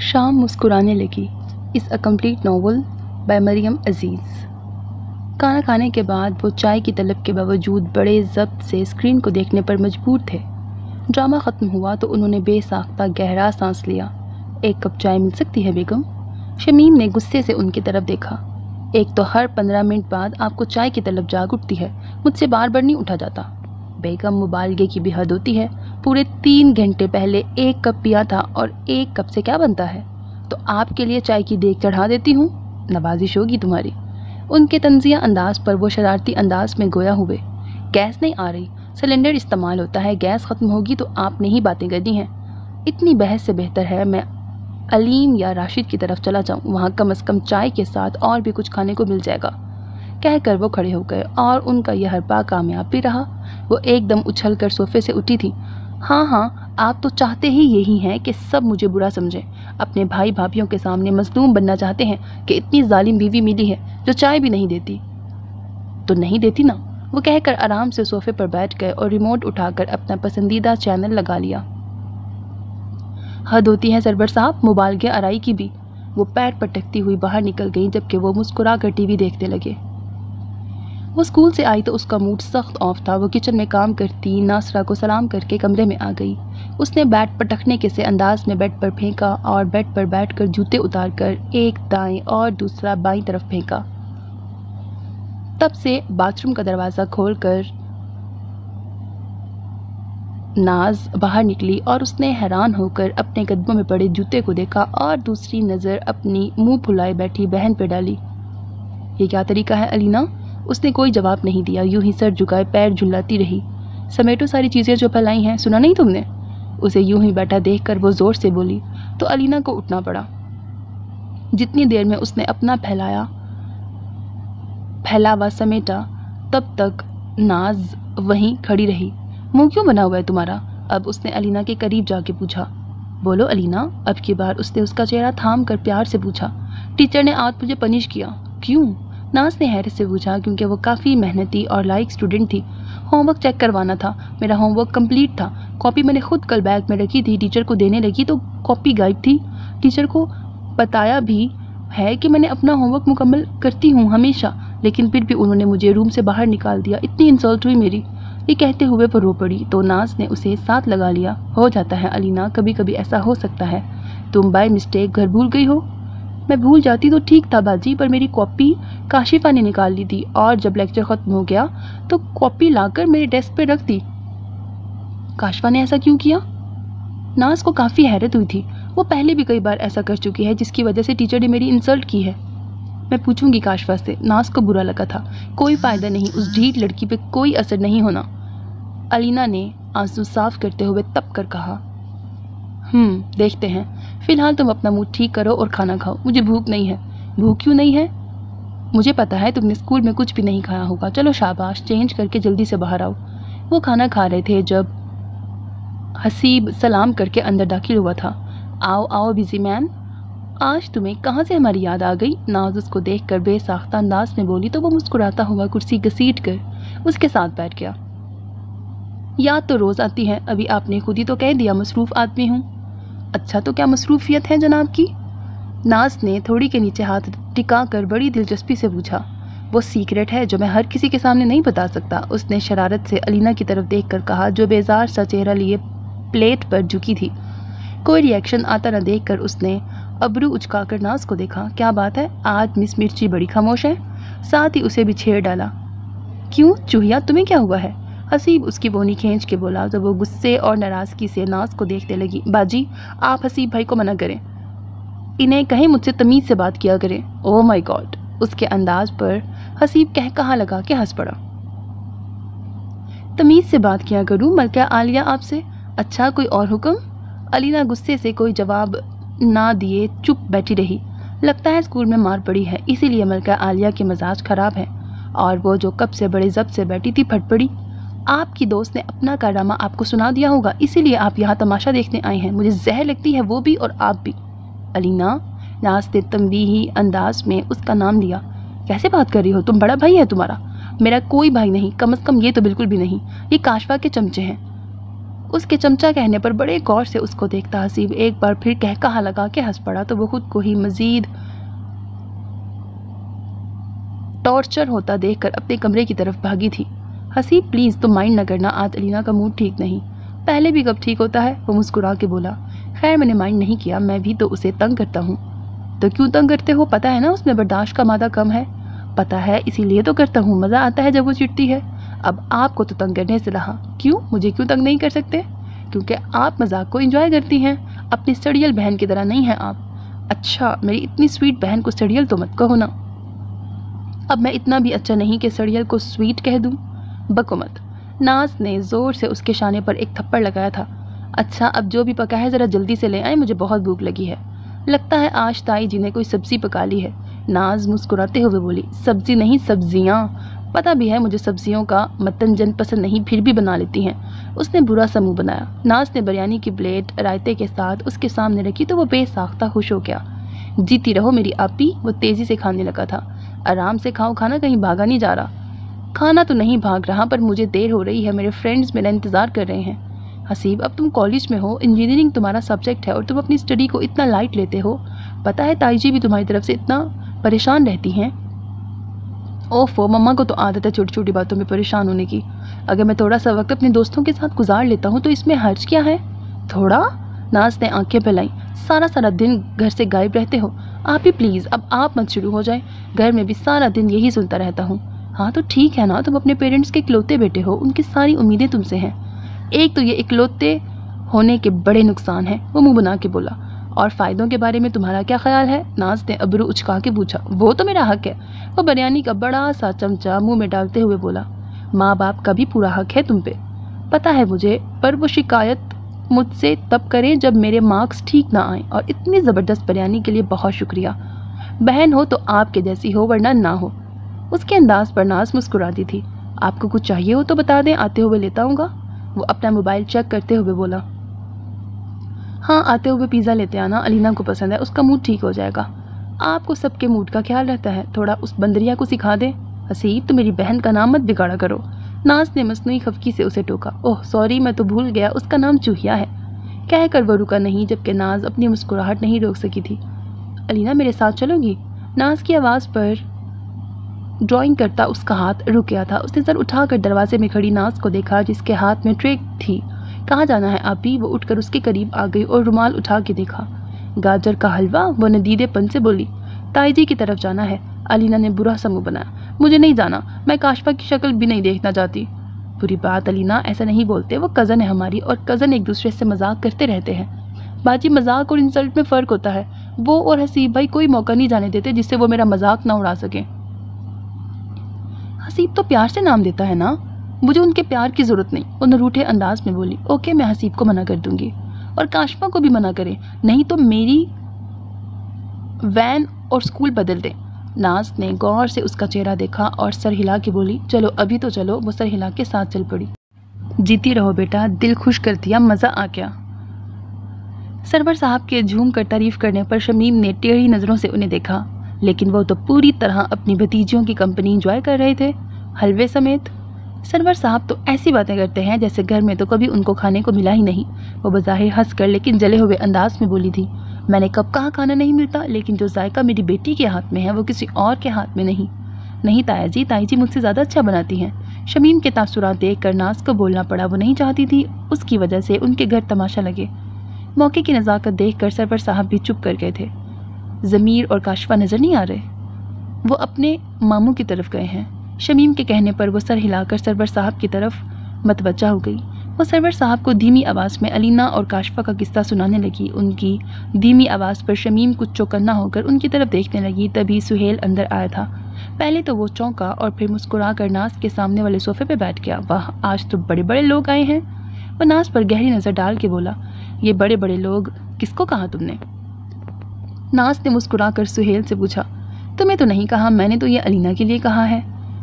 شام مسکرانے لگی اس کمپلیٹ ناول بائی مریم عزیز۔ کھانا کھانے کے بعد وہ چائے کی طلب کے باوجود بڑے ضبط سے اسکرین کو دیکھنے پر مجبور تھے۔ ڈرامہ ختم ہوا تو انہوں نے بے ساختہ گہرا سانس لیا۔ ایک کپ چائے مل سکتی ہے بیگم؟ شمیم نے غصے سے ان کی طرف دیکھا۔ ایک تو ہر 15 منٹ بعد آپ کو چائے کی طلب جاگ اٹھتی ہے، مجھ سے بار بار نہیں اٹھا جاتا۔ بیگم مبالغے کی بھی حد ہوتی ہے، پورے 3 گھنٹے پہلے ایک کپ پیا تھا اور ایک کپ سے کیا بنتا ہے؟ تو آپ کے لیے چائے کی دیگ چڑھا دیتی ہوں، نوازش ہوگی تمہاری۔ ان کے طنزیہ انداز پر وہ شرارتی انداز میں گویا ہوئے۔ گیس نہیں آ رہی، سلنڈر استعمال ہوتا ہے، گیس ختم ہوگی تو آپ نے ہی باتیں کرنی ہیں۔ اتنی بحث سے بہتر ہے میں علیم یا راشد کی طرف چلا جاؤں، وہاں کم از کم چائے کے ساتھ اور بھی کچھ کھانے کو مل جائے گا۔ کہہ کر وہ کھڑے ہو گئے اور ان کا یہ حربہ کامیاب بھی رہا۔ وہ ایک دم اچھل کر صوفے سے اٹھی تھی۔ ہاں آپ تو چاہتے ہی یہی ہیں کہ سب مجھے برا سمجھیں، اپنے بھائی بھابھیوں کے سامنے مظلوم بننا چاہتے ہیں کہ اتنی ظالم بیوی ملی ہے جو چائے بھی نہیں دیتی۔ تو نہیں دیتی نا، وہ کہہ کر آرام سے صوفے پر بیٹھ گئے اور ریموٹ اٹھا کر اپنا پسندیدہ چینل لگا لیا۔ حد ہوتی ہے سرور صاحب، مبالغے آرائی کی بھی۔ وہ پیر پٹکتی ہوئی باہر نکل گئی جبکہ وہ مسکرا کر ٹی وی دیکھنے لگے۔ وہ اسکول سے آئی تو اس کا موڈ سخت آف تھا۔ وہ کچن میں کام کرتی ناصرہ کو سلام کر کے کمرے میں آ گئی۔ اس نے بیٹ پٹکنے کے سے انداز میں بیڈ پر پھینکا اور بیڈ پر بیٹھ کر جوتے اتار کر ایک دائیں اور دوسرا بائیں طرف پھینکا۔ تب سے باتھ روم کا دروازہ کھول کر ناز باہر نکلی اور اس نے حیران ہو کر اپنے قدموں میں پڑے جوتے کو دیکھا اور دوسری نظر اپنی منہ پھلائے بیٹھی بہن پہ ڈالی۔ یہ کیا طریقہ ہے علینا؟ اس نے کوئی جواب نہیں دیا، یوں ہی سر جھکائے پیر جھلاتی رہی۔ سمیٹو ساری چیزیں جو پھیلائی ہیں، سنا نہیں تم نے؟ اسے یوں ہی بیٹھا دیکھ کر وہ زور سے بولی تو علینا کو اٹھنا پڑا۔ جتنی دیر میں اس نے اپنا پھیلاوا سمیٹا تب تک ناز وہیں کھڑی رہی۔ منہ کیوں بنا ہوا ہے تمہارا؟ اب اس نے علینا کے قریب جا کے پوچھا۔ بولو علینا، اب کی بار اس نے اس کا چہرہ تھام کر پیار سے پوچھا۔ ٹیچر نے آج مجھے پنش کیا۔ کیوں؟ ناز نے حیرت سے پوچھا کیونکہ وہ کافی محنتی اور لائق اسٹوڈنٹ تھی۔ ہوم ورک چیک کروانا تھا، میرا ہوم ورک کمپلیٹ تھا، کاپی میں نے خود کل بیگ میں رکھی تھی، ٹیچر کو دینے لگی تو کاپی غائب تھی۔ ٹیچر کو بتایا بھی ہے کہ میں نے اپنا ہوم ورک مکمل کرتی ہوں ہمیشہ، لیکن پھر بھی انہوں نے مجھے روم سے باہر نکال دیا، اتنی انسلٹ ہوئی میری۔ یہ کہتے ہوئے وہ رو پڑی تو ناز نے اسے ساتھ لگا لیا۔ ہو جاتا ہے علینا، کبھی کبھی ایسا ہو سکتا ہے، تم بائی مسٹیک گھر بھول گئی ہو۔ میں بھول جاتی تو ٹھیک تھا باجی، پر میری کاپی کاشفہ نے نکال لی تھی اور جب لیکچر ختم ہو گیا تو کاپی لا کر میرے ڈیسک پہ رکھ دی۔ کاشفہ نے ایسا کیوں کیا؟ ناز کو کافی حیرت ہوئی تھی، وہ پہلے بھی کئی بار ایسا کر چکی ہے جس کی وجہ سے ٹیچر نے میری انسلٹ کی ہے۔ میں پوچھوں گی کاشفہ سے۔ ناز کو برا لگا تھا، کوئی فائدہ نہیں، اس ڈھیٹ لڑکی پہ کوئی اثر نہیں ہونا۔ علینا نے آنسو صاف کرتے ہوئے تپ کر کہا، دیکھتے ہیں، فی الحال تم اپنا موڈ ٹھیک کرو اور کھانا کھاؤ، مجھے بھوک نہیں ہے۔ بھوک کیوں نہیں ہے؟ مجھے پتا ہے تم نے اسکول میں کچھ بھی نہیں کھایا ہوگا، چلو شاباش، چینج کر کے جلدی سے باہر آؤ۔ وہ کھانا کھا رہے تھے جب حسیب سلام کر کے اندر داخل ہوا تھا۔ آؤ آؤ بزی مین، آج تمہیں کہاں سے ہماری یاد آ گئی؟ ناز اس کو دیکھ کر بے ساختہ انداز میں بولی تو وہ مسکراتا ہوا کرسی گھسیٹ کر اس کے ساتھ بیٹھ گیا۔ یاد تو روز آتی ہے، ابھی آپ نے خود ہی تو کہہ دیا مصروف آدمی ہوں۔ اچھا تو کیا مصروفیت ہے جناب کی؟ ناز نے تھوڑی کے نیچے ہاتھ ٹکا کر بڑی دلچسپی سے پوچھا۔ وہ سیکرٹ ہے جو میں ہر کسی کے سامنے نہیں بتا سکتا، اس نے شرارت سے علینا کی طرف دیکھ کر کہا جو بیزار سا چہرہ لیے پلیٹ پر جھکی تھی۔ کوئی ری ایکشن آتا نہ دیکھ کر اس نے ابرو اچکا کر ناز کو دیکھا۔ کیا بات ہے، آج مس مرچی بڑی خاموش ہے؟ ساتھ ہی اسے بھی چھیڑ ڈالا۔ کیوں چوہیا، تمہیں کیا ہوا ہے؟ حسیب اس کی بونی کھینچ کے بولا تو وہ غصے اور ناراضگی سے ناز کو دیکھنے لگی۔ باجی، آپ حسیب بھائی کو منع کریں، انہیں کہیں مجھ سے تمیز سے بات کیا کریں۔ اوہ مائی گاڈ، اس کے انداز پر حسیب کہا لگا کہ ہنس پڑا۔ تمیز سے بات کیا کروں؟ ملکہ عالیہ آپ سے؟ اچھا، کوئی اور حکم؟ علینا غصے سے کوئی جواب نہ دیے چپ بیٹھی رہی۔ لگتا ہے اسکول میں مار پڑی ہے، اسی لیے ملکہ عالیہ کے مزاج خراب ہے، اور وہ جو کب سے بڑے ضبط سے بیٹھی تھی پھٹ پڑی۔ آپ کی دوست نے اپنا کارنامہ آپ کو سنا دیا ہوگا، اسی لیے آپ یہاں تماشا دیکھنے آئے ہیں۔ مجھے زہر لگتی ہے، وہ بھی اور آپ بھی۔ علینا، ناز نے تنبیہی انداز میں اس کا نام لیا۔ کیسے بات کر رہی ہو؟ تم بڑا بھائی ہے تمہارا؟ میرا کوئی بھائی نہیں، کم از کم یہ تو بالکل بھی نہیں، یہ کاشفہ کے چمچے ہیں۔ اس کے چمچا کہنے پر بڑے غور سے اس کو دیکھتا حسیب ایک بار پھر کہا لگا کے ہنس پڑا تو وہ خود کو ہی مزید ٹارچر ہوتا دیکھ کر اپنے کمرے کی طرف بھاگی تھی۔ حسیب پلیز تم مائنڈ نہ کرنا، آج الینا کا موڈ ٹھیک نہیں۔ پہلے بھی کب ٹھیک ہوتا ہے، وہ مسکرا کے بولا۔ خیر میں نے مائنڈ نہیں کیا، میں بھی تو اسے تنگ کرتا ہوں۔ تو کیوں تنگ کرتے ہو؟ پتہ ہے نا اس میں برداشت کا مادہ کم ہے۔ پتہ ہے اسی لیے تو کرتا ہوں، مزہ آتا ہے جب وہ چڑتی ہے۔ اب آپ کو تو تنگ کرنے سے رہا، کیوں مجھے کیوں تنگ نہیں کر سکتے؟ کیونکہ آپ مذاق کو انجوائے کرتی ہیں، اپنی سڑیل بہن کی طرح نہیں ہیں آپ۔ اچھا میری اتنی سویٹ بہن کو سڑیل تو مت کہو نا۔ اب میں اتنا بھی اچھا نہیں کہ سڑیل کو سویٹ کہہ دوں؟ بکو مت۔ ناز نے زور سے اس کے شانے پر ایک تھپڑ لگایا تھا۔ اچھا اب جو بھی پکا ہے ذرا جلدی سے لے آئیں، مجھے بہت بھوک لگی ہے۔ لگتا ہے آج تائی جی نے کوئی سبزی پکا لی ہے، ناز مسکراتے ہوئے بولی۔ سبزی نہیں سبزیاں، پتہ بھی ہے مجھے سبزیوں کا متنجن پسند نہیں، پھر بھی بنا لیتی ہیں۔ اس نے برا سا منہ بنایا۔ ناز نے بریانی کی پلیٹ رائتے کے ساتھ اس کے سامنے رکھی تو وہ بے ساختہ خوش ہو گیا۔ جیتی رہو میری آپی۔ وہ تیزی سے کھانے لگا تھا۔ آرام سے کھاؤ کھانا، کہیں بھاگا نہیں جا رہا؟ کھانا تو نہیں بھاگ رہا، پر مجھے دیر ہو رہی ہے، میرے فرینڈز میرا انتظار کر رہے ہیں۔ حسیب اب تم کالج میں ہو، انجینئرنگ تمہارا سبجیکٹ ہے اور تم اپنی اسٹڈی کو اتنا لائٹ لیتے ہو۔ پتہ ہے تائی جی بھی تمہاری طرف سے اتنا پریشان رہتی ہیں۔ اوفو مما کو تو عادت ہے چھوٹی چھوٹی باتوں میں پریشان ہونے کی۔ اگر میں تھوڑا سا وقت اپنے دوستوں کے ساتھ گزار لیتا ہوں تو اس میں حرج کیا ہے؟ تھوڑا؟ ناز نے آنکھیں پھیلائیں۔ سارا دن گھر سے غائب رہتے ہو۔ آپ ہی پلیز اب آپ مت شروع ہو جائیں، گھر میں بھی سارا دن یہی سنتا رہتا ہوں۔ ہاں تو ٹھیک ہے نا، تم اپنے پیرنٹس کے اکلوتے بیٹے ہو، ان کی ساری امیدیں تم سے ہیں۔ ایک تو یہ اکلوتے ہونے کے بڑے نقصان ہیں، وہ منہ بنا کے بولا۔ اور فائدوں کے بارے میں تمہارا کیا خیال ہے؟ ناز نے ابرو اچکا کے پوچھا۔ وہ تو میرا حق ہے، وہ بریانی کا بڑا سا چمچہ منہ میں ڈالتے ہوئے بولا۔ ماں باپ کا بھی پورا حق ہے تم پہ، پتہ ہے مجھے، پر وہ شکایت مجھ سے تب کریں جب میرے مارکس ٹھیک نہ آئیں، اور اتنی زبردست بریانی کے لیے بہت شکریہ۔ بہن ہو تو آپ کے جیسی ہو ورنہ نہ ہو۔ اس کے انداز پر ناز مسکراتی تھی۔ آپ کو کچھ چاہیے ہو تو بتا دیں، آتے ہوئے لیتا ہوں گا۔ وہ اپنا موبائل چیک کرتے ہوئے بولا۔ ہاں آتے ہوئے پیزا لیتے آنا، الینا کو پسند ہے، اس کا موڈ ٹھیک ہو جائے گا۔ آپ کو سب کے موڈ کا خیال رہتا ہے، تھوڑا اس بندریا کو سکھا دیں۔ حسیب تو میری بہن کا نام مت بگاڑا کرو، ناز نے مصنوعی خفگی سے اسے ٹوکا۔ اوہ سوری میں تو بھول گیا، اس کا نام چوہیا ہے، کہہ کر وہ رکا نہیں جبکہ ناز اپنی مسکراہٹ نہیں روک سکی تھی۔ الینا میرے ساتھ چلو گی؟ ناز کی آواز پر ڈرائنگ کرتا اس کا ہاتھ رک گیا تھا۔ اس نے سر اٹھا کر دروازے میں کھڑی ناز کو دیکھا جس کے ہاتھ میں ٹرے تھی۔ کہاں جانا ہے آپی؟ وہ اٹھ کر اس کے قریب آ گئی اور رومال اٹھا کے دیکھا۔ گاجر کا حلوہ؟ وہ ندیدے پن سے بولی۔ تائی جی کی طرف جانا ہے، الینا نے برا سا منہ بنایا۔ مجھے نہیں جانا، میں کاشفا کی شکل بھی نہیں دیکھنا چاہتی۔ بری بات الینا، ایسا نہیں بولتے، وہ کزن ہے ہماری اور کزن ایک دوسرے سے مذاق کرتے رہتے ہیں۔ باجی مذاق اور انسلٹ میں فرق ہوتا ہے، وہ اور حسیب بھائی کوئی موقع نہیں جانے دیتے جس سے وہ میرا مذاق نہ اڑا سکیں۔ حسیب تو پیار سے نام دیتا ہے نا، مجھے ان کے پیار کی ضرورت نہیں، وہ نروٹھے انداز میں بولی۔ اوکے میں حسیب کو منع کر دوں گی، اور کاشفا کو بھی منع کریں، نہیں تو میری وین اور اسکول بدل دیں۔ ناز نے غور سے اس کا چہرہ دیکھا اور سر ہلا کے بولی۔ چلو ابھی تو چلو۔ وہ سر ہلا کے ساتھ چل پڑی۔ جیتی رہو بیٹا، دل خوش کر دیا، مزہ آ گیا۔ سرور صاحب کے جھوم کر تعریف کرنے پر شمیم نے ٹیڑھی نظروں سے انہیں دیکھا، لیکن وہ تو پوری طرح اپنی بھتیجیوں کی کمپنی انجوائے کر رہے تھے، حلوے سمیت۔ سرور صاحب تو ایسی باتیں کرتے ہیں جیسے گھر میں تو کبھی ان کو کھانے کو ملا ہی نہیں۔ وہ بظاہر ہنس کر لیکن جلے ہوئے انداز میں بولی تھی۔ میں نے کب کہا کھانا نہیں ملتا، لیکن جو ذائقہ میری بیٹی کے ہاتھ میں ہے وہ کسی اور کے ہاتھ میں نہیں۔ نہیں تایا جی، تائی جی مجھ سے زیادہ اچھا بناتی ہیں۔ شمیم کے تاثرات دیکھ کر ناز کو بولنا پڑا، وہ نہیں چاہتی تھی اس کی وجہ سے ان کے گھر تماشا لگے۔ موقع کی نزاکت دیکھ کر سرور صاحب بھی چپ کر گئے تھے۔ ضمیر اور کاشفا نظر نہیں آ رہے، وہ اپنے ماموں کی طرف گئے ہیں۔ شمیم کے کہنے پر وہ سر ہلا کر سرور صاحب کی طرف متوجہ ہو گئی۔ وہ سرور صاحب کو دھیمی آواز میں الینا اور کاشفا کا قصہ سنانے لگی۔ ان کی دھیمی آواز پر شمیم کچھ چوکنا ہو کر ان کی طرف دیکھنے لگی، تبھی سہیل اندر آیا تھا۔ پہلے تو وہ چونکا اور پھر مسکرا کر ناز کے سامنے والے صوفے پہ بیٹھ گیا۔ واہ آج تو بڑے بڑے لوگ آئے ہیں، وہ ناز پر گہری نظر ڈال کے بولا۔ یہ بڑے بڑے لوگ کس کو کہا تم نے؟ ناز نے مسکرا کر سہیل سے پوچھا۔ تمہیں تو نہیں کہا، میں نے تو یہ الینا کے لیے کہا ہے۔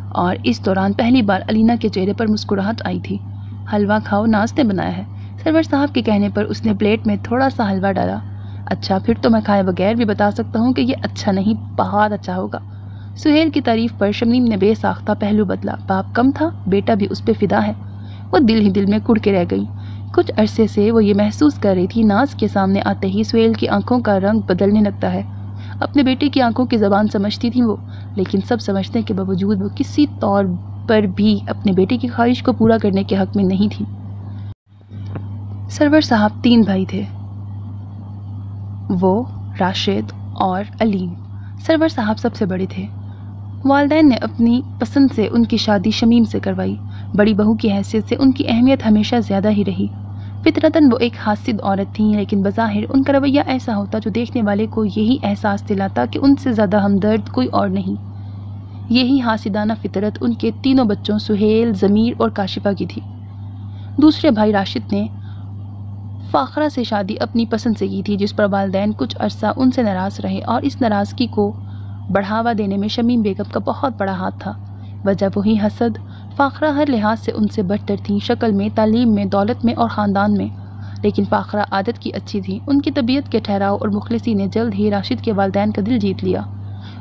اور اس دوران پہلی بار الینا کے چہرے پر مسکراہٹ آئی تھی۔ حلوہ کھاؤ، ناز نے بنایا ہے۔ سرور صاحب کے کہنے پر اس نے پلیٹ میں تھوڑا سا حلوہ ڈالا۔ اچھا پھر تو میں کھائے بغیر بھی بتا سکتا ہوں کہ یہ اچھا نہیں، بہت اچھا ہوگا۔ سہیل کی تعریف پر شمیم نے بے ساختہ پہلو بدلا۔ باپ کم تھا، بیٹا بھی اس پہ فدا ہے۔ وہ دل ہی دل میں کڑ کے رہ گئی۔ کچھ عرصے سے وہ یہ محسوس کر رہی تھی ناز کے سامنے آتے ہی سہیل کی آنکھوں کا رنگ بدلنے لگتا ہے۔ اپنے بیٹے کی آنکھوں کی زبان سمجھتی تھی وہ، لیکن سب سمجھنے کے باوجود وہ کسی طور پر بھی اپنے بیٹے کی خواہش کو پورا کرنے کے حق میں نہیں تھی۔ سرور صاحب 3 بھائی تھے، وہ، راشد اور علیم۔ سرور صاحب سب سے بڑے تھے۔ والدین نے اپنی پسند سے ان کی شادی شمیم سے کروائی۔ بڑی بہو کی حیثیت سے ان کی اہمیت ہمیشہ زیادہ ہی رہی۔ فطرتاً وہ ایک حاسد عورت تھیں، لیکن بظاہر ان کا رویہ ایسا ہوتا جو دیکھنے والے کو یہی احساس دلاتا کہ ان سے زیادہ ہمدرد کوئی اور نہیں۔ یہی حاسدانہ فطرت ان کے تینوں بچوں سہیل، ضمیر اور کاشفہ کی تھی۔ دوسرے بھائی راشد نے فاخرہ سے شادی اپنی پسند سے کی تھی، جس پر والدین کچھ عرصہ ان سے ناراض رہے، اور اس ناراضگی کو بڑھاوا دینے میں شمیم بیگم کا بہت بڑا ہاتھ تھا۔ وجہ وہی حسد۔ فاخرہ ہر لحاظ سے ان سے برتر تھیں، شکل میں، تعلیم میں، دولت میں اور خاندان میں، لیکن فاخرہ عادت کی اچھی تھی۔ ان کی طبیعت کے ٹھہراؤ اور مخلصی نے جلد ہی راشد کے والدین کا دل جیت لیا،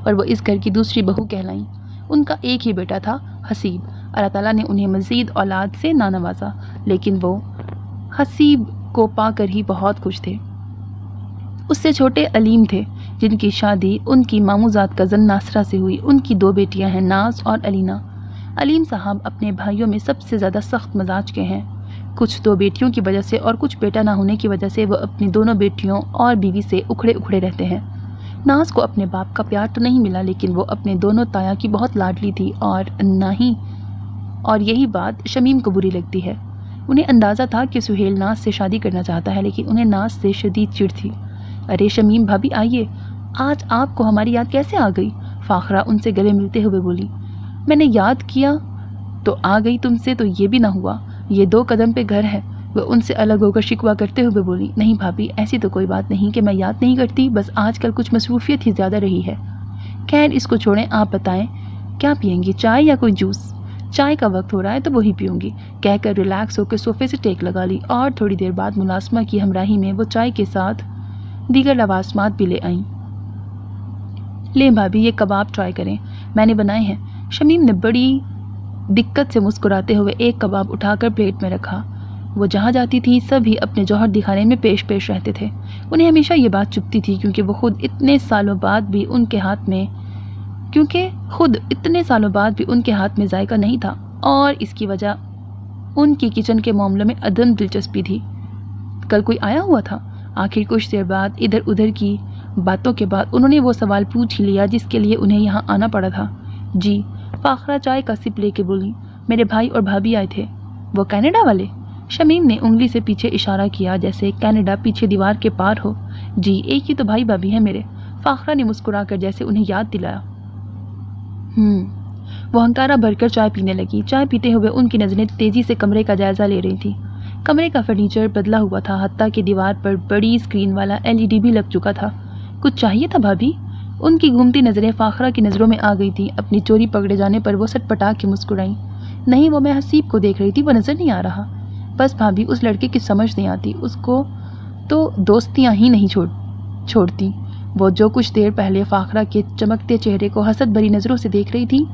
اور وہ اس گھر کی دوسری بہو کہلائیں۔ ان کا ایک ہی بیٹا تھا، حسیب۔ اللہ تعالیٰ نے انہیں مزید اولاد سے نہ نوازا، لیکن وہ حسیب کو پا کر ہی بہت خوش تھے۔ اس سے چھوٹے علیم تھے، جن کی شادی ان کی ماموزاد کزن ناصرہ سے ہوئی۔ ان کی 2 بیٹیاں ہیں، ناز اور علینا۔ علیم صاحب اپنے بھائیوں میں سب سے زیادہ سخت مزاج کے ہیں۔ کچھ 2 بیٹیوں کی وجہ سے اور کچھ بیٹا نہ ہونے کی وجہ سے وہ اپنی دونوں بیٹیوں اور بیوی سے اکھڑے رہتے ہیں۔ ناز کو اپنے باپ کا پیار تو نہیں ملا، لیکن وہ اپنے دونوں تایا کی بہت لاڈلی تھی، اور یہی بات شمیم کو بری لگتی ہے۔ انہیں اندازہ تھا کہ سہیل ناز سے شادی کرنا چاہتا ہے، لیکن انہیں ناز سے شدید چڑ تھی۔ ارے شمیم بھابی آئیے، آج آپ کو ہماری یاد کیسے آ گئی؟ فاخرہ ان سے گلے ملتے ہوئے بولی۔ میں نے یاد کیا تو آ گئی تم سے، تو یہ بھی نہ ہوا، یہ 2 قدم پہ گھر ہے۔ وہ ان سے الگ ہو کر شکوہ کرتے ہوئے بولی۔ نہیں بھابی، ایسی تو کوئی بات نہیں کہ میں یاد نہیں کرتی، بس آج کل کچھ مصروفیت ہی زیادہ رہی ہے۔ خیر اس کو چھوڑیں، آپ بتائیں کیا پئیں گی، چائے یا کوئی جوس؟ چائے کا وقت ہو رہا ہے تو وہی پیوں گی، کہہ کر ریلیکس ہو کے صوفے سے ٹیک لگا لی، اور تھوڑی دیر بعد ملازمہ کی ہمراہی میں وہ چائے کے ساتھ دیگر لوازمات بھی لے آئیں۔ لیں بھابی، یہ کباب ٹرائی کریں، میں نے بنائے ہیں۔ شمیم نے بڑی دقت سے مسکراتے ہوئے ایک کباب اٹھا کر پلیٹ میں رکھا۔ وہ جہاں جاتی تھی سبھی اپنے جوہر دکھانے میں پیش رہتے تھے۔ انہیں ہمیشہ یہ بات چبھتی تھی کیونکہ خود اتنے سالوں بعد بھی ان کے ہاتھ میں ذائقہ نہیں تھا، اور اس کی وجہ ان کی کچن کے معاملوں میں عدم دلچسپی تھی۔ کل کوئی آیا ہوا تھا؟ آخر کچھ دیر بعد ادھر ادھر کی باتوں کے بعد انہوں نے وہ سوال پوچھ ہی لیا جس کے لیے انہیں یہاں آنا پڑا تھا۔ جی، فاخرہ چائے کا سپ لے کے بولی۔ میرے بھائی اور بھابھی آئے تھے۔ وہ کینیڈا والے؟ شمیم نے انگلی سے پیچھے اشارہ کیا جیسے کینیڈا پیچھے دیوار کے پار ہو۔ جی، ایک ہی تو بھائی بھابھی ہیں میرے، فاخرہ نے مسکرا کر جیسے انہیں یاد دلایا۔ وہ ہنکارا بھر کر چائے پینے لگی۔ چائے پیتے ہوئے ان کی نظریں تیزی سے کمرے کا جائزہ لے رہی تھیں۔ کمرے کا فرنیچر بدلا ہوا تھا، حتیٰ کہ دیوار پر بڑی اسکرین والا LED بھی لگ چکا تھا۔ کچھ چاہیے تھا بھابھی؟ ان کی گھومتی نظریں فاخرہ کی نظروں میں آ گئی تھیں۔ اپنی چوری پکڑے جانے پر وہ سٹ پٹا کے مسکرائیں۔ نہیں، وہ میں حسیب کو دیکھ رہی تھی، وہ نظر نہیں آ رہا۔ بس بھابھی، اس لڑکے کی سمجھ نہیں آتی، اس کو تو دوستیاں ہی نہیں چھوڑتی۔ وہ جو کچھ دیر پہلے فاخرہ کے چمکتے چہرے کو حسد بھری نظروں سے دیکھ رہی تھی،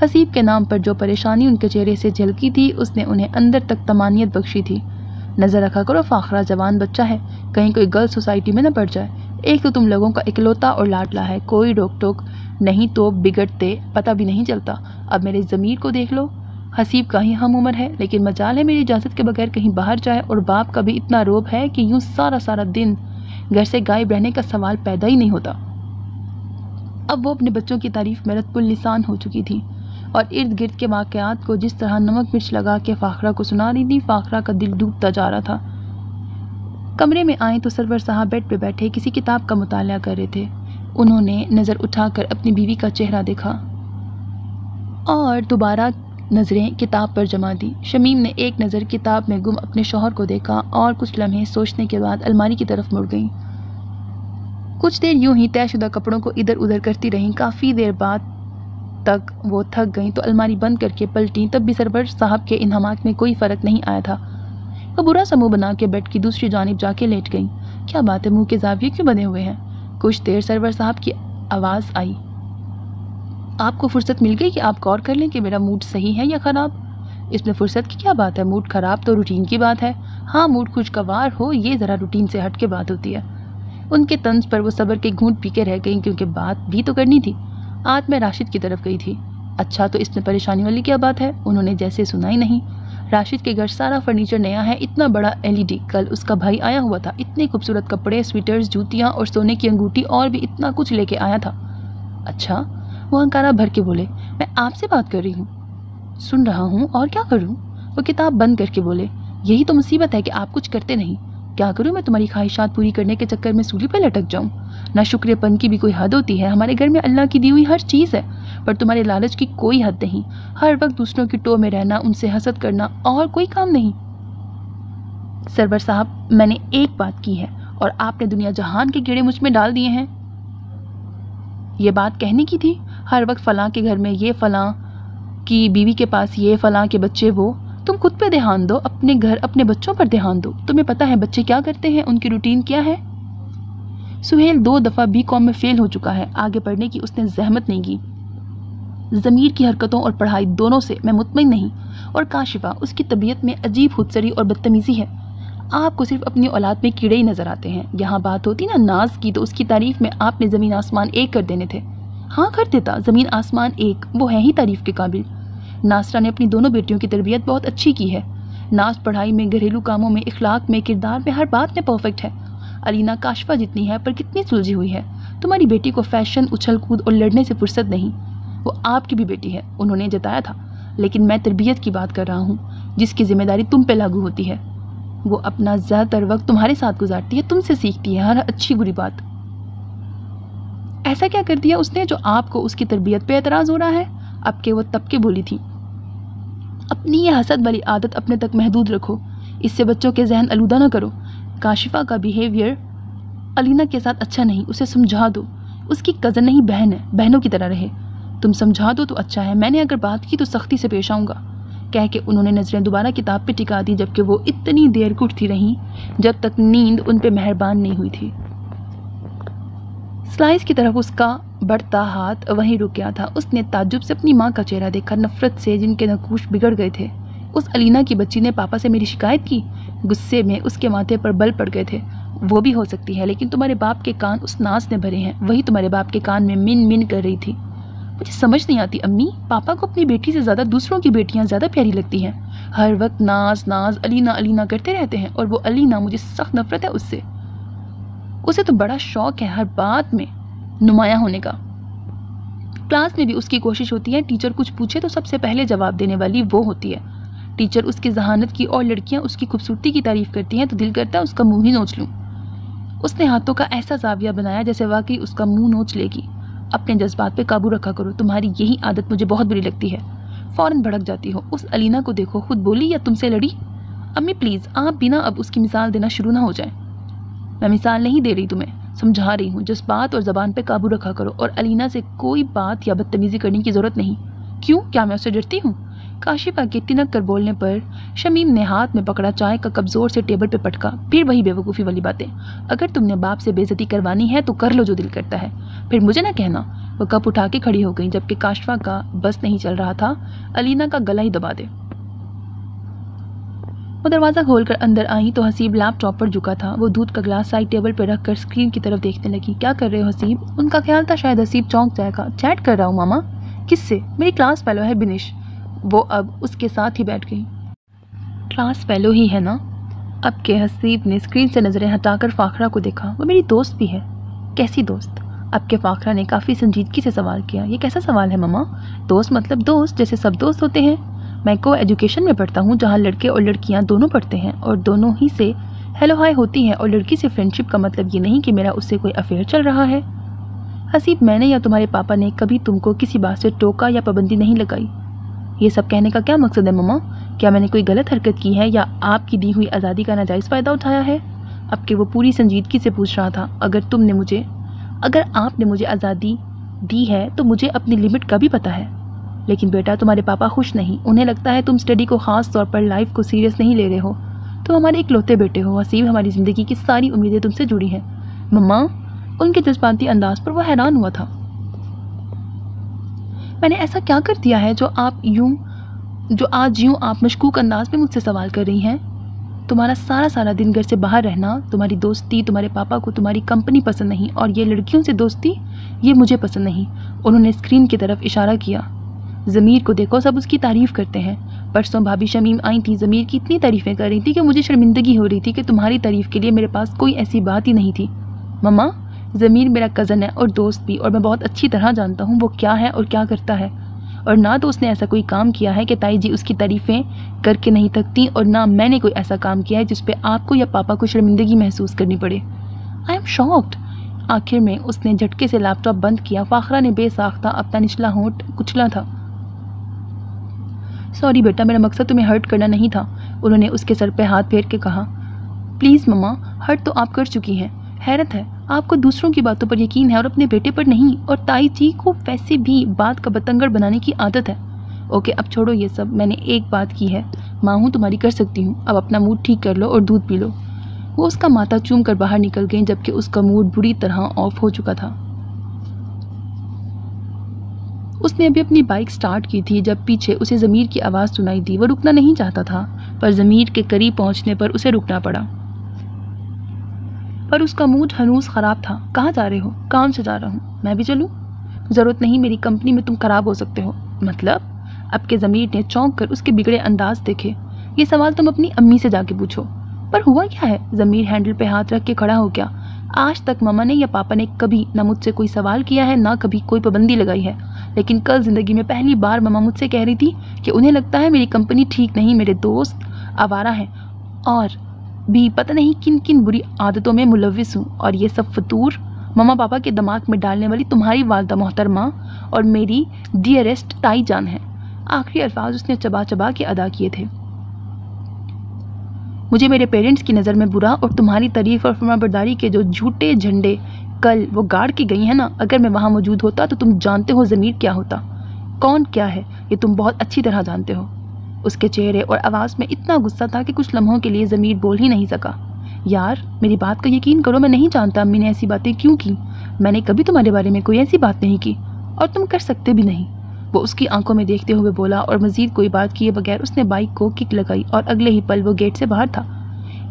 حسیب کے نام پر جو پریشانی ان کے چہرے سے جھلکی تھی، اس نے انہیں اندر تک طمانینت بخشی تھی۔ نظر رکھا کرو، فاخرہ جوان بچہ ہے، کہیں کوئی گرل سوسائٹی میں نہ پڑ جائے۔ ایک تو تم لوگوں کا اکلوتا اور لاڈلا ہے، کوئی روک ٹوک نہیں تو بگڑتے پتہ بھی نہیں چلتا۔ اب میرے ضمیر کو دیکھ لو، حسیب کا ہی ہم عمر ہے، لیکن مجال ہے میری اجازت کے بغیر کہیں باہر جائے، اور باپ کا بھی اتنا روب ہے کہ یوں سارا دن گھر سے غائب رہنے کا سوال پیدا ہی نہیں ہوتا۔ اب وہ اپنے بچوں کی تعریف میں رطب اللسان ہو چکی تھی، اور ارد گرد کے واقعات کو جس طرح نمک مرچ لگا کے فاخرہ کو سنا رہی تھی، فاخرہ کا دل ڈوبتا جا رہا تھا۔ کمرے میں آئیں تو سرور صاحب بیڈ پہ بیٹھے کسی کتاب کا مطالعہ کر رہے تھے۔ انہوں نے نظر اٹھا کر اپنی بیوی کا چہرہ دیکھا اور دوبارہ نظریں کتاب پر جما دی۔ شمیم نے ایک نظر کتاب میں گم اپنے شوہر کو دیکھا اور کچھ لمحے سوچنے کے بعد الماری کی طرف مڑ گئیں۔ کچھ دیر یوں ہی طے شدہ کپڑوں کو ادھر ادھر کرتی رہیں۔ کافی دیر بعد تک وہ تھک گئیں تو الماری بند کر کے پلٹیں، تب بھی سرور صاحب کے انہماک میں کوئی فرق نہیں آیا تھا۔ وہ برا سا منہ بنا کے بیڈ کی دوسری جانب جا کے لیٹ گئیں۔ کیا بات ہے، منہ کے زاویے کیوں بنے ہوئے ہیں؟ کچھ دیر سرور صاحب کی آواز آئی۔ آپ کو فرصت مل گئی کہ آپ غور کر لیں کہ میرا موڈ صحیح ہے یا خراب؟ اس میں فرصت کی کیا بات ہے، موڈ خراب تو روٹین کی بات ہے۔ ہاں موڈ خوشگوار ہو یہ ذرا روٹین سے ہٹ کے بات ہوتی ہے۔ ان کے طنز پر وہ صبر کے گھونٹ پی کے رہ گئیں کیونکہ بات بھی تو کرنی تھی۔ آج میں راشد کی طرف گئی تھی۔ اچھا تو اس میں پریشانی والی کیا بات ہے؟ انہوں نے جیسے سنا ہی نہیں۔ راشد کے گھر سارا فرنیچر نیا ہے، اتنا بڑا LED، کل اس کا بھائی آیا ہوا تھا، اتنے خوبصورت کپڑے، سویٹرز، جوتیاں اور سونے کی انگوٹھی اور بھی اتنا کچھ لے کے آیا تھا۔ اچھا، وہ ہنکارا بھر کے بولے، میں آپ سے بات کر رہی ہوں۔ سن رہا ہوں اور کیا کروں؟ وہ کتاب بند کر کے بولے، یہی تو مصیبت ہے کہ آپ کچھ کرتے نہیں۔ کیا کروں میں تمہاری خواہشات پوری کرنے کے چکر میں سولی پہ لٹک جاؤں؟ نہ شکریہ پن کی بھی کوئی حد ہوتی ہے، ہمارے گھر میں اللہ کی دی ہوئی ہر چیز ہے، پر تمہارے لالچ کی کوئی حد نہیں۔ ہر وقت دوسروں کی ٹو میں رہنا، ان سے حسد کرنا اور کوئی کام نہیں۔ سرور صاحب میں نے ایک بات کی ہے اور آپ نے دنیا جہان کے کیڑے مجھ میں ڈال دیے ہیں۔ یہ بات کہنے کی تھی، ہر وقت فلاں کے گھر میں یہ، فلاں کی بیوی کے پاس یہ، فلاں کے بچے وہ۔ تم خود پہ دھیان دو، اپنے گھر اپنے بچوں پر دھیان دو۔ تمہیں پتہ ہے بچے کیا کرتے ہیں، ان کی روٹین کیا ہے؟ سہیل 2 دفعہ BCom میں فیل ہو چکا ہے، آگے پڑھنے کی اس نے زحمت نہیں کی۔ ضمیر کی حرکتوں اور پڑھائی دونوں سے میں مطمئن نہیں، اور کاشفہ اس کی طبیعت میں عجیب خودسری اور بدتمیزی ہے۔ آپ کو صرف اپنی اولاد میں کیڑے ہی نظر آتے ہیں۔ یہاں بات ہوتی نا ناز کی، تو اس کی تعریف میں آپ نے زمین آسمان ایک کر دینے تھے۔ ہاں کر دیتا، زمین آسمان ایک، وہ ہے ہی تعریف کے قابل۔ ناصرہ نے اپنی دونوں بیٹیوں کی تربیت بہت اچھی کی ہے۔ ناز پڑھائی میں، گھریلو کاموں میں، اخلاق میں، کردار میں، ہر بات میں پرفیکٹ ہے۔ علینا کاشفہ جتنی ہے پر کتنی سلجھی ہوئی ہے۔ تمہاری بیٹی کو فیشن، اچھل کود اور لڑنے سے فرصت نہیں۔ وہ آپ کی بھی بیٹی ہے، انہوں نے جتایا تھا، لیکن میں تربیت کی بات کر رہا ہوں جس کی ذمہ داری تم پہ لاگو ہوتی ہے۔ وہ اپنا زیادہ تر وقت تمہارے ساتھ گزارتی ہے، تم سے سیکھتی ہے ہر اچھی بری بات۔ ایسا کیا کر دیا اس نے جو آپ کو اس کی تربیت پہ اعتراض ہو رہا ہے؟ اب کہ وہ تب کے بولی تھی، اپنی یہ حسد والی عادت اپنے تک محدود رکھو، اس سے بچوں کے ذہن آلودہ نہ کرو۔ کاشفہ کا بیہیویئر علینا کے ساتھ اچھا نہیں، اسے سمجھا دو، اس کی کزن نہیں بہن ہے، بہنوں کی طرح رہے۔ تم سمجھا دو تو اچھا ہے، میں نے اگر بات کی تو سختی سے پیش آؤں گا، کہہ کے انہوں نے نظریں دوبارہ کتاب پہ ٹکا دی، جبکہ وہ اتنی دیر اٹھتی رہیں جب تک نیند ان پہ مہربان نہیں ہوئی تھی۔ سلائس کی طرف اس کا بڑھتا ہاتھ وہیں رک گیا تھا۔ اس نے تعجب سے اپنی ماں کا چہرہ دیکھا، نفرت سے جن کے نقوش بگڑ گئے تھے۔ اس علینا کی بچی نے پاپا سے میری شکایت کی؟ غصے میں اس کے ماتھے پر بل پڑ گئے تھے۔ وہ بھی ہو سکتی ہے، لیکن تمہارے باپ کے کان اس ناز نے بھرے ہیں، وہی تمہارے باپ کے کان میں من من کر رہی تھی۔ مجھے سمجھ نہیں آتی امی، پاپا کو اپنی بیٹی سے زیادہ دوسروں کی بیٹیاں زیادہ پیاری لگتی ہیں۔ ہر وقت ناز ناز، علینا علینا کرتے رہتے ہیں، اور وہ علینا، مجھے سخت نفرت ہے اس سے۔ اسے تو بڑا شوق ہے ہر بات میں نمایاں ہونے کا۔ کلاس میں بھی اس کی کوشش ہوتی ہے ٹیچر کچھ پوچھے تو سب سے پہلے جواب دینے والی وہ ہوتی ہے۔ ٹیچر اس کی ذہانت کی اور لڑکیاں اس کی خوبصورتی کی تعریف کرتی ہیں تو دل کرتا ہے اس کا منہ ہی نوچ لوں۔ اس نے ہاتھوں کا ایسا زاویہ بنایا جیسے واقعی اس کا منہ نوچ لے گی۔ اپنے جذبات پہ قابو رکھا کرو، تمہاری یہی عادت مجھے بہت بری لگتی ہے، فوراً بھڑک جاتی ہو۔ اس علینا کو دیکھو، خود بولی یا تم سے لڑی؟ امی پلیز آپ بھی نا اب اس کی مثال دینا شروع نہ ہو جائیں۔ میں مثال نہیں دے رہی تمہیں، سمجھا رہی ہوں، جذبات اور زبان پہ قابو رکھا کرو، اور علینا سے کوئی بات یا بدتمیزی کرنے کی ضرورت نہیں۔ کیوں؟ کیا میں اس سے ڈرتی ہوں؟ کاشفہ کے ٹنک کر بولنے پر شمیم نے ہاتھ میں پکڑا چائے کا کپ زور سے ٹیبل پہ پٹکا۔ پھر وہی بے وقوفی والی باتیں، اگر تم نے باپ سے بے عزتی کروانی ہے تو کر لو جو دل کرتا ہے، پھر مجھے نہ کہنا۔ وہ کپ اٹھا کے کھڑی ہو گئی، جبکہ کاشفہ کا بس نہیں چل رہا تھا علینا کا گلا ہی دبا دے۔ وہ دروازہ کھول کر اندر آئی تو حسیب لیپ ٹاپ پر جھکا تھا۔ وہ دودھ کا گلاس سائڈ ٹیبل پر رکھ کر اسکرین کی طرف دیکھنے لگی۔ کیا کر رہے ہو حسیب؟ ان کا خیال تھا شاید حسیب چونک جائے گا۔ چیٹ کر رہا ہوں ماما۔ کس سے؟ میری کلاس فیلو ہے بنش۔ وہ اب اس کے ساتھ ہی بیٹھ گئی۔ کلاس فیلو ہی ہے نا؟ اب کے حسیب نے اسکرین سے نظریں ہٹا کر فاخرہ کو دیکھا۔ وہ میری دوست بھی ہے۔ کیسی دوست؟ اب کے فاخرہ نے کافی سنجیدگی سے سوال کیا۔ یہ کیسا سوال ہے ماما؟ دوست مطلب دوست جیسے سب دوست ہوتے ہیں۔ میں کو ایجوکیشن میں پڑھتا ہوں جہاں لڑکے اور لڑکیاں دونوں پڑھتے ہیں اور دونوں ہی سے ہیلو ہائی ہوتی ہے، اور لڑکی سے فرینڈشپ کا مطلب یہ نہیں کہ میرا اس سے کوئی افیئر چل رہا ہے۔ حسیب میں نے یا تمہارے پاپا نے کبھی تم کو کسی بات سے ٹوکا یا پابندی نہیں لگائی۔ یہ سب کہنے کا کیا مقصد ہے ماما؟ کیا میں نے کوئی غلط حرکت کی ہے یا آپ کی دی ہوئی آزادی کا ناجائز فائدہ اٹھایا ہے؟ اب کہ وہ پوری سنجیدگی سے پوچھ رہا تھا۔ اگر آپ نے مجھے آزادی دی ہے تو مجھے اپنی لمٹ کا بھی پتہ ہے، لیکن بیٹا تمہارے پاپا خوش نہیں، انہیں لگتا ہے تم سٹڈی کو خاص طور پر لائف کو سیریس نہیں لے رہے ہو۔ تم ہمارے اکلوتے بیٹے ہو حسیب، ہماری زندگی کی ساری امیدیں تم سے جڑی ہیں۔ مما، ان کے جذباتی انداز پر وہ حیران ہوا تھا۔ میں نے ایسا کیا کر دیا ہے جو آج یوں آپ مشکوک انداز میں مجھ سے سوال کر رہی ہیں؟ تمہارا سارا دن گھر سے باہر رہنا، تمہاری دوستی، تمہارے پاپا کو تمہاری کمپنی پسند نہیں، اور یہ لڑکیوں سے دوستی، یہ مجھے پسند نہیں۔ انہوں نے اسکرین کی طرف اشارہ کیا۔ ضمیر کو دیکھو، سب اس کی تعریف کرتے ہیں۔ پرسوں بھابھی شمیم آئی تھی، ضمیر کی اتنی تعریفیں کر رہی تھی کہ مجھے شرمندگی ہو رہی تھی کہ تمہاری تعریف کے لیے میرے پاس کوئی ایسی بات ہی نہیں تھی۔ مما، ضمیر میرا کزن ہے اور دوست بھی، اور میں بہت اچھی طرح جانتا ہوں وہ کیا ہے اور کیا کرتا ہے، اور نہ تو اس نے ایسا کوئی کام کیا ہے کہ تائی جی اس کی تعریفیں کر کے نہیں تھکتی، اور نہ میں نے کوئی ایسا کام کیا ہے جس پہ آپ کو یا پاپا کو شرمندگی محسوس کرنی پڑے۔ I am shocked. آخر میں اس نے جھٹکے سے لیپ ٹاپ بند کیا۔ فاخرہ نے بے ساختہ اپنا نچلا ہونٹ کچلا تھا۔ سوری بیٹا، میرا مقصد تمہیں ہرٹ کرنا نہیں تھا، انہوں نے اس کے سر پہ ہاتھ پھیر کے کہا۔ پلیز مما، ہرٹ تو آپ کر چکی ہیں۔ حیرت ہے، آپ کو دوسروں کی باتوں پر یقین ہے اور اپنے بیٹے پر نہیں، اور تائی جی کو ویسے بھی بات کا بتنگڑ بنانے کی عادت ہے۔ اوکے، اب چھوڑو یہ سب، میں نے ایک بات کی ہے، ماں ہوں تمہاری، کر سکتی ہوں، اب اپنا موڈ ٹھیک کر لو اور دودھ پی لو۔ وہ اس کا ماتھا چوم کر باہر نکل گئیں جبکہ اس کا موڈ بری طرح آف ہو چکا تھا۔ اس نے ابھی اپنی بائک سٹارٹ کی تھی جب پیچھے اسے ضمیر کی آواز سنائی دی۔ وہ رکنا نہیں چاہتا تھا، پر ضمیر کے قریب پہنچنے پر اسے رکنا پڑا۔ پر اس کا موڈ ہنوز خراب تھا۔ کہاں جا رہے ہو؟ کام سے جا رہا ہوں۔ میں بھی چلوں؟ ضرورت نہیں، میری کمپنی میں تم خراب ہو سکتے ہو۔ مطلب؟ اب کے ضمیر نے چونک کر اس کے بگڑے انداز دیکھے۔ یہ سوال تم اپنی امی سے جا کے پوچھو۔ پر ہوا کیا ہے؟ ضمیر ہینڈل پہ ہاتھ رکھ کے کھڑا ہو گیا۔ آج تک ماما نے یا پاپا نے کبھی نہ مجھ سے کوئی سوال کیا ہے، نہ کبھی کوئی پابندی لگائی ہے، لیکن کل زندگی میں پہلی بار ماما مجھ سے کہہ رہی تھی کہ انہیں لگتا ہے میری کمپنی ٹھیک نہیں، میرے دوست آوارہ ہیں، اور بھی پتہ نہیں کن کن بری عادتوں میں ملوث ہوں، اور یہ سب فطور ماما پاپا کے دماغ میں ڈالنے والی تمہاری والدہ محترمہ اور میری ڈیئرسٹ تائی جان ہے۔ آخری الفاظ اس نے چبا چبا کے ادا کیے تھے۔ مجھے میرے پیرنٹس کی نظر میں برا اور تمہاری تعریف اور فرمانبرداری کے جو جھوٹے جھنڈے کل وہ گاڑ کے گئی ہیں نا، اگر میں وہاں موجود ہوتا تو تم جانتے ہو ضمیر کیا ہوتا، کون کیا ہے، یہ تم بہت اچھی طرح جانتے ہو۔ اس کے چہرے اور آواز میں اتنا غصہ تھا کہ کچھ لمحوں کے لیے ضمیر بول ہی نہیں سکا۔ یار میری بات کا یقین کرو، میں نہیں جانتا امی نے ایسی باتیں کیوں کی، میں نے کبھی تمہارے بارے میں کوئی ایسی بات نہیں کی، اور تم کر سکتے بھی نہیں، وہ اس کی آنکھوں میں دیکھتے ہوئے بولا، اور مزید کوئی بات کیے بغیر اس نے بائک کو کک لگائی اور اگلے ہی پل وہ گیٹ سے باہر تھا۔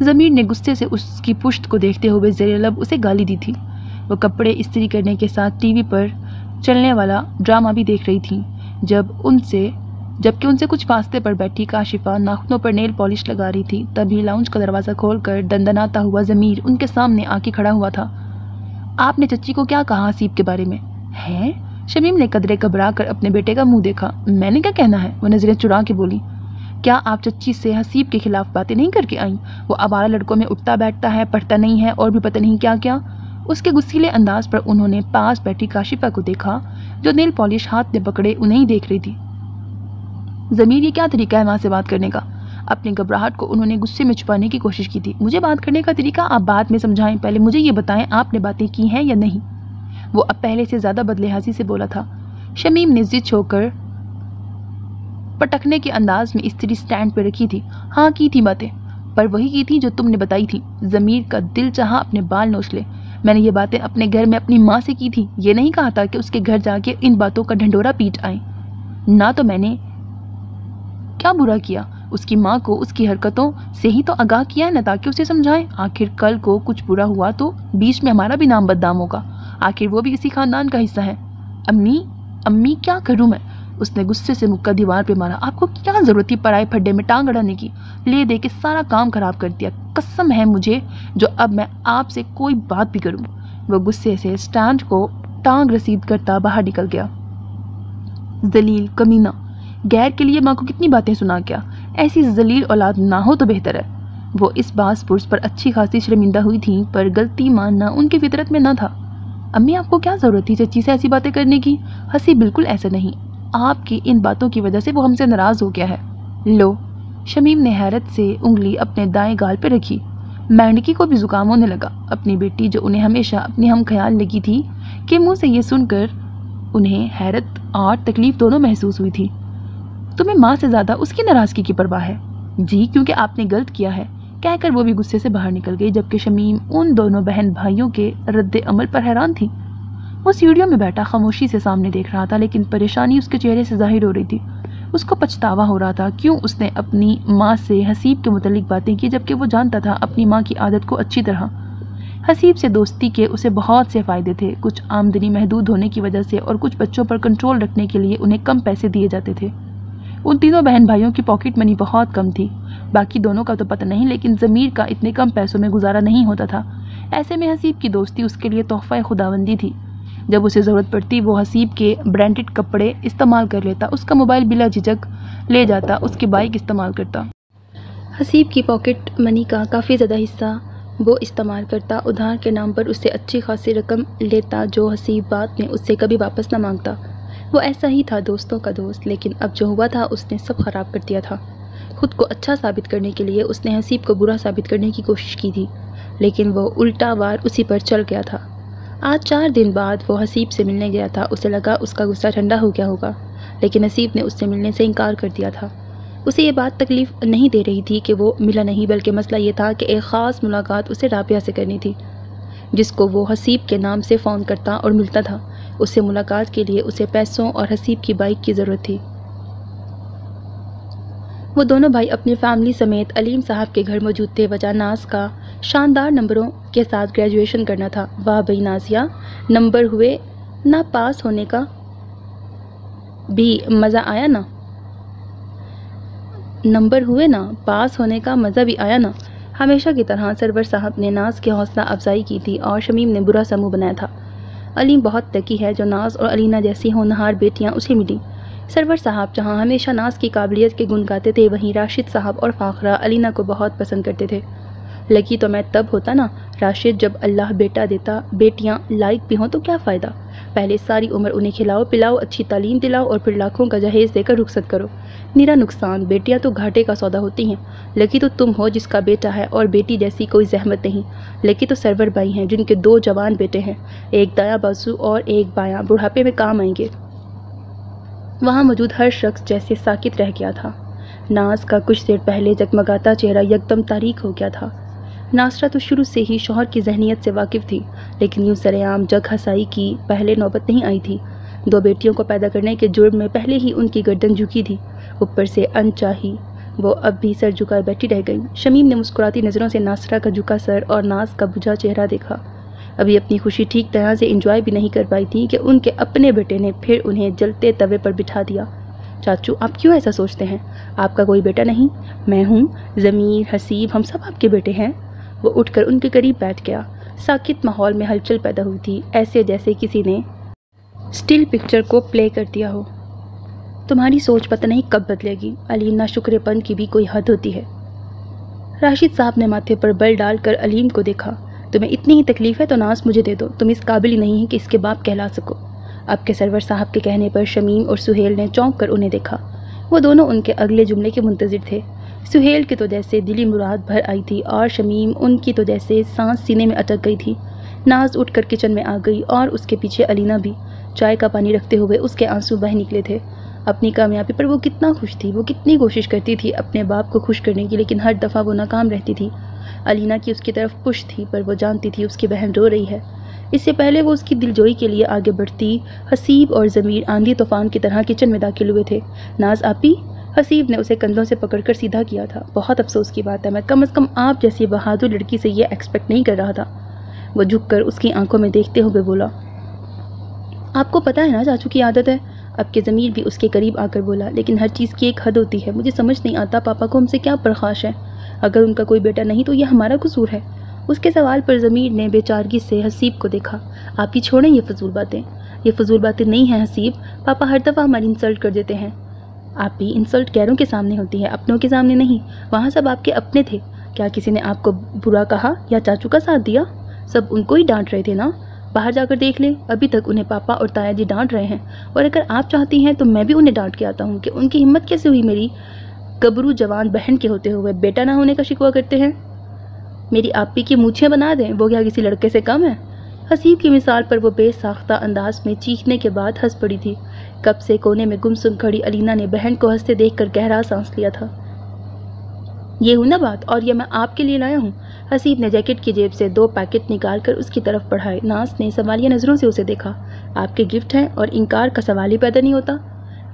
ضمیر نے غصے سے اس کی پشت کو دیکھتے ہوئے زیر لب اسے گالی دی تھی۔ وہ کپڑے استری کرنے کے ساتھ ٹی وی پر چلنے والا ڈرامہ بھی دیکھ رہی تھی، جبکہ ان سے کچھ فاصلے پر بیٹھی کاشفہ ناخنوں پر نیل پالش لگا رہی تھی۔ تبھی لاؤنج کا دروازہ کھول کر دندناتا ہوا ضمیر ان کے سامنے آ کے کھڑا ہوا تھا۔ آپ نے چچی کو کیا کہا حسیب کے بارے میں؟ ہے؟ شمیم نے قدرے گھبرا کر اپنے بیٹے کا منہ دیکھا۔ میں نے کیا کہنا ہے؟ وہ نظریں چرا کے بولی۔ کیا آپ چچی سے حسیب کے خلاف باتیں نہیں کر کے آئیں؟ وہ آوارہ لڑکوں میں اٹھتا بیٹھتا ہے، پڑھتا نہیں ہے، اور بھی پتہ نہیں کیا کیا۔ اس کے غصیلے انداز پر انہوں نے پاس بیٹھی کاشفہ کو دیکھا جو نیل پالش ہاتھ میں پکڑے انہیں دیکھ رہی تھی۔ ضمیر، یہ کیا طریقہ ہے وہاں سے بات کرنے کا؟ اپنی گھبراہٹ کو انہوں نے غصے میں چھپانے کی کوشش کی تھی۔ مجھے بات کرنے کا طریقہ آپ بعد میں سمجھائیں، پہلے مجھے یہ بتائیں آپ نے باتیں کی ہیں یا نہیں؟ وہ اب پہلے سے زیادہ بدلحاظی سے بولا تھا۔ شمیم نے ضد ہو کر پٹکنے کے انداز میں استری سٹینڈ پہ رکھی تھی۔ ہاں کی تھی باتیں، پر وہی کی تھی جو تم نے بتائی تھی۔ ضمیر کا دل چاہا اپنے بال نوچ لے۔ میں نے یہ باتیں اپنے گھر میں اپنی ماں سے کی تھی، یہ نہیں کہا تھا کہ اس کے گھر جا کے ان باتوں کا ڈھنڈورا پیٹ آئیں۔ نہ تو میں نے کیا برا کیا، اس کی ماں کو اس کی حرکتوں سے ہی تو آگاہ کیا ہے نا، تاکہ اسے سمجھائیں۔ آخر کل کو کچھ برا ہوا تو بیچ میں ہمارا بھی نام بدنام ہوگا، آخر وہ بھی اسی خاندان کا حصہ ہے۔ امی کیا کروں میں؟ اس نے غصے سے مکہ دیوار پہ مارا۔ آپ کو کیا ضرورت تھی پرائے پھڈے میں ٹانگ اڑانے کی؟ لے دے کے سارا کام خراب کر دیا، قسم ہے مجھے جو اب میں آپ سے کوئی بات بھی کروں۔ وہ غصے سے سٹینڈ کو ٹانگ رسید کرتا باہر نکل گیا۔ ذلیل کمینہ، غیر کے لیے ماں کو کتنی باتیں سنا کیا، ایسی ذلیل اولاد نہ ہو تو بہتر ہے۔ وہ اس باز پرس پر اچھی خاصی شرمندہ ہوئی تھیں، پر غلطی ماننا ان کی فطرت میں نہ تھا۔ امی آپ کو کیا ضرورت تھی چچی سے ایسی باتیں کرنے کی؟ ہنسی بالکل ایسا نہیں، آپ کی ان باتوں کی وجہ سے وہ ہم سے ناراض ہو گیا ہے۔ لو، شمیم نے حیرت سے انگلی اپنے دائیں گال پہ رکھی۔ مینڈکی کو بھی زکام ہونے لگا۔ اپنی بیٹی جو انہیں ہمیشہ اپنی ہم خیال لگی تھی کہ منہ سے یہ سن کر انہیں حیرت اور تکلیف دونوں محسوس ہوئی تھی۔ تمہیں ماں سے زیادہ اس کی ناراضگی کی پرواہ ہے؟ جی، کیونکہ آپ نے غلط کیا ہے، کہہ کر وہ بھی غصے سے باہر نکل گئی، جبکہ شمیم ان دونوں بہن بھائیوں کے رد عمل پر حیران تھی۔ وہ سیڑھیوں میں بیٹھا خاموشی سے سامنے دیکھ رہا تھا، لیکن پریشانی اس کے چہرے سے ظاہر ہو رہی تھی۔ اس کو پچھتاوا ہو رہا تھا کیوں اس نے اپنی ماں سے حسیب کے متعلق باتیں کی، جبکہ وہ جانتا تھا اپنی ماں کی عادت کو اچھی طرح۔ حسیب سے دوستی کے اسے بہت سے فائدے تھے، کچھ آمدنی محدود ہونے کی وجہ سے اور کچھ بچوں پر کنٹرول رکھنے کے لیے انہیں کم پیسے دیے جاتے تھے۔ ان تینوں بہن بھائیوں کی پاکٹ منی بہت کم تھی، باقی دونوں کا تو پتہ نہیں، لیکن ضمیر کا اتنے کم پیسوں میں گزارا نہیں ہوتا تھا۔ ایسے میں حسیب کی دوستی اس کے لیے تحفہ خداوندی تھی۔ جب اسے ضرورت پڑتی وہ حسیب کے برانڈڈ کپڑے استعمال کر لیتا، اس کا موبائل بلا جھجک لے جاتا، اس کی بائک استعمال کرتا۔ حسیب کی پاکٹ منی کا کافی زیادہ حصہ وہ استعمال کرتا، ادھار کے نام پر اس سے اچھی خاصی رقم لیتا جو حسیب بعد میں اس سے کبھی واپس نہ مانگتا۔ وہ ایسا ہی تھا، دوستوں کا دوست، لیکن اب جو ہوا تھا اس نے سب خراب کر دیا تھا۔ خود کو اچھا ثابت کرنے کے لیے اس نے حسیب کو برا ثابت کرنے کی کوشش کی تھی، لیکن وہ الٹا وار اسی پر چل گیا تھا۔ آج 4 دن بعد وہ حسیب سے ملنے گیا تھا، اسے لگا اس کا غصہ ٹھنڈا ہو گیا ہوگا، لیکن حسیب نے اس سے ملنے سے انکار کر دیا تھا۔ اسے یہ بات تکلیف نہیں دے رہی تھی کہ وہ ملا نہیں، بلکہ مسئلہ یہ تھا کہ ایک خاص ملاقات اسے رابعہ سے کرنی تھی، جس کو وہ حسیب کے نام سے فون کرتا اور ملتا تھا۔ اس سے ملاقات کے لیے اسے پیسوں اور حسیب کی بائک کی ضرورت تھی۔ وہ دونوں بھائی اپنی فیملی سمیت علیم صاحب کے گھر موجود تھے، وجہ ناز کا شاندار نمبروں کے ساتھ گریجویشن کرنا تھا۔ واہ بھئی نازیہ، نمبر ہوئے نہ پاس ہونے کا بھی مزہ آیا نا؟ نمبر ہوئے نا پاس ہونے کا مزہ بھی آیا نا؟ ہمیشہ کی طرح سرور صاحب نے ناز کی حوصلہ افزائی کی تھی اور شمیم نے برا سا منہ بنایا تھا۔ علیم بہت لکی ہے جو ناز اور علینا جیسی ہونہار بیٹیاں اسے ملی۔ سرور صاحب جہاں ہمیشہ ناز کی قابلیت کے گن گاتے تھے، وہیں راشد صاحب اور فاخرہ علینا کو بہت پسند کرتے تھے۔ لکی تو میں تب ہوتا نا راشد جب اللہ بیٹا دیتا، بیٹیاں لائق بھی ہوں تو کیا فائدہ؟ پہلے ساری عمر انہیں کھلاؤ پلاؤ، اچھی تعلیم دلاؤ اور پھر لاکھوں کا جہیز دے کر رخصت کرو۔ نیرا نقصان، بیٹیاں تو گھاٹے کا سودا ہوتی ہیں۔ لکی تو تم ہو جس کا بیٹا ہے اور بیٹی جیسی کوئی زحمت نہیں۔ لکی تو سرور بھائی ہیں جن کے 2 جوان بیٹے ہیں، ایک دایاں بازو اور ایک بایاں، بڑھاپے میں کام آئیں گے۔ وہاں موجود ہر شخص جیسے ساکت رہ گیا تھا۔ ناز کا کچھ دیر پہلے جگمگاتا چہرہ یکدم تاریک ہو گیا تھا۔ ناصرہ تو شروع سے ہی شوہر کی ذہنیت سے واقف تھی، لیکن یوں سرعام جگ ہسائی کی پہلے نوبت نہیں آئی تھی۔ 2 بیٹیوں کو پیدا کرنے کے جرم میں پہلے ہی ان کی گردن جھکی تھی، اوپر سے انچاہی وہ اب بھی سر جھکائے بیٹھی رہ گئیں۔ شمیم نے مسکراتی نظروں سے ناصرہ کا جھکا سر اور ناز کا بجھا چہرہ دیکھا۔ ابھی اپنی خوشی ٹھیک طرح سے انجوائے بھی نہیں کر پائی تھی کہ ان کے اپنے بیٹے نے پھر انہیں جلتے توے پر بٹھا دیا۔ چاچو آپ کیوں ایسا سوچتے ہیں؟ آپ کا کوئی بیٹا نہیں؟ میں ہوں، ضمیر، حسیب، ہم سب آپ کے بیٹے ہیں۔ وہ اٹھ کر ان کے قریب بیٹھ گیا۔ ساکت ماحول میں ہلچل پیدا ہوئی تھی، ایسے جیسے کسی نے سٹل پکچر کو پلے کر دیا ہو۔ تمہاری سوچ پتہ نہیں کب بدلے گی، علیم ناشکرے پن کی بھی کوئی حد ہوتی ہے۔ راشد صاحب نے ماتھے پر بل ڈال کر علیم کو دیکھا۔ تمہیں اتنی ہی تکلیف ہے تو ناز مجھے دے دو، تم اس قابل ہی نہیں ہے کہ اس کے باپ کہلا سکو۔ اب کے سرور صاحب کے کہنے پر شمیم اور سہیل نے چونک کر انہیں دیکھا۔ وہ دونوں ان کے اگلے جملے کے منتظر تھے۔ سہیل کی تو جیسے دلی مراد بھر آئی تھی اور شمیم ان کی تو جیسے سانس سینے میں اٹک گئی تھی۔ ناز اٹھ کر کچن میں آ گئی اور اس کے پیچھے علینا بھی۔ چائے کا پانی رکھتے ہوئے اس کے آنسو بہہ نکلے تھے۔ اپنی کامیابی پر وہ کتنا خوش تھی، وہ کتنی کوشش کرتی تھی اپنے باپ کو خوش کرنے کی، لیکن ہر دفعہ وہ ناکام رہتی تھی۔ علینا کی اس کی طرف پش تھی، پر وہ جانتی تھی اس کی بہن رو رہی ہے۔ اس سے پہلے وہ اس کی دلجوئی کے لیے آگے بڑھتی، حسیب اور ضمیر آندھی طوفان کی طرح کچن میں داخل ہوئے تھے۔ ناز آپی، حسیب نے اسے کندھوں سے پکڑ کر سیدھا کیا تھا۔ بہت افسوس کی بات ہے، میں کم از کم آپ جیسی بہادر لڑکی سے یہ ایکسپیکٹ نہیں کر رہا تھا۔ وہ جھک کر اس کی آنکھوں میں دیکھتے ہوئے بولا، آپ کو پتہ ہے نا چاچو کی عادت ہے۔ اب کے ضمیر بھی اس کے قریب آ کر بولا، لیکن ہر چیز کی ایک حد ہوتی ہے، مجھے سمجھ نہیں آتا پاپا کو ہم سے کیا پرخاش ہے۔ اگر ان کا کوئی بیٹا نہیں تو یہ ہمارا قصور ہے؟ اس کے سوال پر ضمیر نے بے چارگی سے حسیب کو دیکھا۔ آپ ہی چھوڑیں یہ فضول باتیں، یہ فضول باتیں نہیں ہیں حسیب، پاپا ہر دفعہ ہماری انسلٹ کر دیتے ہیں۔ آپ بھی انسلٹ غیروں کے سامنے ہوتی ہے، اپنوں کے سامنے نہیں، وہاں سب آپ کے اپنے تھے۔ کیا کسی نے آپ کو برا کہا یا چاچو کا ساتھ دیا؟ سب ان کو ہی ڈانٹ رہے تھے نا، باہر جا کر دیکھ لیں، ابھی تک انہیں پاپا اور تایا جی ڈانٹ رہے ہیں، اور اگر آپ چاہتی ہیں تو میں بھی انہیں ڈانٹ کے آتا ہوں کہ ان کی ہمت کیسے ہوئی میری گبرو جوان بہن کے ہوتے ہوئے بیٹا نہ ہونے کا شکوہ کرتے ہیں۔ میری آپی کی مونچھیں بنا دیں، وہ کیا کسی لڑکے سے کم ہے؟ حسیب کی مثال پر وہ بے ساختہ انداز میں چیخنے کے بعد ہنس پڑی تھی۔ کب سے کونے میں گمسم کھڑی علینا نے بہن کو ہنستے دیکھ کر گہرا سانس لیا تھا۔ یہ ہوں نا بات، اور یہ میں آپ کے لیے لایا ہوں۔ حسیب نے جیکٹ کی جیب سے 2 پیکٹ نکال کر اس کی طرف بڑھائے۔ ناز نے سوالیہ نظروں سے اسے دیکھا۔ آپ کے گفٹ ہیں اور انکار کا سوال ہی پیدا نہیں ہوتا۔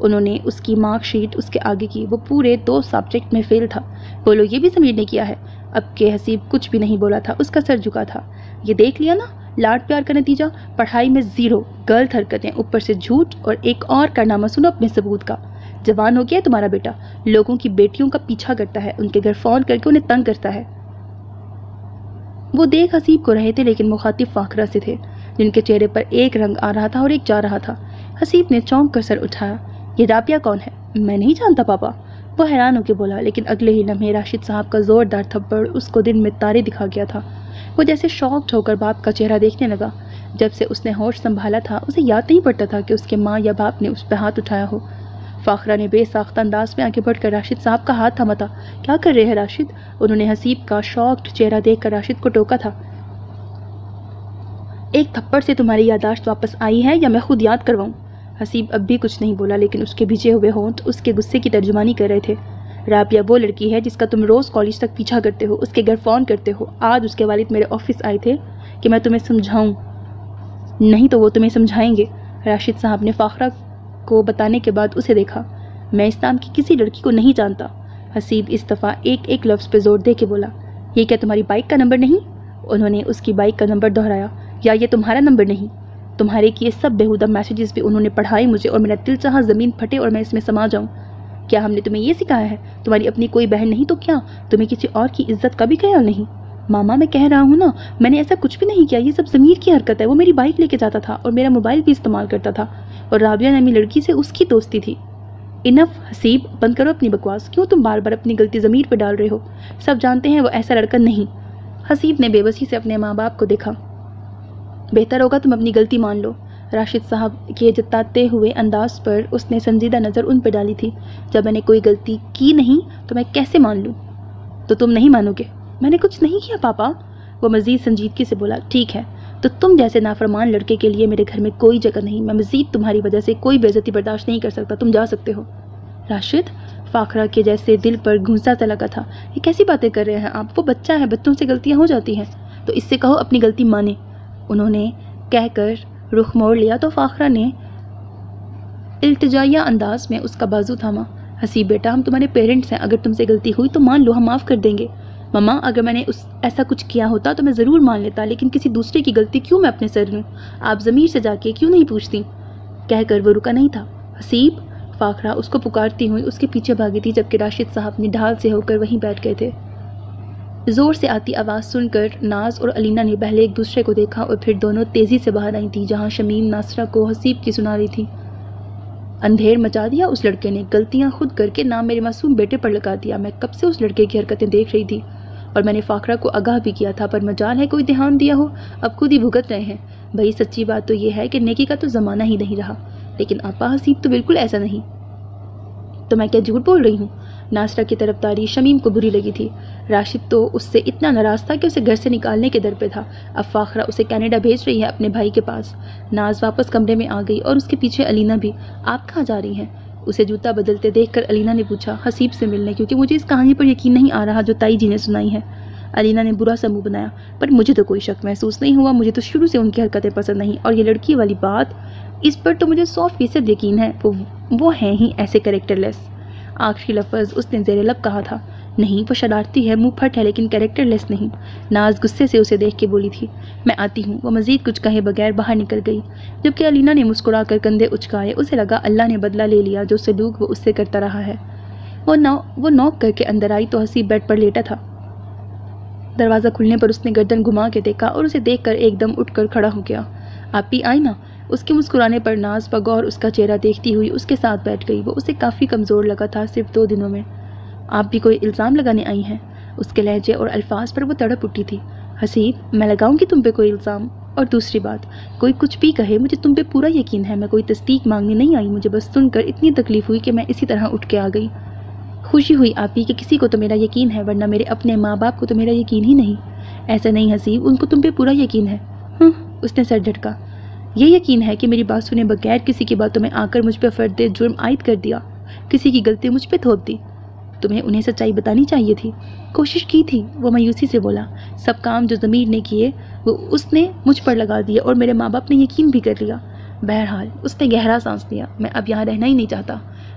انہوں نے اس کی مارک شیٹ اس کے آگے کی. وہ پورے 2 سبجیکٹ میں فیل تھا. بولو یہ بھی ضمیر نے کیا ہے؟ اب کہ حسیب کچھ بھی نہیں بولا تھا. اس کا سر جھکا تھا. یہ دیکھ لیا نا لاڈ پیار کا نتیجہ. پڑھائی میں 0، غلط حرکتیں، اوپر سے جھوٹ، اور ایک اور کارنامہ سنو اپنے ثبوت کا. جوان ہو گیا ہے تمہارا بیٹا، لوگوں کی بیٹیوں کا پیچھا کرتا ہے، ان کے گھر فون کر کے انہیں تنگ کرتا ہے. وہ دیکھ حسیب کو رہے تھے لیکن مخاطب فاخرہ سے تھے جن کے چہرے پر ایک رنگ آ رہا تھا اور ایک جا رہا تھا. حسیب نے چونک کر سر اٹھایا. یہ رابعہ کون ہے؟ میں نہیں جانتا پاپا. وہ حیران ہو کے بولا. لیکن اگلے ہی لمحے راشد صاحب کا زوردار تھپڑ اس کو دن میں تارے دکھا گیا تھا. وہ جیسے شاکڈ ہو کر باپ کا چہرہ دیکھنے لگا. جب سے اس نے ہوش سنبھالا تھا اسے یاد نہیں پڑتا تھا کہ اس کے ماں یا باپ نے اس پہ ہاتھ اٹھایا ہو. فاخرہ نے بے ساختہ انداز میں آگے بڑھ کر راشد صاحب کا ہاتھ تھاما تھا. کیا کر رہے ہیں راشد؟ انہوں نے حسیب کا شاکڈ چہرہ دیکھ کر راشد کو ٹوکا تھا. ایک تھپڑ سے تمہاری یادداشت واپس آئی ہے یا میں خود یاد کرواؤں؟ حسیب اب بھی کچھ نہیں بولا لیکن اس کے بھیجے ہوئے ہونٹ اس کے غصے کی ترجمانی کر رہے تھے. رابعہ وہ لڑکی ہے جس کا تم روز کالج تک پیچھا کرتے ہو، اس کے گھر فون کرتے ہو. آج اس کے والد میرے آفس آئے تھے کہ میں تمہیں سمجھاؤں، نہیں تو وہ تمہیں سمجھائیں گے. راشد صاحب نے فاخرہ کو بتانے کے بعد اسے دیکھا. میں اس نام کی کسی لڑکی کو نہیں جانتا. حسیب اس دفعہ ایک لفظ پہ زور دے کے بولا. یہ کیا تمہاری بائک کا نمبر نہیں؟ انہوں نے اس کی بائک کا نمبر دہرایا. یا یہ تمہارا نمبر نہیں؟ تمہارے کیے سب بےہودہ میسیجز بھی انہوں نے پڑھائے مجھے اور میرا دل چاہا زمین پھٹے اور میں اس میں سما جاؤں. کیا ہم نے تمہیں یہ سکھایا ہے؟ تمہاری اپنی کوئی بہن نہیں تو کیا تمہیں کسی اور کی عزت کا بھی خیال نہیں؟ ماما میں کہہ رہا ہوں نا، میں نے ایسا کچھ بھی نہیں کیا. یہ سب ضمیر کی حرکت ہے. وہ میری بائک لے کے جاتا تھا اور میرا موبائل بھی استعمال کرتا تھا، اور رابعہ نامی لڑکی سے اس کی دوستی تھی. انف حسیب، بند کرو اپنی بکواس. کیوں تم بار بار اپنی غلطی ضمیر پہ ڈال رہے ہو؟ سب جانتے ہیں وہ ایسا لڑکا نہیں. حسیب نے بے بسی سے اپنے ماں باپ کو دیکھا. بہتر ہوگا تم اپنی غلطی مان لو. راشد صاحب کے جتاتے ہوئے انداز پر اس نے سنجیدہ نظر ان پہ ڈالی تھی. جب میں نے کوئی غلطی کی نہیں تو میں کیسے مان لوں؟ تو تم نہیں مانو گے؟ میں نے کچھ نہیں کیا پاپا. وہ مزید سنجیدگی سے بولا. ٹھیک ہے، تو تم جیسے نافرمان لڑکے کے لیے میرے گھر میں کوئی جگہ نہیں. میں مزید تمہاری وجہ سے کوئی بے عزتی برداشت نہیں کر سکتا. تم جا سکتے ہو. راشد، فاخرہ کے جیسے دل پر گھونسا سا لگا تھا. یہ کیسی باتیں کر رہے ہیں آپ؟ وہ بچہ ہے، بچوں سے غلطیاں ہو جاتی ہیں. تو اس سے کہو اپنی غلطی مانے. انہوں نے کہہ کر رخ موڑ لیا تو فاخرہ نے التجائیہ انداز میں اس کا بازو تھاما. حسیب بیٹا، ہم تمہارے پیرنٹس ہیں. اگر تم سے غلطی ہوئی تو مان لو، ہم معاف کر دیں گے. مما، اگر میں نے ایسا کچھ کیا ہوتا تو میں ضرور مان لیتا، لیکن کسی دوسرے کی غلطی کیوں میں اپنے سر لوں؟ آپ ضمیر سے جا کے کیوں نہیں پوچھتی؟ کہہ کر وہ رکا نہیں تھا. حسیب، فاخرہ اس کو پکارتی ہوئی اس کے پیچھے بھاگی تھی جبکہ راشد صاحب نے ڈھال سے ہو کر وہیں بیٹھ گئے تھے. زور سے آتی آواز سن کر ناز اور علینا نے پہلے ایک دوسرے کو دیکھا اور پھر دونوں تیزی سے باہر آئی تھیں جہاں شمیم ناصرہ کو حسیب کی سنا رہی تھی. اندھیر مچا دیا اس لڑکے نے، غلطیاں خود کر کے نام میرے معصوم بیٹے پر لگا دیا. میں کب سے اس لڑکے کی حرکتیں دیکھ رہی تھی اور میں نے فاخرہ کو آگاہ بھی کیا تھا، پر مجال ہے کوئی دھیان دیا ہو. اب خود ہی بھگت رہے ہیں. بھائی سچی بات تو یہ ہے کہ نیکی کا تو زمانہ ہی نہیں رہا. لیکن آپا، حسیب تو بالکل ایسا نہیں. تو میں کیا جھوٹ بول رہی ہوں؟ ناصرہ کی طرفداری شمیم کو بری لگی تھی. راشد تو اس سے اتنا ناراض تھا کہ اسے گھر سے نکالنے کے در پہ تھا. اب فاخرہ اسے کینیڈا بھیج رہی ہے اپنے بھائی کے پاس. ناز واپس کمرے میں آ گئی اور اس کے پیچھے علینا بھی. آپ کہاں جا رہی ہیں؟ اسے جوتا بدلتے دیکھ کر علینا نے پوچھا. حسیب سے ملنے، کیونکہ مجھے اس کہانی پر یقین نہیں آ رہا جو تائی جی نے سنائی ہے. علینا نے برا سا منہ بنایا. پر مجھے تو کوئی شک محسوس نہیں ہوا. مجھے تو شروع سے ان کی حرکتیں پسند نہیں، اور یہ لڑکی والی بات، اس پر تو مجھے 100% یقین ہے. وہ ہیں ہی ایسے کریکٹر لیس. آخری لفظ اس نے زیر لب کہا تھا. نہیں، وہ شرارتی ہے، منہ پھٹ ہے، لیکن کریکٹر لیس نہیں. ناز غصے سے اسے دیکھ کے بولی تھی. میں آتی ہوں. وہ مزید کچھ کہے بغیر باہر نکل گئی جبکہ علینا نے مسکرا کر کندھے اچکائے. اسے لگا اللہ نے بدلہ لے لیا جو سلوک وہ اس سے کرتا رہا ہے. وہ نوک کر کے اندر آئی تو حسیب بیڈ پر لیٹا تھا. دروازہ کھلنے پر اس نے گردن گھما کے دیکھا اور اسے دیکھ کر ایک دم اٹھ کر کھڑا ہو گیا. آپ بھی آئی نا؟ اس کے مسکرانے پر ناز بغور اس کا چہرہ دیکھتی ہوئی اس کے ساتھ بیٹھ گئی. وہ اسے کافی کمزور لگا تھا صرف 2 دنوں میں. آپ بھی کوئی الزام لگانے آئی ہیں؟ اس کے لہجے اور الفاظ پر وہ تڑپ اٹھی تھی. حسیب، میں لگاؤں گی تم پہ کوئی الزام؟ اور دوسری بات، کوئی کچھ بھی کہے مجھے تم پہ پورا یقین ہے. میں کوئی تصدیق مانگنے نہیں آئی. مجھے بس سن کر اتنی تکلیف ہوئی کہ میں اسی طرح اٹھ کے آ گئی. خوشی ہوئی آپ ہی کہ کسی کو تو میرا یقین ہے، ورنہ میرے اپنے ماں باپ کو تو میرا یقین ہی نہیں. ایسا نہیں حسیب، ان کو تم پہ پورا یقین ہے. اس نے سر جھٹکا. یہ یقین ہے کہ میری بات سنے بغیر کسی کی باتوں میں آ کر مجھ پہ فرد جرم عائد کر دیا، کسی کی غلطی مجھ پہ تھوپ دی. تمہیں انہیں سچائی بتانی چاہیے تھی. کوشش کی تھی، وہ مایوسی سے بولا. سب کام جو ضمیر نے کیے وہ اس نے مجھ پر لگا دیے اور میرے ماں باپ نے یقین بھی کر لیا. بہرحال اس نے گہرا سانس لیا. میں اب یہاں رہنا ہی نہیں چاہتا.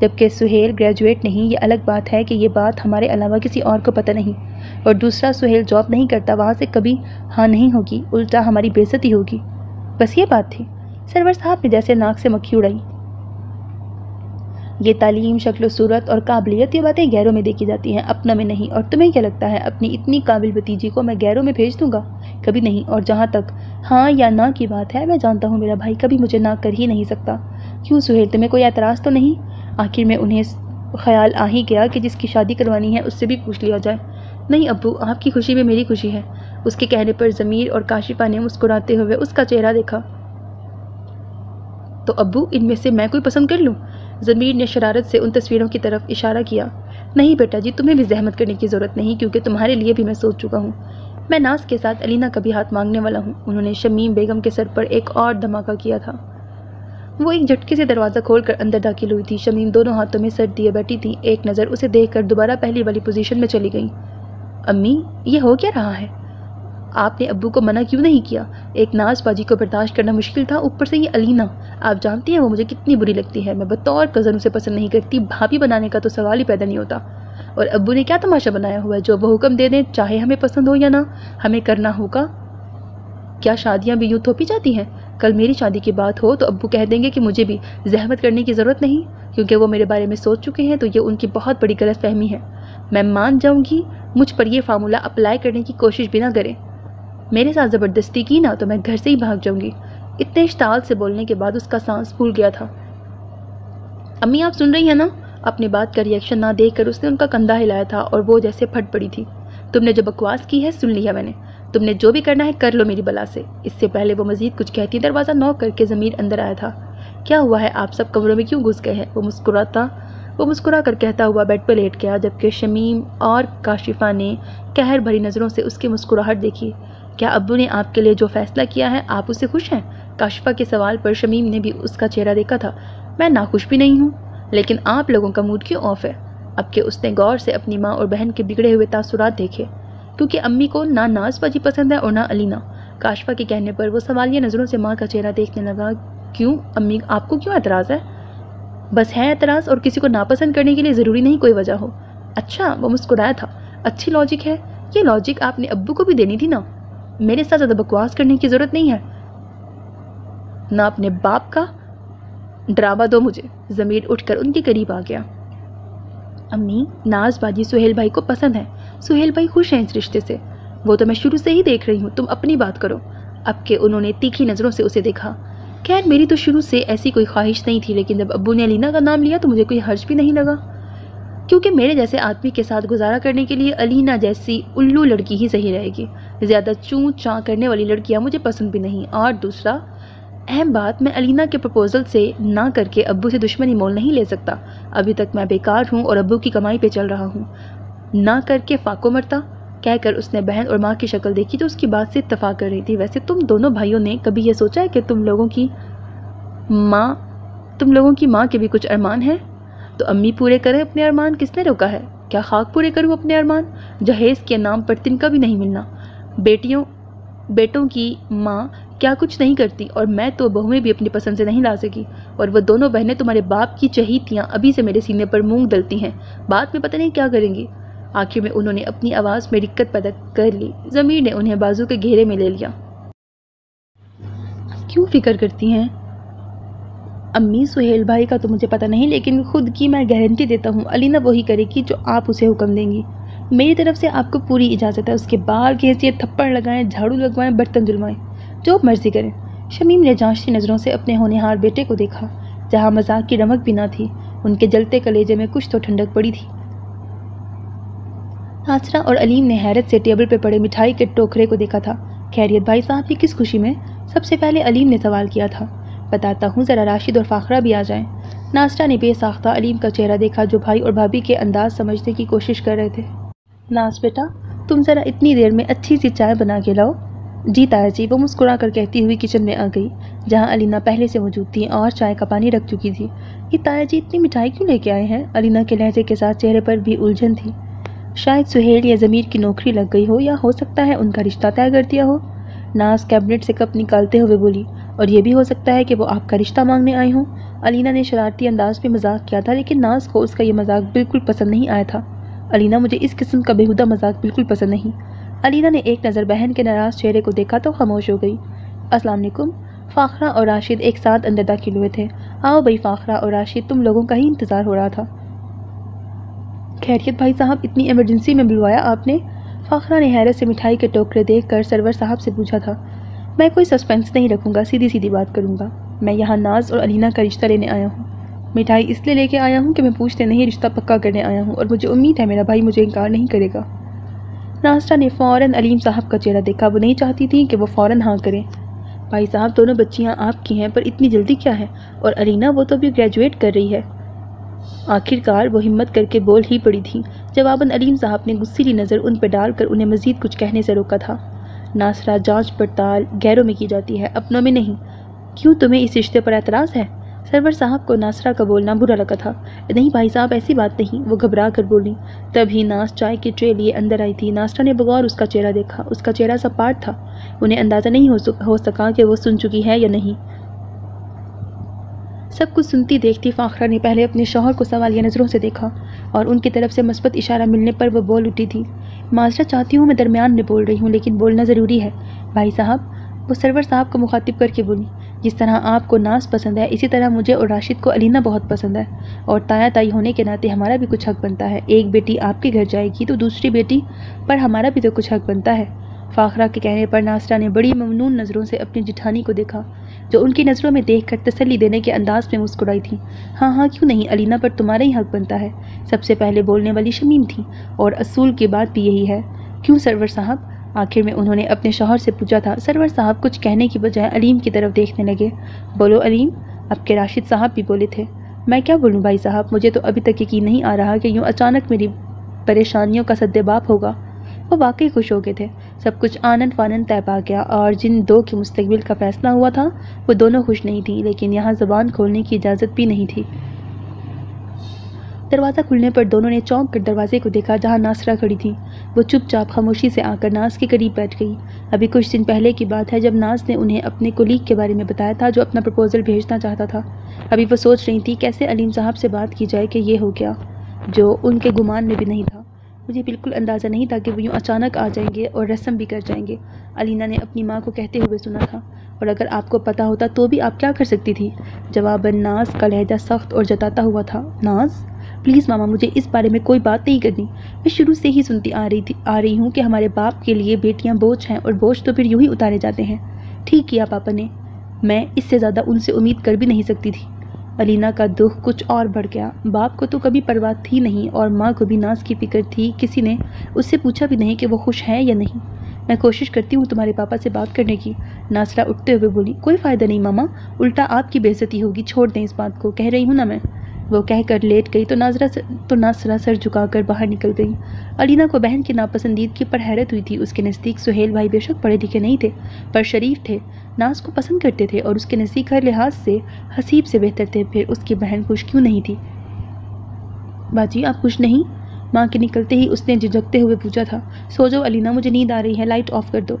جبکہ سہیل گریجویٹ نہیں، یہ الگ بات ہے کہ یہ بات ہمارے علاوہ کسی اور کو پتہ نہیں، اور دوسرا سہیل جاب نہیں کرتا، وہاں سے کبھی ہاں نہیں ہوگی، الٹا ہماری بے عزتی ہوگی۔ بس یہ بات تھی۔ سرور صاحب نے جیسے ناک سے مکھی اڑائی۔ یہ تعلیم، شکل و صورت اور قابلیت، یہ باتیں غیروں میں دیکھی جاتی ہیں، اپنا میں نہیں۔ اور تمہیں کیا لگتا ہے اپنی اتنی قابل بھتیجی کو میں غیروں میں بھیج دوں گا؟ کبھی نہیں۔ اور جہاں تک ہاں یا نہ کی بات ہے، میں جانتا ہوں میرا بھائی کبھی مجھے نہ کر ہی نہیں سکتا۔ کیوں سہیل، تمہیں کوئی اعتراض تو نہیں؟ آخر میں انہیں خیال آ ہی گیا کہ جس کی شادی کروانی ہے اس سے بھی پوچھ لیا جائے۔ نہیں ابو، آپ کی خوشی میں میری خوشی ہے۔ اس کے کہنے پر ضمیر اور کاشفہ نے مسکراتے ہوئے اس کا چہرہ دیکھا۔ تو ابو، ان میں سے میں کوئی پسند کر لوں؟ ضمیر نے شرارت سے ان تصویروں کی طرف اشارہ کیا۔ نہیں بیٹا جی، تمہیں بھی زحمت کرنے کی ضرورت نہیں، کیونکہ تمہارے لیے بھی میں سوچ چکا ہوں۔ میں ناز کے ساتھ علینا کا بھی ہاتھ مانگنے والا ہوں۔ انہوں نے شمیم بیگم کے سر پر ایک اور دھماکہ کیا تھا۔ وہ ایک جھٹکے سے دروازہ کھول کر اندر داخل ہوئی تھی۔ شمیم دونوں ہاتھوں میں سر دیے بیٹھی تھی، ایک نظر اسے دیکھ کر دوبارہ پہلی والی پوزیشن میں چلی گئی۔ امی، یہ ہو کیا رہا ہے؟ آپ نے ابو کو منع کیوں نہیں کیا؟ ایک ناز باجی کو برداشت کرنا مشکل تھا، اوپر سے یہ علینا، آپ جانتی ہیں وہ مجھے کتنی بری لگتی ہے۔ میں بطور کزن اسے پسند نہیں کرتی، بھابھی بنانے کا تو سوال ہی پیدا نہیں ہوتا۔ اور ابو نے کیا تماشا بنایا ہوا ہے؟ جو وہ حکم دے دیں، چاہے ہمیں پسند ہو یا نہ، ہمیں کرنا ہوگا۔ کیا شادیاں بھی یوں تھوپی جاتی ہیں؟ کل میری شادی کی بات ہو تو ابو کہہ دیں گے کہ مجھے بھی زحمت کرنے کی ضرورت نہیں، کیونکہ وہ میرے بارے میں سوچ چکے ہیں، تو یہ ان کی بہت بڑی غلط فہمی ہے۔ میں مان جاؤں گی مجھ پر یہ فارمولہ اپلائی کرنے کی کوشش بھی نہ کریں۔ میرے ساتھ زبردستی کی نا تو میں گھر سے ہی بھاگ جاؤں گی۔ اتنے اشتعال سے بولنے کے بعد اس کا سانس پھول گیا تھا۔ امی، آپ سن رہی ہیں نا؟ اپنی بات کا ریئیکشن نہ دیکھ کر اس نے ان کا کندھا ہلایا تھا اور وہ جیسے پھٹ پڑی تھی۔ تم نے جو بکواس کی ہے سن لیا میں نے، تم نے جو بھی کرنا ہے کر لو میری بلا سے۔ اس سے پہلے وہ مزید کچھ کہتی دروازہ نوک کر کے ضمیر اندر آیا تھا۔ کیا ہوا ہے؟ آپ سب کمروں میں کیوں گھس گئے ہیں؟ وہ مسکرا کر کہتا ہوا بیڈ پہ لیٹ گیا، جبکہ شمیم اور کاشفہ نے قہر بھری نظروں سے اس کی مسکراہٹ دیکھی۔ کیا ابو نے آپ کے لیے جو فیصلہ کیا ہے آپ اس سے خوش ہیں؟ کاشفہ کے سوال پر شمیم نے بھی اس کا چہرہ دیکھا تھا۔ میں ناخوش بھی نہیں ہوں، لیکن آپ لوگوں کا موڈ کیوں آف ہے؟ اب کہ اس نے غور سے اپنی ماں اور بہن کے بگڑے ہوئے تاثرات دیکھے، کیونکہ امی کو نہ ناز باجی پسند ہے اور نہ علینا۔ کاشفہ کے کہنے پر وہ سوالیہ نظروں سے ماں کا چہرہ دیکھنے لگا۔ کیوں امی، آپ کو کیوں اعتراض ہے؟ بس ہے اعتراض، اور کسی کو ناپسند کرنے کے لیے ضروری نہیں کوئی وجہ ہو۔ اچھا، وہ مسکرایا تھا۔ اچھی لاجک ہے، یہ لاجک آپ نے ابو کو بھی دینی تھی نا۔ میرے ساتھ زیادہ بکواس کرنے کی ضرورت نہیں ہے، نہ اپنے باپ کا ڈرامہ دو مجھے۔ ضمیر اٹھ کر ان کے قریب آ گیا۔ امی، ناز باجی سہیل بھائی کو پسند ہے، سہیل بھائی خوش ہیں اس رشتے سے، وہ تو میں شروع سے ہی دیکھ رہی ہوں، تم اپنی بات کرو۔ اب کہ انہوں نے تیکھی نظروں سے اسے دیکھا۔ خیر میری تو شروع سے ایسی کوئی خواہش نہیں تھی، لیکن جب ابو نے علینا کا نام لیا تو مجھے کوئی حرج بھی نہیں لگا، کیونکہ میرے جیسے آدمی کے ساتھ گزارا کرنے کے لیے علینا جیسی الو لڑکی ہی صحیح رہے گی۔ زیادہ چوں چاں کرنے والی لڑکیاں مجھے پسند بھی نہیں۔ اور دوسرا اہم بات، میں علینا کے پرپوزل سے نہ کر کے ابو سے دشمنی مول نہیں لے سکتا۔ ابھی تک میں بیکار ہوں اور ابو کی کمائی پہ چل رہا ہوں، نہ کر کے فاقو مرتا۔ کہہ کر اس نے بہن اور ماں کی شکل دیکھی تو اس کی بات سے اتفاق کر رہی تھی۔ ویسے تم دونوں بھائیوں نے کبھی یہ سوچا ہے کہ تم لوگوں کی ماں کے بھی کچھ ارمان ہیں؟ تو امی پورے کریں اپنے ارمان، کس نے روکا ہے؟ کیا خاک پورے کروں اپنے ارمان؟ جہیز کے نام پر تنکا بھی نہیں ملنا۔ بیٹوں کی ماں کیا کچھ نہیں کرتی، اور میں تو بہویں بھی اپنی پسند سے نہیں لا سکی، اور وہ دونوں بہنیں تمہارے باپ کی چہیتیاں ابھی سے میرے سینے پر مونگ دلتی ہیں، بعد میں پتہ نہیں کیا کریں گی۔ آخر میں انہوں نے اپنی آواز میں رکت پیدا کر لی۔ ضمیر نے انہیں بازو کے گھیرے میں لے لیا۔ کیوں فکر کرتی ہیں امی؟ سہیل بھائی کا تو مجھے پتہ نہیں، لیکن خود کی میں گارنٹی دیتا ہوں علینا وہی کرے گی جو آپ اسے حکم دیں گی۔ میری طرف سے آپ کو پوری اجازت ہے، اس کے بال کھینچیے، تھپڑ لگائیں، جھاڑو لگوائیں، برتن دھلوائیں، جو مرضی کریں۔ شمیم نے جانچتی نظروں سے اپنے ہونہار بیٹے کو دیکھا، جہاں مذاق کی رمق بھی نہ تھی، ان کے جلتے کلیجے میں کچھ تو ٹھنڈک پڑی تھی۔ ناصرہ اور علیم نے حیرت سے ٹیبل پہ پڑے مٹھائی کے ٹوکرے کو دیکھا تھا۔ خیریت بھائی صاحب کی کس خوشی میں؟ سب سے پہلے علیم نے سوال کیا تھا۔ بتاتا ہوں، ذرا راشد اور فاخرہ بھی آ جائیں۔ ناصرہ نے بے ساختہ علیم کا چہرہ دیکھا، جو بھائی اور بھابھی کے انداز سمجھنے کی کوشش کر رہے تھے۔ ناز بیٹا، تم ذرا اتنی دیر میں اچھی سی چائے بنا کے لاؤ۔ جی تایا جی، وہ مسکرا کر کہتی ہوئی کچن میں آ گئی، جہاں علینا پہلے سے موجود تھی اور چائے کا پانی رکھ چکی تھی۔ یہ تایا جی اتنی مٹھائی کیوں لے کے آئے ہیں؟ علینا کے لہجے کے ساتھ چہرے پر بھی الجھن تھی۔ شاید سہیل یا ضمیر کی نوکری لگ گئی ہو، یا ہو سکتا ہے ان کا رشتہ طے کر دیا ہو۔ ناز کیبنٹ سے کپ نکالتے ہوئے بولی، اور یہ بھی ہو سکتا ہے کہ وہ آپ کا رشتہ مانگنے آئے ہوں۔ علینا نے شرارتی انداز میں مذاق کیا تھا، لیکن ناز کو اس کا یہ مذاق بالکل پسند نہیں آیا تھا۔ علینا، مجھے اس قسم کا بیہودہ مذاق بالکل پسند نہیں۔ علینا نے ایک نظر بہن کے ناراض چہرے کو دیکھا تو خاموش ہو گئی۔ السلام علیکم۔ فاخرہ اور راشد ایک ساتھ اندر داخل ہوئے تھے۔ آؤ بھائی فاخرہ اور راشد، تم لوگوں کا ہی انتظار ہو رہا تھا۔ خیریت بھائی صاحب، اتنی ایمرجنسی میں بلوایا آپ نے؟ فاخرہ نے حیرت سے مٹھائی کے ٹوکرے دیکھ کر سرور صاحب سے پوچھا تھا۔ میں کوئی سسپینس نہیں رکھوں گا، سیدھی سیدھی بات کروں گا۔ میں یہاں ناز اور علینا کا رشتہ لینے آیا ہوں۔ مٹھائی اس لیے لے کے آیا ہوں کہ میں پوچھتے نہیں رشتہ پکا کرنے آیا ہوں، اور مجھے امید ہے میرا بھائی مجھے انکار نہیں کرے گا۔ ناصرہ نے فوراً علیم صاحب کا چہرہ دیکھا۔ وہ نہیں چاہتی تھی کہ وہ فوراً ہاں کریں۔ بھائی صاحب، دونوں بچیاں آپ کی ہیں، پر اتنی جلدی کیا ہے؟ اور علینا، وہ تو ابھی گریجویٹ کر رہی ہے۔ آخرکار وہ ہمت کر کے بول ہی پڑی تھی۔ جواباً علیم صاحب نے غصیلی نظر ان پہ ڈال کر انہیں مزید کچھ کہنے سے روکا تھا۔ ناصرہ، جانچ پڑتال غیروں میں کی جاتی ہے، اپنوں میں نہیں۔ کیوں، تمہیں اس رشتے پر اعتراض ہے؟ سرور صاحب کو ناصرہ کا بولنا برا لگا تھا۔ نہیں بھائی صاحب، ایسی بات نہیں، وہ گھبرا کر بولی۔ تبھی ناز چائے کی ٹرے لیے اندر آئی تھی۔ ناصرہ نے بغور اس کا چہرہ دیکھا۔ اس کا چہرہ سپاٹ تھا۔ انہیں اندازہ نہیں ہو سکا کہ وہ سن چکی ہے یا نہیں۔ سب کچھ سنتی دیکھتی فاخرہ نے پہلے اپنے شوہر کو سوالیہ نظروں سے دیکھا، اور ان کی طرف سے مثبت اشارہ ملنے پر وہ بول اٹھی تھی۔ معذرت چاہتی ہوں، میں درمیان میں بول رہی ہوں، لیکن بولنا ضروری ہے۔ بھائی صاحب، وہ سرور صاحب کو مخاطب کر کے بولی، جس طرح آپ کو ناز پسند ہے، اسی طرح مجھے اور راشد کو علینا بہت پسند ہے، اور تایا تائی ہونے کے ناطے ہمارا بھی کچھ حق بنتا ہے۔ ایک بیٹی آپ کے گھر جائے گی تو دوسری بیٹی پر ہمارا بھی تو کچھ حق بنتا ہے۔ فاخرہ کے کہنے پر ناصرہ نے بڑی ممنون نظروں سے اپنی جٹھانی کو دیکھا، جو ان کی نظروں میں دیکھ کر تسلی دینے کے انداز میں مسکرائی تھی۔ ہاں ہاں، کیوں نہیں، علینا پر تمہارا ہی حق بنتا ہے۔ سب سے پہلے بولنے والی شمیم تھی، اور اصول کی بات بھی یہی ہے۔ کیوں سرور صاحب؟ آخر میں انہوں نے اپنے شوہر سے پوچھا تھا۔ سرور صاحب کچھ کہنے کی بجائے علیم کی طرف دیکھنے لگے۔ بولو علیم، اب کے راشد صاحب بھی بولے تھے۔ میں کیا بولوں بھائی صاحب، مجھے تو ابھی تک یقین نہیں آ رہا کہ یوں اچانک میری پریشانیوں کا سدباب ہوگا۔ وہ واقعی خوش ہو گئے تھے۔ سب کچھ آنن فانن طے پا گیا، اور جن دو کے مستقبل کا فیصلہ ہوا تھا وہ دونوں خوش نہیں تھیں، لیکن یہاں زبان کھولنے کی اجازت بھی نہیں تھی۔ دروازہ کھلنے پر دونوں نے چونک کر دروازے کو دیکھا، جہاں ناصرہ کھڑی تھی۔ وہ چپ چاپ خاموشی سے آ کر ناز کے قریب بیٹھ گئی۔ ابھی کچھ دن پہلے کی بات ہے جب ناز نے انہیں اپنے کولیگ کے بارے میں بتایا تھا، جو اپنا پرپوزل بھیجنا چاہتا تھا۔ ابھی وہ سوچ رہی تھی کیسے علیم صاحب سے بات کی جائے کہ یہ ہو گیا، جو ان کے گمان میں بھی نہیں تھا۔ مجھے بالکل اندازہ نہیں تھا کہ وہ یوں اچانک آ جائیں گے اور رسم بھی کر جائیں گے، علینا نے اپنی ماں کو کہتے ہوئے سنا تھا۔ اور اگر آپ کو پتہ ہوتا تو بھی آپ کیا کر سکتی تھی؟ جواباً ناز کا لہجہ سخت اور جتاتا ہوا تھا۔ ناز، پلیز ماما، مجھے اس بارے میں کوئی بات نہیں کرنی۔ میں شروع سے ہی سنتی آ رہی ہوں کہ ہمارے باپ کے لیے بیٹیاں بوجھ ہیں، اور بوجھ تو پھر یوں ہی اتارے جاتے ہیں۔ ٹھیک کیا پاپا نے، میں اس سے زیادہ ان سے امید کر بھی نہیں سکتی تھی۔ علینا کا دکھ کچھ اور بڑھ گیا۔ باپ کو تو کبھی پرواہ تھی نہیں، اور ماں کو بھی ناز کی فکر تھی۔ کسی نے اس سے پوچھا بھی نہیں کہ وہ خوش ہیں یا نہیں۔ میں کوشش کرتی ہوں تمہارے پاپا سے بات کرنے کی، ناصرہ اٹھتے ہوئے بولی۔ کوئی فائدہ نہیں ماما، الٹا آپ کی بے عزتی ہوگی، چھوڑ دیں اس بات کو، کہہ رہی ہوں نا میں۔ وہ کہہ کر لیٹ گئی تو ناصرہ سر جھکا کر باہر نکل گئی۔ علینا کو بہن کی ناپسندیدگی پر حیرت ہوئی تھی۔ اس کے نزدیک سہیل بھائی بے شک پڑھے لکھے نہیں تھے، پر شریف تھے، ناز کو پسند کرتے تھے، اور اس کے نزدیک ہر لحاظ سے حسیب سے بہتر تھے۔ پھر اس کی بہن خوش کیوں نہیں تھی؟ باجی، آپ خوش نہیں؟ ماں کے نکلتے ہی اس نے جھجکتے ہوئے پوچھا تھا۔ سو جاؤ علینا، مجھے نیند آ رہی ہے، لائٹ آف کر دو۔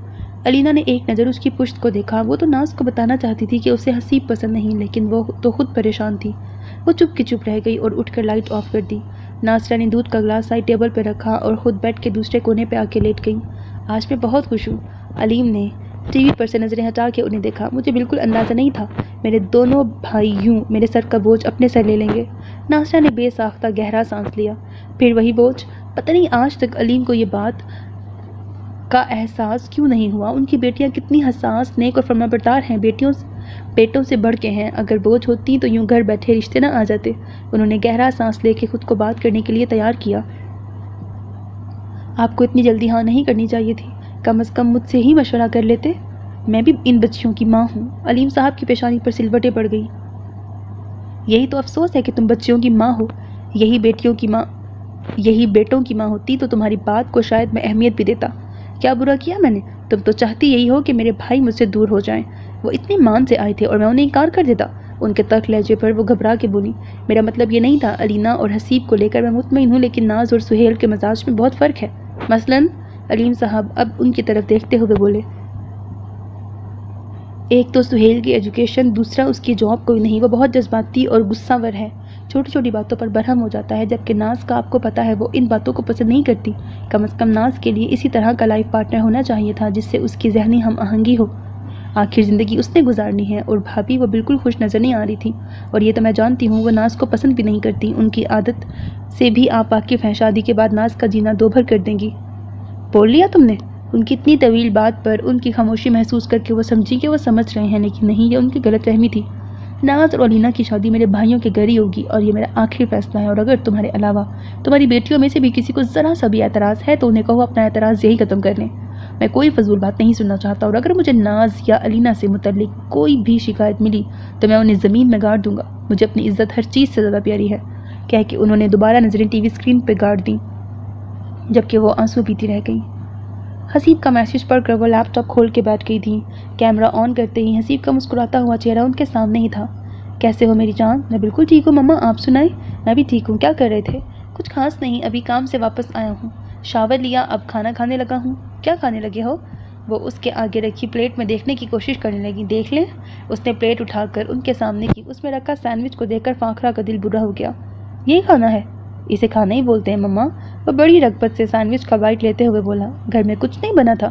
علینا نے ایک نظر اس کی پشت کو دیکھا۔ وہ تو ناز کو بتانا چاہتی تھی کہ اسے حسیب پسند نہیں، لیکن وہ تو خود پریشان تھی۔ وہ چپ کی چپ رہ گئی اور اٹھ کر لائٹ آف کر دی۔ ناصرہ نے دودھ کا گلاس سائڈ ٹیبل پہ رکھا اور خود بیڈ کے دوسرے کونے پہ آ کے لیٹ گئی۔ آج میں بہت خوش ہوں۔ علیم نے ٹی وی پر سے نظریں ہٹا کے انہیں دیکھا۔ مجھے بالکل اندازہ نہیں تھا میرے دونوں بھائی یوں میرے سر کا بوجھ اپنے سر لے لیں گے۔ ناصرہ نے بے ساختہ گہرا سانس لیا۔ پھر وہی بوجھ؟ پتہ نہیں آج تک علیم کو یہ بات کا احساس کیوں نہیں ہوا۔ ان کی بیٹیاں کتنی حساس، نیک اور فرمانبردار ہیں، بیٹوں سے بڑھ کے ہیں۔ اگر بوجھ ہوتی تو یوں گھر بیٹھے رشتے نہ آ جاتے۔ انہوں نے گہرا سانس لے کے خود کو بات کرنے کے لیے تیار کیا۔ آپ کو اتنی جلدی ہاں نہیں کرنی چاہیے تھی، کم از کم مجھ سے ہی مشورہ کر لیتے۔ میں بھی ان بچیوں کی ماں ہوں۔ علیم صاحب کی پیشانی پر سلوٹیں پڑ گئی۔ یہی تو افسوس ہے کہ تم بچیوں کی ماں ہو، یہی بیٹوں کی ماں ہوتی تو تمہاری بات کو شاید میں اہمیت بھی دیتا۔ کیا برا کیا میں نے؟ تم تو چاہتی یہی ہو کہ میرے بھائی مجھ سے دور ہو جائیں۔ وہ اتنے مان سے آئے تھے اور میں انہیں انکار کر دیتا۔ ان کے تلخ لہجے پر وہ گھبرا کے بولی۔ میرا مطلب یہ نہیں تھا، علینا اور حسیب کو لے کر میں مطمئن ہوں، لیکن ناز اور سہیل کے مزاج میں بہت فرق ہے۔ مثلاً علیم صاحب اب ان کی طرف دیکھتے ہوئے بولے۔ ایک تو سہیل کی ایجوکیشن، دوسرا اس کی جاب کوئی نہیں. وہ بہت جذباتی اور غصہ ور ہے، چھوٹی چھوٹی باتوں پر برہم ہو جاتا ہے، جبکہ ناز کا آپ کو پتہ ہے وہ ان باتوں کو پسند نہیں کرتی. کم از کم ناز کے لیے اسی طرح کا لائف پارٹنر ہونا چاہیے تھا جس سے اس کی ذہنی ہم آہنگی ہو. آخر زندگی اس نے گزارنی ہے، اور بھابھی وہ بالکل خوش نظر نہیں آ رہی تھی. اور یہ تو میں جانتی ہوں وہ ناز کو پسند بھی نہیں کرتی. ان کی عادت سے بھی آپ واقف ہیں، شادی کے بعد ناز کا جینا دو بھر کر دیں گی. بول لیا تم نے؟ ان کی اتنی طویل بات پر ان کی خاموشی محسوس کر کے وہ سمجھی کہ وہ سمجھ رہے ہیں، لیکن نہیں، یہ ان کی غلط فہمی تھی. ناز اور علینا کی شادی میرے بھائیوں کے گھر ہی ہوگی، اور یہ میرا آخری فیصلہ ہے. اور اگر تمہارے علاوہ تمہاری بیٹیوں میں سے بھی کسی کو ذرا سا بھی اعتراض ہے تو انہیں کہو اپنا اعتراض یہی ختم کر لیں. میں کوئی فضول بات نہیں سننا چاہتا، اور اگر مجھے ناز یا علینا سے متعلق کوئی بھی شکایت ملی تو میں انہیں زمین میں گاڑ دوں گا. مجھے اپنی عزت ہر چیز سے زیادہ پیاری ہے. کہہ کے انہوں نے دوبارہ نظریں ٹی وی اسکرین پہ گاڑ دیں، جبکہ وہ آنسو پیتی رہ گئیں. حسیب کا میسج پڑھ کر وہ لیپ ٹاپ کھول کے بیٹھ گئی تھیں. کیمرہ آن کرتے ہی حسیب کا مسکراتا ہوا چہرہ ان کے سامنے ہی تھا. کیسے ہو میری جان؟ میں بالکل ٹھیک ہوں مما، آپ سنائیں؟ میں بھی ٹھیک ہوں. کیا کر رہے تھے؟ کچھ خاص نہیں، ابھی کام سے واپس آیا ہوں، شاور لیا، اب کھانا کھانے لگا ہوں. کیا کھانے لگے ہو؟ وہ اس کے آگے رکھی پلیٹ میں دیکھنے کی کوشش کرنے لگی. دیکھ لیں. اس نے پلیٹ اٹھا کر ان کے سامنے کی. اس میں رکھا سینڈوچ کو دیکھ کر فاخرہ کا دل برا ہو گیا. یہی کھانا ہے؟ اسے کھانا ہی بولتے ہیں مما. وہ بڑی رغبت سے سینڈوچ کا بائٹ لیتے ہوئے بولا. گھر میں کچھ نہیں بنا تھا؟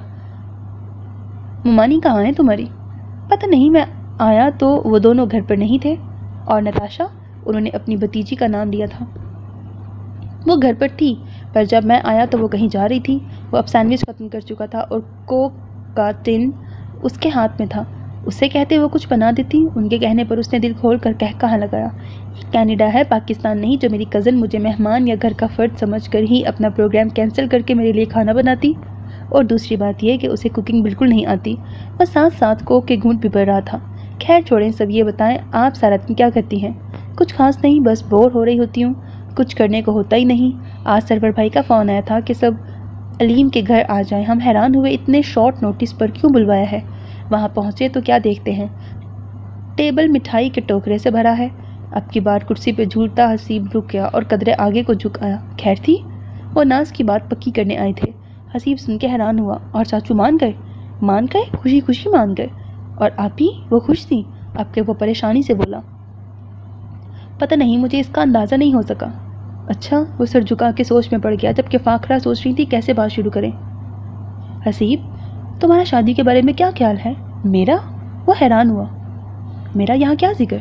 ممانی کہاں ہیں تمہاری؟ پتہ نہیں، میں آیا تو وہ دونوں گھر پر نہیں تھے. اور نتاشا؟ انہوں نے اپنی بھتیجی کا نام لیا تھا. وہ گھر پر تھی، پر جب میں آیا تو وہ کہیں جا رہی تھی. وہ اب سینڈوچ ختم کر چکا تھا اور کوک کا ٹن اس کے ہاتھ میں تھا. اسے کہتے وہ کچھ بنا دیتی. ان کے کہنے پر اس نے دل کھول کر کہا لگایا. یہ کینیڈا ہے، پاکستان نہیں، جو میری کزن مجھے مہمان یا گھر کا فرد سمجھ کر ہی اپنا پروگرام کینسل کر کے میرے لیے کھانا بناتی. اور دوسری بات یہ کہ اسے کوکنگ بالکل نہیں آتی. وہ ساتھ ساتھ کوک کے گھونٹ بھی بھر رہا تھا. خیر چھوڑیں سب، یہ بتائیں آپ سارا دن کیا کرتی ہیں؟ کچھ خاص نہیں، بس بور ہو رہی ہوتی ہوں، کچھ کرنے کو ہوتا ہی نہیں. آج سرور بھائی کا فون آیا تھا کہ سب علیم کے گھر آ جائیں. ہم حیران ہوئے، اتنے شارٹ نوٹس پر کیوں بلوایا ہے؟ وہاں پہنچے تو کیا دیکھتے ہیں، ٹیبل مٹھائی کے ٹوکرے سے بھرا ہے. اب کی بار کرسی پہ جھولتا حسیب رک گیا اور قدرے آگے کو جھک آیا. خیر تھی؟ وہ ناز کی بات پکی کرنے آئے تھے. حسیب سن کے حیران ہوا. اور چاچو مان گئے؟ مان گئے، خوشی خوشی مان گئے. اور آپ بھی؟ وہ خوش تھیں؟ اب کہ وہ پریشانی سے بولا. پتہ نہیں، مجھے اس کا اندازہ نہیں ہو سکا. اچھا. وہ سر جھکا کے سوچ میں پڑ گیا، جبکہ فاخرہ سوچ رہی تھی کیسے بات شروع کریں. حسیب، تمہارا شادی کے بارے میں کیا خیال ہے؟ میرا؟ وہ حیران ہوا. میرا یہاں کیا ذکر؟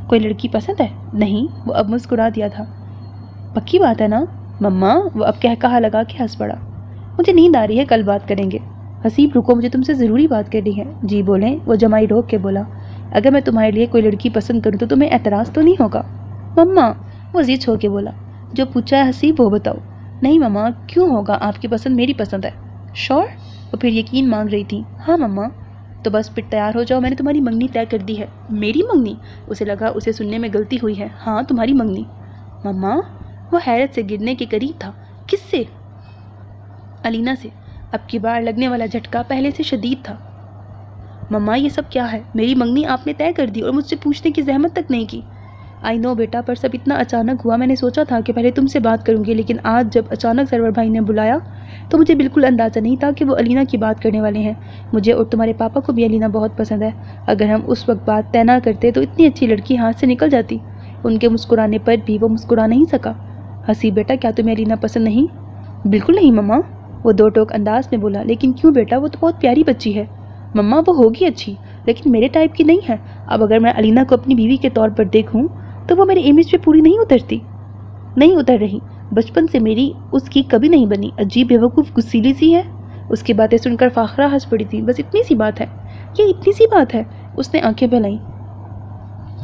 کوئی لڑکی پسند ہے؟ نہیں. وہ اب مسکرا دیا تھا. پکی بات ہے نا مما؟ وہ اب کہا لگا کے ہنس پڑا. مجھے نیند آ رہی ہے، کل بات کریں گے. حسیب رکو، مجھے تم سے ضروری بات کرنی ہے. جی بولیں. وہ جمائی روک کے بولا. اگر میں تمہارے لیے کوئی لڑکی پسند کروں تو تمہیں اعتراض تو نہیں ہوگا؟ مما، وہ ضد ہو کے بولا. جو پوچھا ہے حسیب وہ بتاؤ. نہیں مما، کیوں ہوگا؟ آپ کی پسند میری پسند ہے. شور؟ وہ پھر یقین مانگ رہی تھی. ہاں مما. تو بس پھر تیار ہو جاؤ، میں نے تمہاری منگنی طے کر دی ہے. میری منگنی؟ اسے لگا اسے سننے میں غلطی ہوئی ہے. ہاں تمہاری منگنی. مما؟ وہ حیرت سے گرنے کے قریب تھا. کس سے؟ علینا سے. اب کی بار لگنے والا جھٹکا پہلے سے شدید تھا. مما یہ سب کیا ہے؟ میری منگنی آپ نے طے کر دی اور مجھ سے پوچھنے کی زحمت تک نہیں کی. آئی نو بیٹا، پر سب اتنا اچانک ہوا. میں نے سوچا تھا کہ پہلے تم سے بات کروں گی، لیکن آج جب اچانک سرور بھائی نے بلایا تو مجھے بالکل اندازہ نہیں تھا کہ وہ علینا کی بات کرنے والے ہیں. مجھے اور تمہارے پاپا کو بھی علینا بہت پسند ہے. اگر ہم اس وقت بات طے نہ کرتے تو اتنی اچھی لڑکی ہاتھ سے نکل جاتی. ان کے مسکرانے پر بھی وہ مسکرا نہیں سکا. حسیب بیٹا، کیا تمہیں علینا پسند نہیں؟ بالکل نہیں مما. وہ دو ٹوک انداز میں بولا. لیکن کیوں بیٹا؟ وہ تو بہت پیاری بچی ہے. مما وہ ہوگی اچھی، لیکن میرے ٹائپ کی نہیں ہے. اب اگر میں علینا کو اپنی بیوی کے طور پر دیکھوں تو وہ میرے امیج پہ پوری نہیں اتر رہی. بچپن سے میری اس کی کبھی نہیں بنی. عجیب بیوقوف غسیلی سی ہے. اس کی باتیں سن کر فاخرہ ہنس پڑی تھی. بس اتنی سی بات ہے؟ یہ اتنی سی بات ہے؟ اس نے آنکھیں پھیلائیں.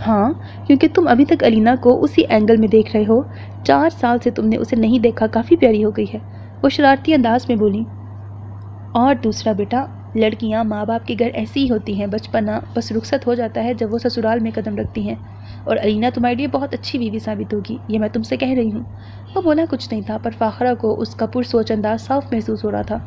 ہاں، کیونکہ تم ابھی تک علینا کو اسی اینگل میں دیکھ رہے ہو. 4 سال سے تم نے اسے نہیں دیکھا. کافی پیاری ہو گئی ہے. وہ شرارتی انداز میں بولی. اور دوسرا بیٹا، لڑکیاں ماں باپ کے گھر ایسی ہی ہوتی ہیں. بچپنا بس رخصت ہو جاتا ہے جب وہ سسرال میں قدم رکھتی ہیں. اور علینا تمہارے لیے بہت اچھی بیوی ثابت ہوگی، یہ میں تم سے کہہ رہی ہوں. وہ بولا کچھ نہیں تھا، پر فاخرہ کو اس کا پرسوچ انداز صاف محسوس ہو رہا تھا.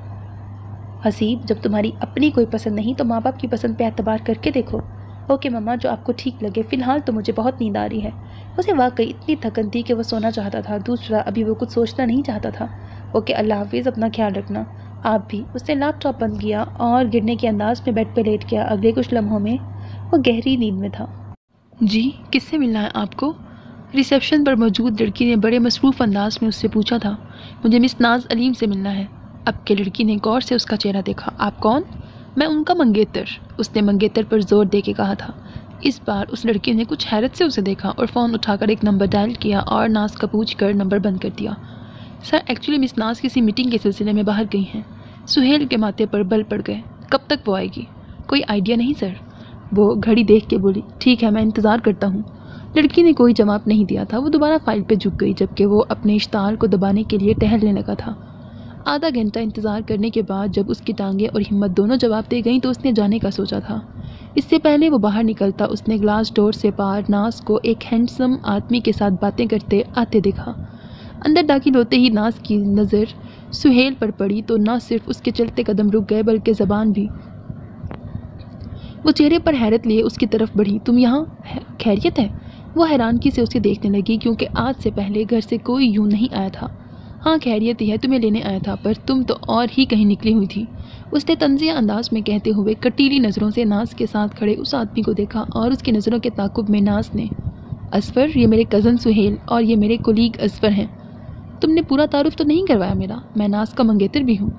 حسیب، جب تمہاری اپنی کوئی پسند نہیں تو ماں باپ کی پسند پہ اعتبار کر کے دیکھو. اوکے مما، جو آپ کو ٹھیک لگے. فی الحال تو مجھے بہت نیند آ رہی ہے. اسے واقعی اتنی تھکن تھی کہ وہ سونا چاہتا تھا. دوسرا، ابھی وہ کچھ سوچنا نہیں چاہتا تھا. اوکے، اللہ حافظ، اپنا خیال رکھنا. آپ بھی۔ اس نے لیپ ٹاپ بند کیا اور گرنے کے انداز میں بیڈ پہ لیٹ گیا۔ اگلے کچھ لمحوں میں وہ گہری نیند میں تھا۔ جی کس سے ملنا ہے آپ کو؟ ریسیپشن پر موجود لڑکی نے بڑے مصروف انداز میں اس سے پوچھا تھا۔ مجھے مس ناز علیم سے ملنا ہے۔ اب کے لڑکی نے غور سے اس کا چہرہ دیکھا۔ آپ کون؟ میں ان کا منگیتر۔ اس نے منگیتر پر زور دے کے کہا تھا۔ اس بار اس لڑکی نے کچھ حیرت سے اسے دیکھا اور فون اٹھا کر ایک نمبر ڈائل کیا اور ناز کا پوچھ کر نمبر بند کر دیا۔ سر ایکچولی مس ناز کسی میٹنگ کے سلسلے میں باہر گئی ہیں۔ سہیل کے ماتھے پر بل پڑ گئے۔ کب تک وہ آئے گی؟ کوئی آئیڈیا نہیں سر۔ وہ گھڑی دیکھ کے بولی۔ ٹھیک ہے میں انتظار کرتا ہوں۔ لڑکی نے کوئی جواب نہیں دیا تھا۔ وہ دوبارہ فائل پہ جھک گئی جبکہ وہ اپنے اشتعال کو دبانے کے لیے ٹہلنے لگا تھا۔ آدھا گھنٹہ انتظار کرنے کے بعد جب اس کی ٹانگیں اور ہمت دونوں جواب دے گئیں تو اس نے جانے کا سوچا تھا۔ اس سے پہلے وہ باہر نکلتا اس نے گلاس ڈور سے پار ناز کو ایک ہینڈسم آدمی کے ساتھ باتیں کرتے آتے دیکھا۔ اندر داخل ہوتے ہی ناز کی نظر سہیل پر پڑی تو نہ صرف اس کے چلتے قدم رک گئے بلکہ زبان بھی۔ وہ چہرے پر حیرت لیے اس کی طرف بڑھی۔ تم یہاں؟ خیریت ہے؟ وہ حیرانگی سے اسے دیکھنے لگی کیونکہ آج سے پہلے گھر سے کوئی یوں نہیں آیا تھا۔ ہاں خیریت ہی ہے، تمہیں لینے آیا تھا پر تم تو اور ہی کہیں نکلی ہوئی تھی، اس نے طنزیہ انداز میں کہتے ہوئے کٹیلی نظروں سے ناز کے ساتھ کھڑے اس آدمی کو دیکھا اور اس کی نظروں کے تعاقب میں ناز نے اصفر، یہ میرے کزن سہیل اور یہ میرے کولیگ اصفر ہیں۔ تم نے پورا تعارف تو نہیں کروایا میرا، میں ناز کا منگیتر بھی ہوں۔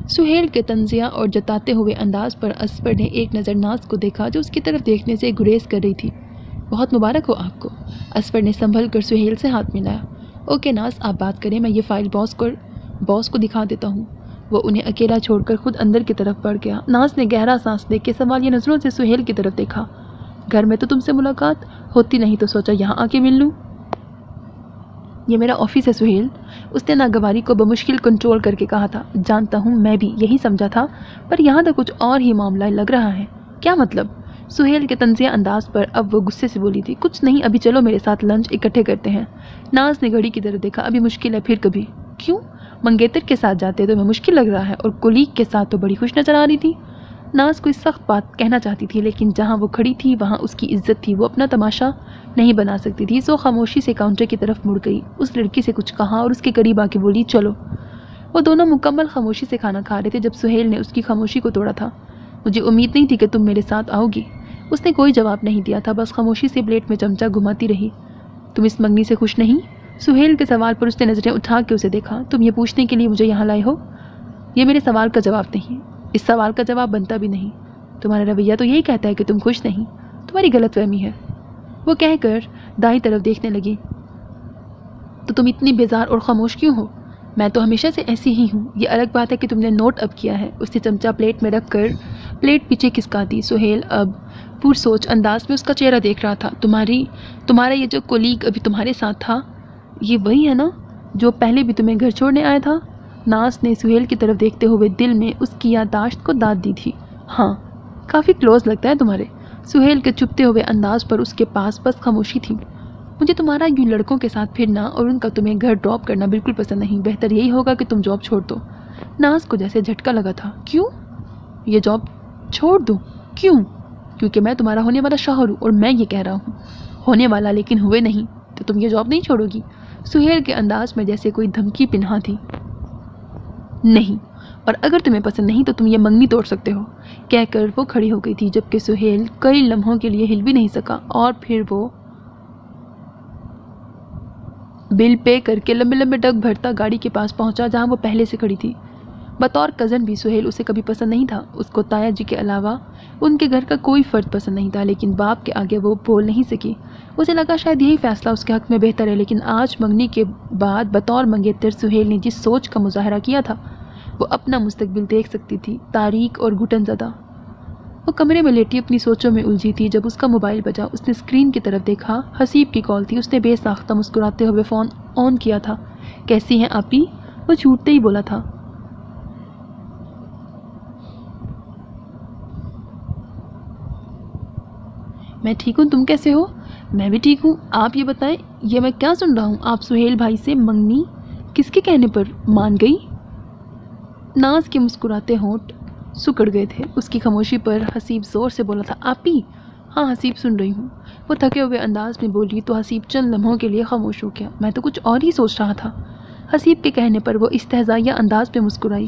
سہیل کے طنزیہ اور جتاتے ہوئے انداز پر اصفر نے ایک نظر ناز کو دیکھا جو اس کی طرف دیکھنے سے گریز کر رہی تھی۔ بہت مبارک ہو آپ کو۔ اصفر نے سنبھل کر سہیل سے ہاتھ ملایا۔ اوکے ناز آپ بات کریں، میں یہ فائل باس کو دکھا دیتا ہوں۔ وہ انہیں اکیلا چھوڑ کر خود اندر کی طرف بڑھ گیا۔ ناز نے گہرا سانس لے کے سوالیہ نظروں سے سہیل کی طرف دیکھا۔ گھر میں تو تم سے ملاقات ہوتی نہیں تو سوچا یہاں آ کے مل لوں۔ یہ میرا آفس ہے سہیل، اس نے ناگواری کو بمشکل کنٹرول کر کے کہا تھا۔ جانتا ہوں، میں بھی یہی سمجھا تھا پر یہاں تو کچھ اور ہی معاملہ لگ رہا ہے۔ کیا مطلب؟ سہیل کے طنزیہ انداز پر اب وہ غصے سے بولی تھی۔ کچھ نہیں، ابھی چلو میرے ساتھ لنچ اکٹھے کرتے ہیں۔ ناز نے گھڑی کی طرف دیکھا۔ ابھی مشکل ہے، پھر کبھی۔ کیوں؟ منگیتر کے ساتھ جاتے تو میں مشکل لگ رہا ہے اور کولیگ کے ساتھ تو بڑی خوش نظر آ رہی تھی۔ ناز کوئی سخت بات کہنا چاہتی تھی لیکن جہاں وہ کھڑی تھی وہاں اس کی عزت تھی، وہ اپنا تماشا نہیں بنا سکتی تھی، سو خاموشی سے کاؤنٹر کی طرف مڑ گئی، اس لڑکی سے کچھ کہا اور اس کے قریب آ کے بولی چلو۔ وہ دونوں مکمل خاموشی سے کھانا کھا رہے تھے جب سہیل نے اس کی خاموشی کو توڑا تھا۔ مجھے امید نہیں تھی کہ تم میرے ساتھ آؤ گی۔ اس نے کوئی جواب نہیں دیا تھا، بس خاموشی سے پلیٹ میں چمچہ گھماتی رہی۔ تم اس منگنی سے خوش نہیں؟ سہیل کے سوال پر اس نے نظریں اٹھا کے اسے دیکھا۔ تم یہ پوچھنے کے لیے مجھے یہاں لائے ہو؟ یہ میرے سوال کا جواب نہیں، اس سوال کا جواب بنتا بھی نہیں۔ تمہارا رویہ تو یہی کہتا ہے کہ تم خوش نہیں، تمہاری غلط فہمی ہے، وہ کہہ کر دائیں طرف دیکھنے لگی۔ تو تم اتنی بیزار اور خاموش کیوں ہو؟ میں تو ہمیشہ سے ایسی ہی ہوں، یہ الگ بات ہے کہ تم نے نوٹ اب کیا ہے۔ اس نے چمچہ پلیٹ میں رکھ کر پلیٹ پیچھے کھسکا دی۔ سہیل اب پرسوچ انداز میں اس کا چہرہ دیکھ رہا تھا۔ تمہارا یہ جو کولیگ ابھی تمہارے ساتھ تھا، یہ وہی ہے نا جو پہلے بھی تمہیں گھر چھوڑنے آیا تھا؟ ناز نے سہیل کی طرف دیکھتے ہوئے دل میں اس کی یادداشت کو داد دی تھی۔ ہاں کافی کلوز لگتا ہے تمہارے۔ سہیل کے چپتے ہوئے انداز پر اس کے پاس بس خاموشی تھی۔ مجھے تمہارا یوں لڑکوں کے ساتھ پھرنا اور ان کا تمہیں گھر ڈراپ کرنا بالکل پسند نہیں، بہتر یہی ہوگا کہ تم جاب چھوڑ دو۔ ناز کو جیسے جھٹکا لگا تھا۔ کیوں یہ جاب چھوڑ دوں؟ کیوں؟ کیونکہ میں تمہارا ہونے والا شوہر ہوں اور میں یہ کہہ رہا ہوں ہونے والا لیکن ہوئے نہیں، تو تم یہ جاب نہیں چھوڑو گی؟ سہیل کے انداز میں جیسے کوئی دھمکی پنہاں تھی۔ نہیں، اور اگر تمہیں پسند نہیں تو تم یہ منگنی توڑ سکتے ہو، کہہ کر وہ کھڑی ہو گئی تھی جبکہ سہیل کئی لمحوں کے لیے ہل بھی نہیں سکا اور پھر وہ بل پے کر کے لمبے لمبے ڈگ بھرتا گاڑی کے پاس پہنچا جہاں وہ پہلے سے کھڑی تھی۔ بطور کزن بھی سہیل اسے کبھی پسند نہیں تھا، اس کو تایا جی کے علاوہ ان کے گھر کا کوئی فرد پسند نہیں تھا، لیکن باپ کے آگے وہ بول نہیں سکی۔ اسے لگا شاید یہی فیصلہ اس کے حق میں بہتر ہے، لیکن آج منگنی کے بعد بطور منگیتر سہیل نے جس سوچ کا مظاہرہ کیا تھا وہ اپنا مستقبل دیکھ سکتی تھی، تاریک اور گھٹن زدہ۔ وہ کمرے میں لیٹی اپنی سوچوں میں الجھی تھی جب اس کا موبائل بجا۔ اس نے اسکرین کی طرف دیکھا، حسیب کی کال تھی۔ اس نے بے ساختہ مسکراتے ہوئے فون آن کیا تھا۔ کیسی ہیں آپی؟ وہ چھوٹتے ہی بولا تھا۔ میں ٹھیک ہوں، تم کیسے ہو؟ میں بھی ٹھیک ہوں۔ آپ یہ بتائیں، یہ میں کیا سن رہا ہوں؟ آپ سہیل بھائی سے منگنی کس کے کہنے پر مان گئی؟ ناز کے مسکراتے ہونٹ سکڑ گئے تھے۔ اس کی خاموشی پر حسیب زور سے بولا تھا۔ آپی؟ ہاں حسیب سن رہی ہوں، وہ تھکے ہوئے انداز میں بولی تو حسیب چند لمحوں کے لیے خاموش ہو گیا۔ میں تو کچھ اور ہی سوچ رہا تھا۔ حسیب کے کہنے پر وہ استہزائیہ انداز میں مسکرائی۔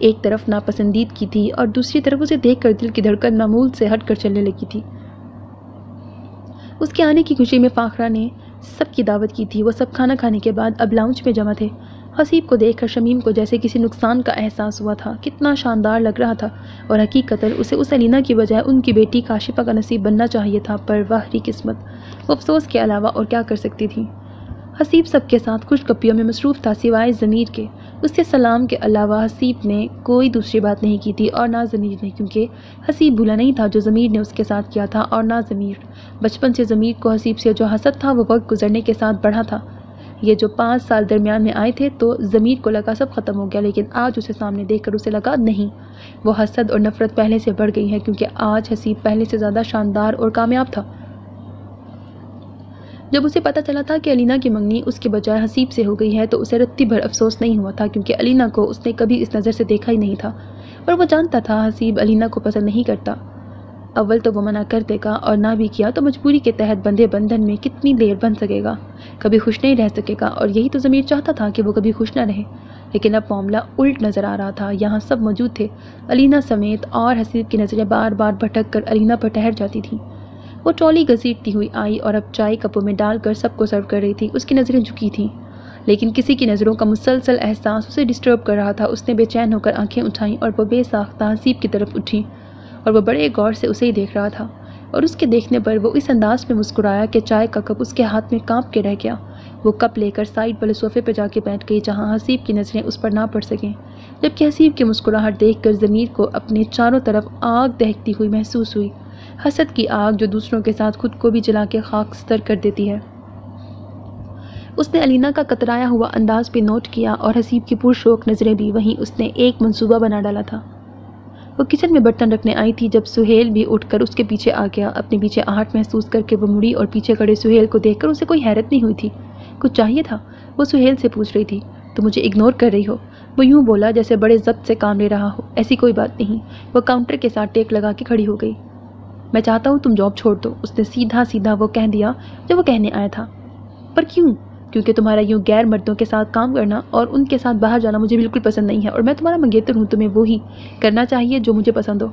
ایک طرف ناپسندید کی تھی اور دوسری طرف اسے دیکھ کر دل کی دھڑکن معمول سے ہٹ کر چلنے لگی تھی۔ اس کے آنے کی خوشی میں فاخرہ نے سب کی دعوت کی تھی۔ وہ سب کھانا کھانے کے بعد اب لاؤنج میں جمع تھے۔ حسیب کو دیکھ کر شمیم کو جیسے کسی نقصان کا احساس ہوا تھا۔ کتنا شاندار لگ رہا تھا اور حقیقتاً اسے اس الینا کی بجائے ان کی بیٹی کاشفہ کا نصیب بننا چاہیے تھا، پر واہ قسمت، وہ افسوس کے علاوہ اور کیا کر سکتی تھی۔ حسیب سب کے ساتھ خوش گپیوں میں مصروف تھا سوائے ضمیر کے۔ اس سے سلام کے علاوہ حسیب نے کوئی دوسری بات نہیں کی تھی، اور نہ ضمیر نے، کیونکہ حسیب بھولا نہیں تھا جو ضمیر نے اس کے ساتھ کیا تھا، اور نہ ضمیر۔ بچپن سے ضمیر کو حسیب سے جو حسد تھا وہ وقت گزرنے کے ساتھ بڑھا تھا۔ یہ جو 5 سال درمیان میں آئے تھے تو ضمیر کو لگا سب ختم ہو گیا، لیکن آج اسے سامنے دیکھ کر اسے لگا نہیں، وہ حسد اور نفرت پہلے سے بڑھ گئی ہے، کیونکہ آج حسیب پہلے سے زیادہ شاندار اور کامیاب تھا۔ جب اسے پتہ چلا تھا کہ الینا کی منگنی اس کے بجائے حسیب سے ہو گئی ہے تو اسے رتی بھر افسوس نہیں ہوا تھا، کیونکہ الینا کو اس نے کبھی اس نظر سے دیکھا ہی نہیں تھا، اور وہ جانتا تھا حسیب الینا کو پسند نہیں کرتا۔ اول تو وہ منع کر دے گا، اور نہ بھی کیا تو مجبوری کے تحت بندھے بندھن میں کتنی دیر بن سکے گا، کبھی خوش نہیں رہ سکے گا، اور یہی تو ضمیر چاہتا تھا کہ وہ کبھی خوش نہ رہے۔ لیکن اب معاملہ الٹ نظر آ رہا تھا۔ یہاں سب موجود تھے، الینا سمیت، اور حسیب کی نظریں بار بار بھٹک کر الینا پر ٹھہر جاتی تھیں۔ وہ ٹرالی گھسیٹتی ہوئی آئی اور اب چائے کپوں میں ڈال کر سب کو سرو کر رہی تھی۔ اس کی نظریں جھکی تھیں، لیکن کسی کی نظروں کا مسلسل احساس اسے ڈسٹرب کر رہا تھا۔ اس نے بے چین ہو کر آنکھیں اٹھائیں اور وہ بے ساختہ حسیب کی طرف اٹھی، اور وہ بڑے غور سے اسے ہی دیکھ رہا تھا، اور اس کے دیکھنے پر وہ اس انداز میں مسکرایا کہ چائے کا کپ اس کے ہاتھ میں کانپ کے رہ گیا۔ وہ کپ لے کر سائڈ والے صوفے پہ جا کے بیٹھ گئی، جہاں حسیب کی نظریں اس پر نہ پڑ سکیں، جبکہ حسیب کی مسکراہٹ دیکھ کر ضمیر کو اپنے چاروں طرف آگ دہکتی ہوئی محسوس ہوئی، حسد کی آگ جو دوسروں کے ساتھ خود کو بھی جلا کے خاکستر کر دیتی ہے۔ اس نے الینا کا کترایا ہوا انداز بھی نوٹ کیا، اور حسیب کی پرشوق نظریں بھی۔ وہیں اس نے ایک منصوبہ بنا ڈالا تھا۔ وہ کچن میں برتن رکھنے آئی تھی جب سہیل بھی اٹھ کر اس کے پیچھے آ گیا۔ اپنے پیچھے آہٹ محسوس کر کے وہ مڑی، اور پیچھے کھڑے سہیل کو دیکھ کر اسے کوئی حیرت نہیں ہوئی تھی۔ کچھ چاہیے تھا؟ وہ سہیل سے پوچھ رہی تھی۔ تو مجھے اگنور کر رہی ہو؟ وہ یوں بولا جیسے بڑے ضبط سے کام لے رہا ہو۔ ایسی کوئی بات نہیں۔ وہ کاؤنٹر کے ساتھ ٹیک لگا کے کھڑی ہو گئی۔ میں چاہتا ہوں تم جاب چھوڑ دو، اس نے سیدھا سیدھا وہ کہہ دیا جو وہ کہنے آیا تھا۔ پر کیوں؟ کیونکہ تمہارا یوں غیر مردوں کے ساتھ کام کرنا اور ان کے ساتھ باہر جانا مجھے بالکل پسند نہیں ہے، اور میں تمہارا منگیتر ہوں، تمہیں وہی کرنا چاہیے جو مجھے پسند ہو۔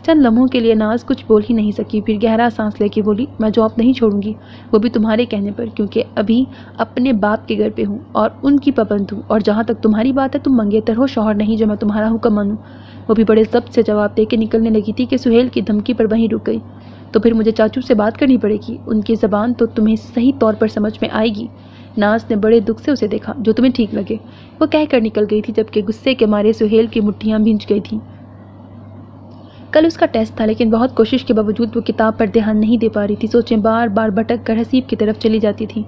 چند لمحوں کے لیے ناز کچھ بول ہی نہیں سکی، پھر گہرا سانس لے کے بولی، میں جاب نہیں چھوڑوں گی، وہ بھی تمہارے کہنے پر، کیونکہ ابھی اپنے باپ کے گھر پہ ہوں اور ان کی پابند ہوں، اور جہاں تک تمہاری بات ہے تم منگیتر ہو، شوہر نہیں جو میں تمہارا حکم مانوں۔ وہ بھی بڑے ضبط سے جواب دے کے نکلنے لگی تھی کہ سہیل کی دھمکی پر وہیں رک گئی۔ تو پھر مجھے چاچو سے بات کرنی پڑے گی، ان کی زبان تو تمہیں صحیح طور پر سمجھ میں آئے گی۔ ناز نے بڑے دکھ سے اسے دیکھا۔ جو تمہیں ٹھیک لگے، وہ کہہ کر نکل گئی تھی، جبکہ غصے کے مارے سہیل کی مٹھیاں بھینج گئی تھیں۔ کل اس کا ٹیسٹ تھا، لیکن بہت کوشش کے باوجود وہ کتاب پر دھیان نہیں دے پا رہی تھی۔ سوچیں بار بار بھٹک کر حسیب کی طرف چلی جاتی تھی۔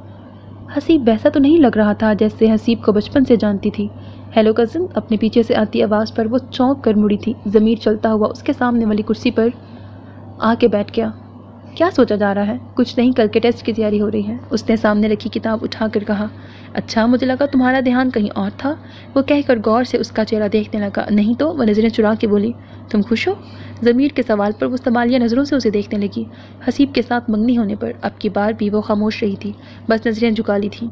حسیب ویسا تو نہیں لگ رہا تھا جیسے حسیب کو بچپن سے جانتی تھی۔ ہیلو کزن، اپنے پیچھے سے آتی آواز پر وہ چونک کر مڑی تھی۔ ضمیر چلتا ہوا اس کے سامنے والی کرسی پر آ کے بیٹھ گیا۔ کیا سوچا جا رہا ہے؟ کچھ نہیں، کل کے ٹیسٹ کی تیاری ہو رہی ہے، اس نے سامنے رکھی کتاب اٹھا کر کہا۔ اچھا، مجھے لگا تمہارا دھیان کہیں اور تھا، وہ کہہ کر غور سے اس کا چہرہ دیکھنے لگا۔ نہیں تو، وہ نظریں چرا کے بولی۔ تم خوش ہو؟ ضمیر کے سوال پر وہ سوالیہ نظروں سے اسے دیکھنے لگی۔ حسیب کے ساتھ منگنی ہونے پر اب کی بار بھی وہ خاموش رہی تھی، بس نظریں جھکا لی تھی۔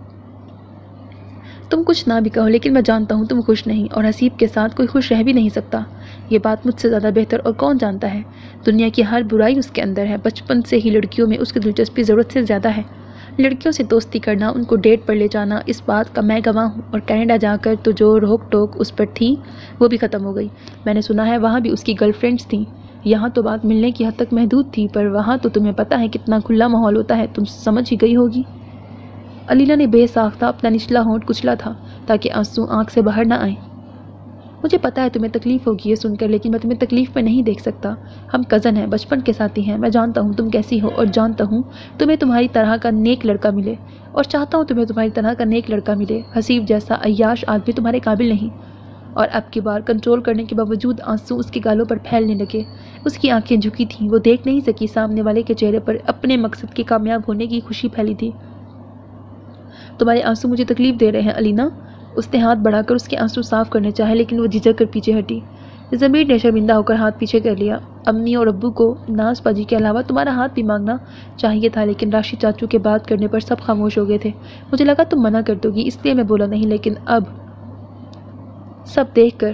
تم کچھ نہ بھی کہو، لیکن میں جانتا ہوں تم خوش نہیں، اور حسیب کے ساتھ کوئی خوش رہ بھی نہیں سکتا۔ یہ بات مجھ سے زیادہ بہتر اور کون جانتا ہے؟ دنیا کی ہر برائی اس کے اندر ہے۔ بچپن سے ہی لڑکیوں میں اس کی دلچسپی ضرورت سے زیادہ ہے۔ لڑکیوں سے دوستی کرنا، ان کو ڈیٹ پر لے جانا، اس بات کا میں گواہ ہوں، اور کینیڈا جا کر تو جو روک ٹوک اس پر تھی وہ بھی ختم ہو گئی۔ میں نے سنا ہے وہاں بھی اس کی گرل فرینڈز تھیں۔ یہاں تو بات ملنے کی حد تک محدود تھی، پر وہاں تو تمہیں پتہ ہے کتنا کھلا ماحول ہوتا ہے، تم سمجھ ہی گئی ہوگی۔ الینا نے بے ساختہ اپنا نچلا ہونٹ کچلا تھا تاکہ آنسو آنکھ سے باہر نہ آئیں۔ مجھے پتا ہے تمہیں تکلیف ہوگی یہ سن کر، لیکن میں تمہیں تکلیف میں نہیں دیکھ سکتا۔ ہم کزن ہیں، بچپن کے ساتھی ہیں، میں جانتا ہوں تم کیسی ہو، اور جانتا ہوں تمہیں تمہاری طرح کا نیک لڑکا ملے، اور چاہتا ہوں تمہیں تمہاری طرح کا نیک لڑکا ملے۔ حسیب جیسا عیاش آدمی تمہارے قابل نہیں۔ اور اب کی بار کنٹرول کرنے کے باوجود آنسو اس کے گالوں پر پھیلنے لگے۔ اس کی آنکھیں جھکی تھیں، وہ دیکھ نہیں سکی سامنے والے کے چہرے پر اپنے مقصد کے کامیاب ہونے کی خوشی پھیلی تھی۔ تمہارے آنسو مجھے تکلیف دے رہے ہیں الینا، اس نے ہاتھ بڑھا کر اس کے آنسو صاف کرنے چاہے، لیکن وہ جھجک کر پیچھے ہٹی۔ ضمیر نے شرمندہ ہو کر ہاتھ پیچھے کر لیا۔ امی اور ابو کو ناز باجی کے علاوہ تمہارا ہاتھ بھی مانگنا چاہیے تھا، لیکن راشد چاچو کے بات کرنے پر سب خاموش ہو گئے تھے۔ مجھے لگا تم منع کر دو گی، اس لیے میں بولا نہیں، لیکن اب سب دیکھ کر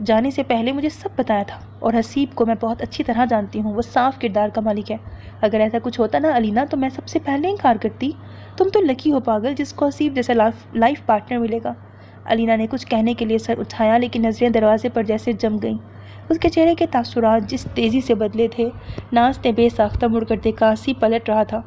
جانے سے پہلے مجھے سب بتایا تھا، اور حسیب کو میں بہت اچھی طرح جانتی ہوں، وہ صاف کردار کا مالک ہے۔ اگر ایسا کچھ ہوتا نا علینا تو میں سب سے پہلے انکار کرتی۔ تم تو لکی ہو پاگل جس کو حسیب جیسا لائف پارٹنر ملے گا۔ علینا نے کچھ کہنے کے لیے سر اٹھایا لیکن نظریں دروازے پر جیسے جم گئیں۔ اس کے چہرے کے تاثرات جس تیزی سے بدلے تھے، ناز نے بے ساختہ مڑ کر دیکھا، حسیب پلٹ رہا تھا۔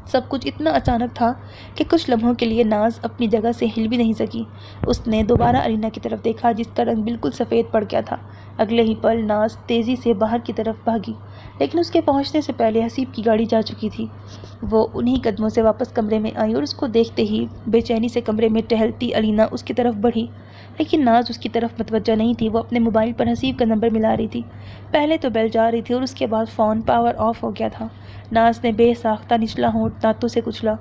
سب کچھ اتنا اچانک تھا کہ کچھ لمحوں کے لیے ناز اپنی جگہ سے ہل بھی نہیں سکی۔ اس نے دوبارہ علینا کی طرف دیکھا جس کا رنگ بالکل سفید پڑ گیا تھا۔ اگلے ہی پل ناز تیزی سے باہر کی طرف بھاگی، لیکن اس کے پہنچنے سے پہلے حسیب کی گاڑی جا چکی تھی۔ وہ انہی قدموں سے واپس کمرے میں آئی اور اس کو دیکھتے ہی بے چینی سے کمرے میں ٹہلتی علینا اس کی طرف بڑھی، لیکن ناز اس کی طرف متوجہ نہیں تھی۔ وہ اپنے موبائل پر حسیب کا نمبر ملا رہی تھی۔ پہلے تو بیل جا رہی تھی اور اس کے بعد فون پاور آف ہو گیا تھا۔ ناز نے بے ساختہ نچلا ہونٹ دانتوں سے کچلا۔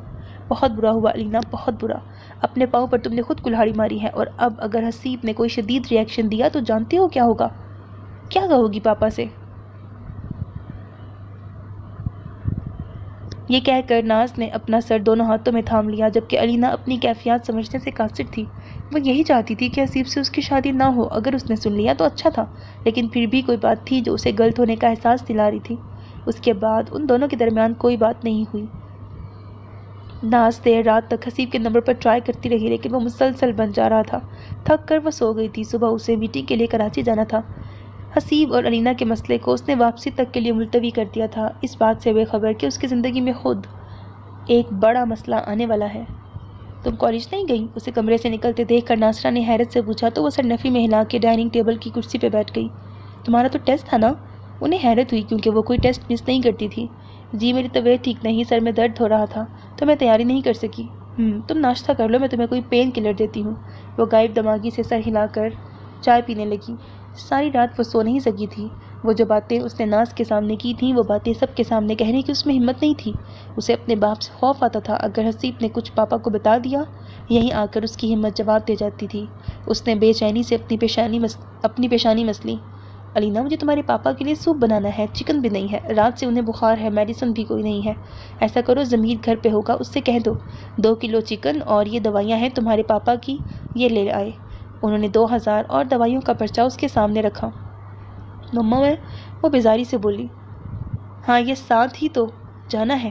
بہت برا ہوا علینا، بہت برا۔ اپنے پاؤں پر تم نے خود کلہاڑی ماری ہے، اور اب اگر حسیب نے کوئی شدید ری ایکشن دیا تو جانتے ہو کیا ہوگا؟ کیا کہو گی پاپا سے؟ یہ کہہ کر ناز نے اپنا سر دونوں ہاتھوں میں تھام لیا، جبکہ علینا اپنی کیفیات سمجھنے سے قاصر تھی۔ وہ یہی چاہتی تھی کہ حسیب سے اس کی شادی نہ ہو۔ اگر اس نے سن لیا تو اچھا تھا، لیکن پھر بھی کوئی بات تھی جو اسے غلط ہونے کا احساس دلا رہی تھی۔ اس کے بعد ان دونوں کے درمیان کوئی بات نہیں ہوئی۔ ناز دیر رات تک حسیب کے نمبر پر ٹرائی کرتی رہی، لیکن وہ مسلسل بند جا رہا تھا۔ تھک کر وہ سو گئی تھی۔ صبح اسے میٹنگ کے لیے کراچی جانا تھا۔ حسیب اور علینا کے مسئلے کو اس نے واپسی تک کے لیے ملتوی کر دیا تھا، اس بات سے بے خبر کہ اس کی زندگی میں خود ایک بڑا مسئلہ آنے والا ہے۔ تم کالج نہیں گئی؟ اسے کمرے سے نکلتے دیکھ کر ناصرہ نے حیرت سے پوچھا تو وہ سر نفی میں ہلا کے ڈائننگ ٹیبل کی کرسی پہ بیٹھ گئی۔ تمہارا تو ٹیسٹ تھا نا؟ انہیں حیرت ہوئی کیونکہ وہ کوئی ٹیسٹ مس نہیں کرتی تھی۔ جی میری طبیعت ٹھیک نہیں، سر میں درد ہو رہا تھا تو میں تیاری نہیں کر سکی۔ تم ناشتہ کر لو، میں تمہیں کوئی پین کلر دیتی ہوں۔ وہ غائب دماغی سے سر ہلا کر چائے پینے لگی۔ ساری رات وہ سو نہیں سکی تھی۔ وہ جو باتیں اس نے ناز کے سامنے کی تھیں وہ باتیں سب کے سامنے کہنے کی اس میں ہمت نہیں تھی۔ اسے اپنے باپ سے خوف آتا تھا، اگر حسیب نے کچھ پاپا کو بتا دیا یہیں آ کر اس کی ہمت جواب دے جاتی تھی۔ اس نے بے چینی سے اپنی پیشانی مسلی۔ علینا مجھے تمہارے پاپا کے لیے سوپ بنانا ہے، چکن بھی نہیں ہے، رات سے انہیں بخار ہے، میڈیسن بھی کوئی نہیں ہے۔ ایسا کرو ضمیر گھر پہ ہوگا، اس سے کہہ دو 2 کلو چکن اور یہ دوائیاں ہیں تمہارے پاپا کی، یہ لے آئے۔ انہوں نے 2000 اور دوائیوں کا پرچہ اس کے سامنے رکھا۔ مما میں وہ بیزاری سے بولی، ہاں یہ ساتھ ہی تو جانا ہے،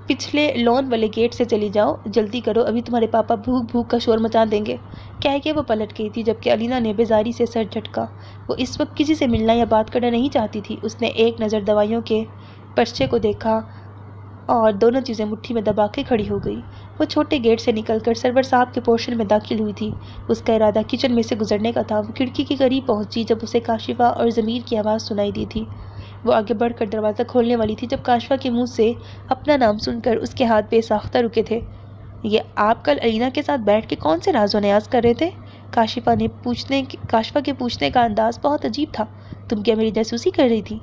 پچھلے لون والے گیٹ سے چلی جاؤ، جلدی کرو ابھی تمہارے پاپا بھوک بھوک کا شور مچا دیں گے، کہہ کے وہ پلٹ گئی تھی، جبکہ علینا نے بیزاری سے سر جھٹکا۔ وہ اس وقت کسی سے ملنا یا بات کرنا نہیں چاہتی تھی۔ اس نے ایک نظر دوائیوں کے پرچے کو دیکھا اور دونوں چیزیں مٹھی میں دبا کے کھڑی ہو گئی۔ وہ چھوٹے گیٹ سے نکل کر سرور صاحب کے پورشن میں داخل ہوئی تھی۔ اس کا ارادہ کچن میں سے گزرنے کا تھا۔ وہ کھڑکی کے قریب پہنچی جب اسے کاشفہ اور ضمیر کی آواز سنائی دی تھی۔ وہ آگے بڑھ کر دروازہ کھولنے والی تھی جب کاشفہ کے منہ سے اپنا نام سن کر اس کے ہاتھ بے ساختہ رکے تھے۔ یہ آپ کل علینا کے ساتھ بیٹھ کے کون سے راز و نیاز کر رہے تھے؟ کاشفہ کے پوچھنے کا انداز بہت عجیب تھا۔ تم کیا میری جاسوسی کر رہی تھی؟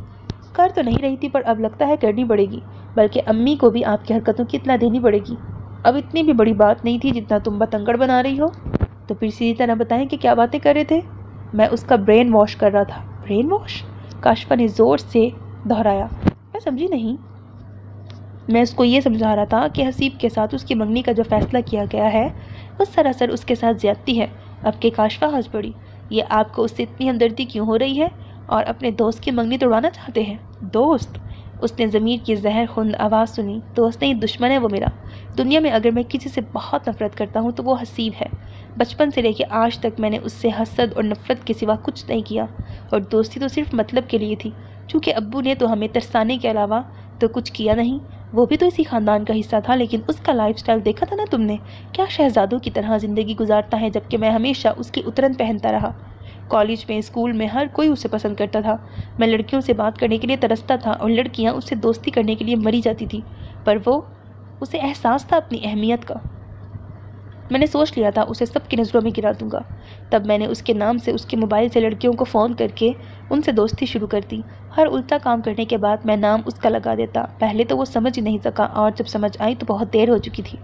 کر تو نہیں رہی تھی، پر اب لگتا ہے کرنی پڑے گی، بلکہ امی کو بھی آپ کی حرکتوں کی اطلاع دینی پڑے گی۔ اب اتنی بھی بڑی بات نہیں تھی جتنا تم بتنگڑ بنا رہی ہو۔ تو پھر سیدھی طرح بتائیں کہ کیا باتیں کر رہے تھے؟ میں اس کا برین واش کر رہا تھا۔ Brain wash? کاشفہ نے زور سے دہرایا۔ میں سمجھی نہیں۔ میں اس کو یہ سمجھا رہا تھا کہ حسیب کے ساتھ اس کی منگنی کا جو فیصلہ کیا گیا ہے وہ سراسر اس کے ساتھ زیادتی ہے۔ اب کہ کاشفہ ہنس پڑی، یہ آپ کو اس سے اتنی ہمدردی کیوں ہو رہی ہے اور اپنے دوست کی منگنی توڑوانا چاہتے ہیں؟ دوست؟ اس نے ضمیر کی زہر خوند آواز سنی۔ دوست نہیں، دشمن ہے وہ میرا۔ دنیا میں اگر میں کسی سے بہت نفرت کرتا ہوں تو وہ حسیب ہے۔ بچپن سے لے کے آج تک میں نے اس سے حسد اور نفرت کے سوا کچھ نہیں کیا، اور دوستی تو صرف مطلب کے لیے تھی، چونکہ ابو نے تو ہمیں ترسانے کے علاوہ تو کچھ کیا نہیں۔ وہ بھی تو اسی خاندان کا حصہ تھا، لیکن اس کا لائف سٹائل دیکھا تھا نا تم نے، کیا شہزادوں کی طرح زندگی گزارتا ہے، جبکہ میں ہمیشہ اس کی اترن پہنتا رہا۔ کالج میں، اسکول میں ہر کوئی اسے پسند کرتا تھا۔ میں لڑکیوں سے بات کرنے کے لیے ترستا تھا اور لڑکیاں اس سے دوستی کرنے کے لیے مری جاتی تھی، پر وہ، اسے احساس تھا اپنی اہمیت کا۔ میں نے سوچ لیا تھا اسے سب کی نظروں میں گرا دوں گا۔ تب میں نے اس کے نام سے اس کے موبائل سے لڑکیوں کو فون کر کے ان سے دوستی شروع کر دی۔ ہر الٹا کام کرنے کے بعد میں نام اس کا لگا دیتا۔ پہلے تو وہ سمجھ ہی نہیں سکا، اور جب سمجھ آئی تو بہت دیر ہو چکی تھی۔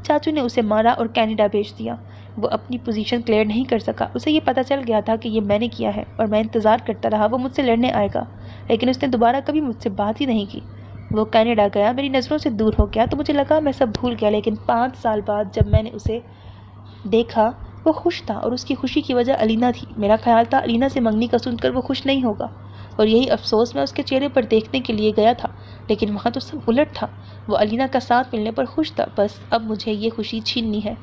چاچو نے اسے مارا اور کینیڈا بھیج دیا۔ وہ اپنی پوزیشن کلیئر نہیں کر سکا۔ اسے یہ پتہ چل گیا تھا کہ یہ میں نے کیا ہے، اور میں انتظار کرتا رہا وہ مجھ سے لڑنے آئے گا، لیکن اس نے دوبارہ کبھی مجھ سے بات ہی نہیں کی۔ وہ کینیڈا گیا، میری نظروں سے دور ہو گیا، تو مجھے لگا میں سب بھول گیا، لیکن 5 سال بعد جب میں نے اسے دیکھا وہ خوش تھا اور اس کی خوشی کی وجہ علینا تھی۔ میرا خیال تھا علینا سے منگنی کا سن کر وہ خوش نہیں ہوگا، اور یہی افسوس میں اس کے چہرے پر دیکھنے کے لیے گیا تھا، لیکن وہاں تو سب الٹ تھا۔ وہ علینا کا ساتھ ملنے پر خوش تھا، بس اب مجھے یہ خوشی چھیننی ہے۔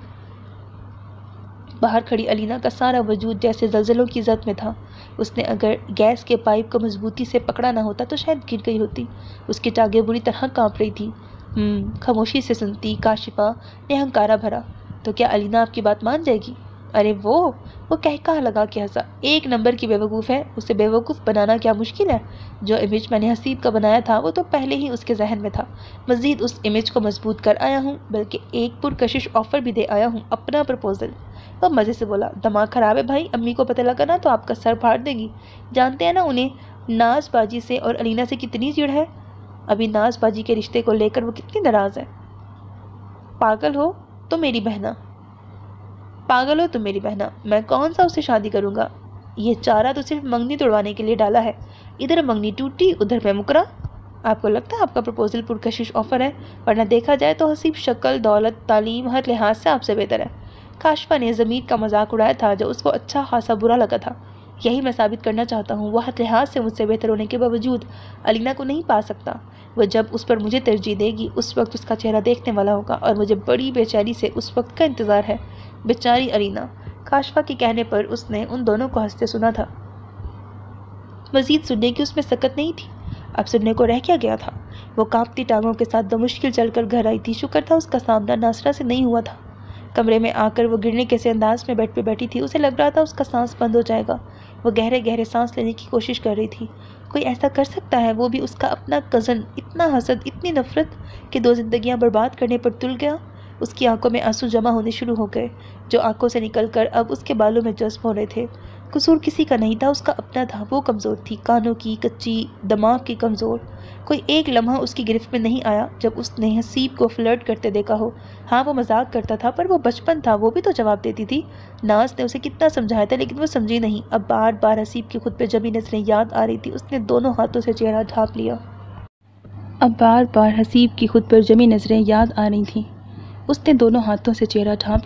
باہر کھڑی علینا کا سارا وجود جیسے زلزلوں کی زد میں تھا۔ اس نے اگر گیس کے پائپ کو مضبوطی سے پکڑا نہ ہوتا تو شاید گر گئی ہوتی۔ اس کی ٹانگیں بری طرح کانپ رہی تھی۔ خاموشی سے سنتی کاشفہ نے ہنکارا بھرا، تو کیا علینا آپ کی بات مان جائے گی؟ ارے وہ کہا لگا کے ہنسا۔ ایک نمبر کی بیوقوف ہے، اسے بیوقوف بنانا کیا مشکل ہے؟ جو امیج میں نے حسیب کا بنایا تھا وہ تو پہلے ہی اس کے ذہن میں تھا۔ مزید اس امیج کو مضبوط کر آیا ہوں، بلکہ ایک پرکشش آفر بھی دے آیا ہوں، اپنا پرپوزل۔ وہ مزے سے بولا، دماغ خراب ہے بھائی، امی کو پتہ لگا نا تو آپ کا سر پھاڑ دے گی۔ جانتے ہیں نا انہیں ناز باجی سے اور علینا سے کتنی چڑ ہے؟ ابھی ناز باجی کے رشتے کو لے کر وہ کتنی ناراض ہے۔ پاگل ہو تو میری بہنا، میں کون سا اس سے شادی کروں گا؟ یہ چارہ تو صرف منگنی توڑوانے کے لیے ڈالا ہے، ادھر منگنی ٹوٹی ادھر میں مکرا۔ آپ کو لگتا ہے آپ کا پرپوزل پرکشش آفر ہے؟ ورنہ دیکھا جائے تو حسیب شکل، دولت، تعلیم، ہر لحاظ سے آپ سے بہتر ہے۔ کاشفہ نے ضمیر کا مذاق اڑایا تھا جو اس کو اچھا خاصا برا لگا تھا۔ یہی میں ثابت کرنا چاہتا ہوں، وہ ہر لحاظ سے مجھ سے بہتر ہونے کے باوجود علینا کو نہیں پا سکتا۔ وہ جب اس پر مجھے ترجیح دے گی اس وقت اس کا چہرہ دیکھنے والا ہوگا، اور مجھے بڑی بے چینی سے اس وقت کا انتظار ہے۔ بیچاری علینا، کاشفہ کے کہنے پر اس نے ان دونوں کو ہنستے سنا تھا۔ مزید سننے کی اس میں سکت نہیں تھی۔ اب سننے کو رہ کیا گیا تھا؟ وہ کانپتی ٹانگوں کے ساتھ بمشکل چل کر گھر آئی تھی۔ شکر تھا اس کا سامنا ناصرہ سے نہیں ہوا تھا۔ کمرے میں آ کر وہ گرنے کے سے انداز میں بیڈ پہ بیٹھی تھی۔ اسے لگ رہا تھا اس کا سانس بند ہو جائے گا۔ وہ گہرے گہرے سانس لینے کی کوشش کر رہی تھی۔ کوئی ایسا کر سکتا ہے؟ وہ بھی اس کا اپنا کزن، اتنا حسد، اتنی نفرت کہ 2 زندگیاں برباد کرنے پر تل گیا۔ اس کی آنکھوں میں آنسو جمع ہونے شروع ہو گئے، جو آنکھوں سے نکل کر اب اس کے بالوں میں جذب ہو رہے تھے۔ قصور کسی کا نہیں تھا، اس کا اپنا تھا۔ وہ کمزور تھی، کانوں کی کچی، دماغ کی کمزور۔ کوئی ایک لمحہ اس کی گرفت میں نہیں آیا جب اس نے حسیب کو فلرٹ کرتے دیکھا ہو۔ ہاں وہ مذاق کرتا تھا، پر وہ بچپن تھا، وہ بھی تو جواب دیتی تھی۔ ناز نے اسے کتنا سمجھایا تھا لیکن وہ سمجھی نہیں۔ اب بار بار حسیب کی خود پہ جمی نظریں یاد آ رہی تھی۔ اس نے دونوں ہاتھوں سے چہرہ ڈھانپ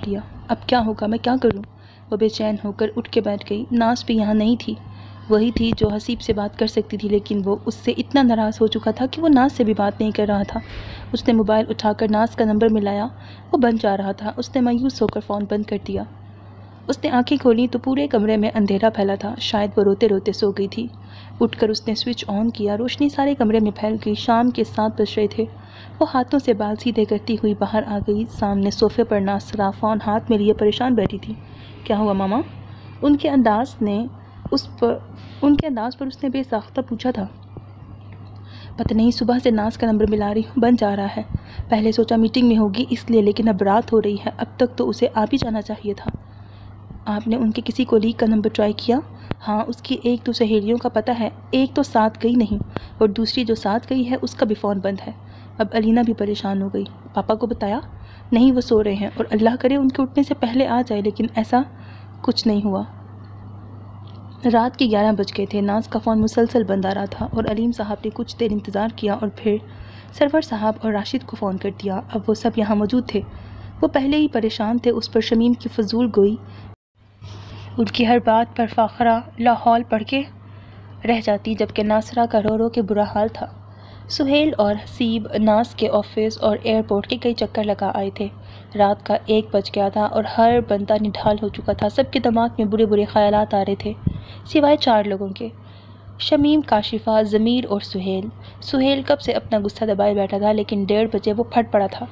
لیا۔ اب کیا ہوگا؟ میں کیا کروں؟ وہ بے چین ہو کر اٹھ کے بیٹھ گئی۔ ناز بھی یہاں نہیں تھی، وہی تھی جو حسیب سے بات کر سکتی تھی، لیکن وہ اس سے اتنا ناراض ہو چکا تھا کہ وہ ناز سے بھی بات نہیں کر رہا تھا۔ اس نے موبائل اٹھا کر ناز کا نمبر ملایا، وہ بند جا رہا تھا۔ اس نے مایوس ہو کر فون بند کر دیا۔ اس نے آنکھیں کھولیں تو پورے کمرے میں اندھیرا پھیلا تھا، شاید وہ روتے روتے سو گئی تھی۔ اٹھ کر اس نے سوئچ آن کیا، روشنی سارے کمرے میں پھیل گئی۔ شام کے 7 بج رہے تھے۔ وہ ہاتھوں سے بال سیدھے کرتی ہوئی باہر آ گئی۔ سامنے صوفے پر ناصرہ فون ہاتھ میں لیے پریشان بیٹھی تھی۔ کیا ہوا ماما؟ ان کے انداز پر اس نے بے ساختہ پوچھا تھا۔ پتہ نہیں، صبح سے ناز کا نمبر ملا رہی ہوں، بن جا رہا ہے۔ پہلے سوچا میٹنگ میں ہوگی اس لیے، لیکن اب رات ہو رہی ہے، اب تک تو اسے آ بھی جانا چاہیے تھا۔ آپ نے ان کے کسی کولیگ کا نمبر ٹرائی کیا؟ ہاں، اس کی 1-2 سہیلیوں کا پتہ ہے، ایک تو ساتھ گئی نہیں اور دوسری جو ساتھ گئی ہے اس کا بھی فون بند ہے۔ اب علینا بھی پریشان ہو گئی۔ پاپا کو بتایا؟ نہیں، وہ سو رہے ہیں اور اللہ کرے ان کے اٹھنے سے پہلے آ جائے، لیکن ایسا کچھ نہیں ہوا۔ رات کے 11 بج گئے تھے۔ ناز کا فون مسلسل بند آ رہا تھا اور علیم صاحب نے کچھ دیر انتظار کیا اور پھر سرور صاحب اور راشد کو فون کر دیا۔ اب وہ سب یہاں موجود تھے۔ وہ پہلے ہی پریشان تھے، اس پر شمیم کی فضول گوئی، ان کی ہر بات پر فاخرہ لاحول پڑھ کے رہ جاتی، جبکہ ناصرہ کا رو رو کے برا حال تھا۔ سہیل اور حسیب ناز کے آفس اور ایئرپورٹ کے کئی چکر لگا آئے تھے۔ رات کا 1 بج گیا تھا اور ہر بندہ نڈھال ہو چکا تھا۔ سب کے دماغ میں برے برے خیالات آ رہے تھے، سوائے 4 لوگوں کے: شمیم، کاشفہ، ضمیر اور سہیل۔ سہیل کب سے اپنا غصہ دبائے بیٹھا تھا، لیکن 1:30 بجے وہ پھٹ پڑا تھا۔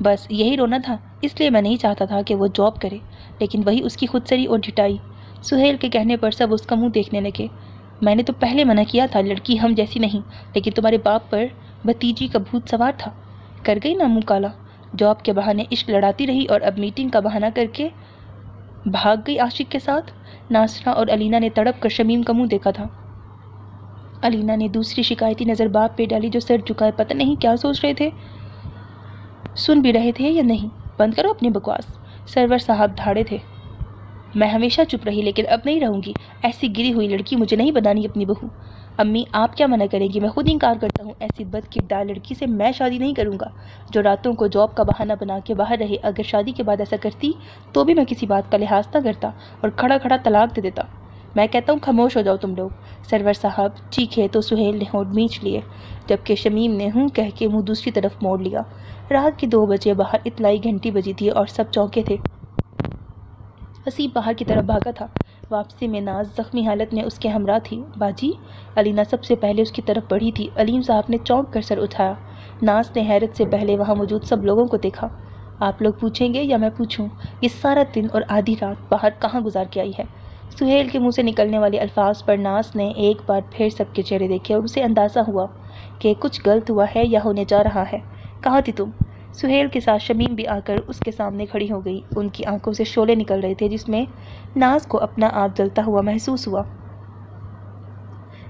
بس یہی رونا تھا، اس لیے میں نہیں چاہتا تھا کہ وہ جاب کرے، لیکن وہی اس کی خودسری اور ڈھٹائی۔ سہیل کے کہنے پر سب اس کا منہ دیکھنے لگے۔ میں نے تو پہلے منع کیا تھا، لڑکی ہم جیسی نہیں، لیکن تمہارے باپ پر بھتیجی کا بھوت سوار تھا، کر گئی نا منہ کالا۔ جاب کے بہانے عشق لڑاتی رہی اور اب میٹنگ کا بہانہ کر کے بھاگ گئی عاشق کے ساتھ۔ ناصرہ اور علینا نے تڑپ کر شمیم کا منہ دیکھا تھا۔ علینا نے دوسری شکایتی نظر باپ پہ ڈالی جو سر جھکائے پتہ نہیں کیا سوچ رہے تھے، سن بھی رہے تھے یا نہیں۔ بند کرو اپنی بکواس، سرور صاحب دھاڑے تھے۔ میں ہمیشہ چپ رہی لیکن اب نہیں رہوں گی. ایسی گری ہوئی لڑکی مجھے نہیں بنانی اپنی بہو. امی آپ کیا منع کریں گی؟ میں خود انکار کرتا ہوں. ایسی بد کردار لڑکی سے میں شادی نہیں کروں گا جو راتوں کو جاب کا بہانہ بنا کے باہر رہے. اگر شادی کے بعد ایسا کرتی تو بھی میں کسی بات کا لحاظ نہ کرتا اور کھڑا کھڑا طلاق دے دیتا. میں کہتا ہوں خاموش ہو جاؤ تم لوگ. سرور صاحب چیخے تو سہیل نے ہونٹ میچ لیے جبکہ شمیم نے ہوں کہہ کے منہ دوسری طرف موڑ لیا. رات کے 2 بجے باہر اطلاعی گھنٹی بجی تھی اور سب چونکے تھے. حسیب باہر کی طرف بھاگا تھا. واپسی میں ناز زخمی حالت میں اس کے ہمراہ تھی. باجی؟ علینا سب سے پہلے اس کی طرف بڑھی تھی. علیم صاحب نے چونک کر سر اٹھایا. ناز نے حیرت سے پہلے وہاں موجود سب لوگوں کو دیکھا. آپ لوگ پوچھیں گے یا میں پوچھوں؟ یہ سارا دن اور آدھی رات باہر کہاں گزار کے آئی ہے؟ سہیل کے منہ سے نکلنے والے الفاظ پر ناز نے ایک بار پھر سب کے چہرے دیکھے اور اسے اندازہ ہوا کہ کچھ غلط ہوا ہے یا ہونے جا رہا ہے. کہاں تھی تم؟ سہیل کے ساتھ شمیم بھی آ کر اس کے سامنے کھڑی ہو گئی. ان کی آنکھوں سے شعلے نکل رہے تھے جس میں ناز کو اپنا آپ جلتا ہوا محسوس ہوا.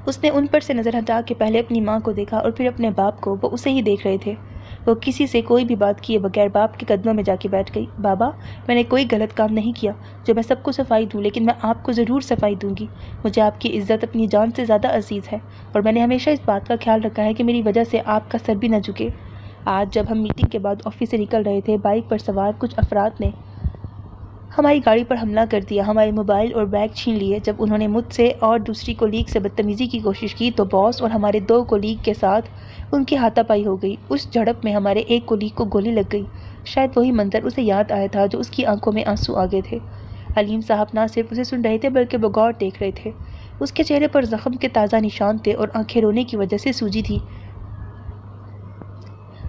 اس نے ان پر سے نظر ہٹا کے پہلے اپنی ماں کو دیکھا اور پھر اپنے باپ کو. وہ اسے ہی دیکھ رہے تھے. وہ کسی سے کوئی بھی بات کیے بغیر باپ کے قدموں میں جا کے بیٹھ گئی. بابا میں نے کوئی غلط کام نہیں کیا جو میں سب کو صفائی دوں، لیکن میں آپ کو ضرور صفائی دوں گی. مجھے آپ کی عزت اپنی جان سے زیادہ عزیز ہے اور میں نے ہمیشہ اس بات کا خیال رکھا ہے کہ میری وجہ سے آپ کا سر بھی نہ جھکے. آج جب ہم میٹنگ کے بعد آفس سے نکل رہے تھے، بائک پر سوار کچھ افراد نے ہماری گاڑی پر حملہ کر دیا. ہمارے موبائل اور بیگ چھین لیے. جب انہوں نے مجھ سے اور دوسری کولیگ سے بدتمیزی کی کوشش کی تو باس اور ہمارے 2 کولیگ کے ساتھ ان کی ہاتھا پائی ہو گئی. اس جھڑپ میں ہمارے ایک کولیگ کو گولی لگ گئی. شاید وہی منظر اسے یاد آیا تھا جو اس کی آنکھوں میں آنسو آ گئے تھے. علیم صاحب نہ صرف اسے سن رہے تھے بلکہ بغور دیکھ رہے تھے. اس کے چہرے پر زخم کے تازہ نشان تھے اور آنکھیں رونے کی وجہ سے سوجی تھی.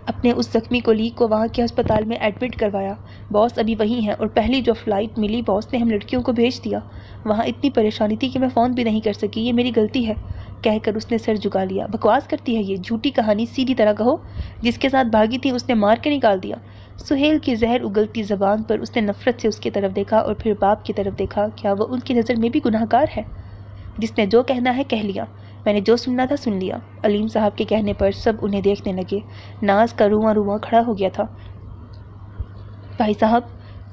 اپنے اس زخمی کولیگ کو وہاں کے ہسپتال میں ایڈمٹ کروایا. باس ابھی وہیں ہیں اور پہلی جو فلائٹ ملی باس نے ہم لڑکیوں کو بھیج دیا. وہاں اتنی پریشانی تھی کہ میں فون بھی نہیں کر سکی. یہ میری غلطی ہے کہہ کر اس نے سر جھکا لیا. بکواس کرتی ہے یہ جھوٹی کہانی. سیدھی طرح کہو. جس کے ساتھ بھاگی تھی اس نے مار کے نکال دیا. سہیل کی زہر اگلتی زبان پر اس نے نفرت سے اس کی طرف دیکھا اور پھر باپ کی طرف دیکھا. کیا وہ ان کی نظر میں بھی گناہ گار ہے؟ جس نے جو کہنا ہے کہہ لیا. میں نے جو سننا تھا سن لیا. علیم صاحب کے کہنے پر سب انہیں دیکھنے لگے. ناز کا رواں رواں کھڑا ہو گیا تھا. بھائی صاحب،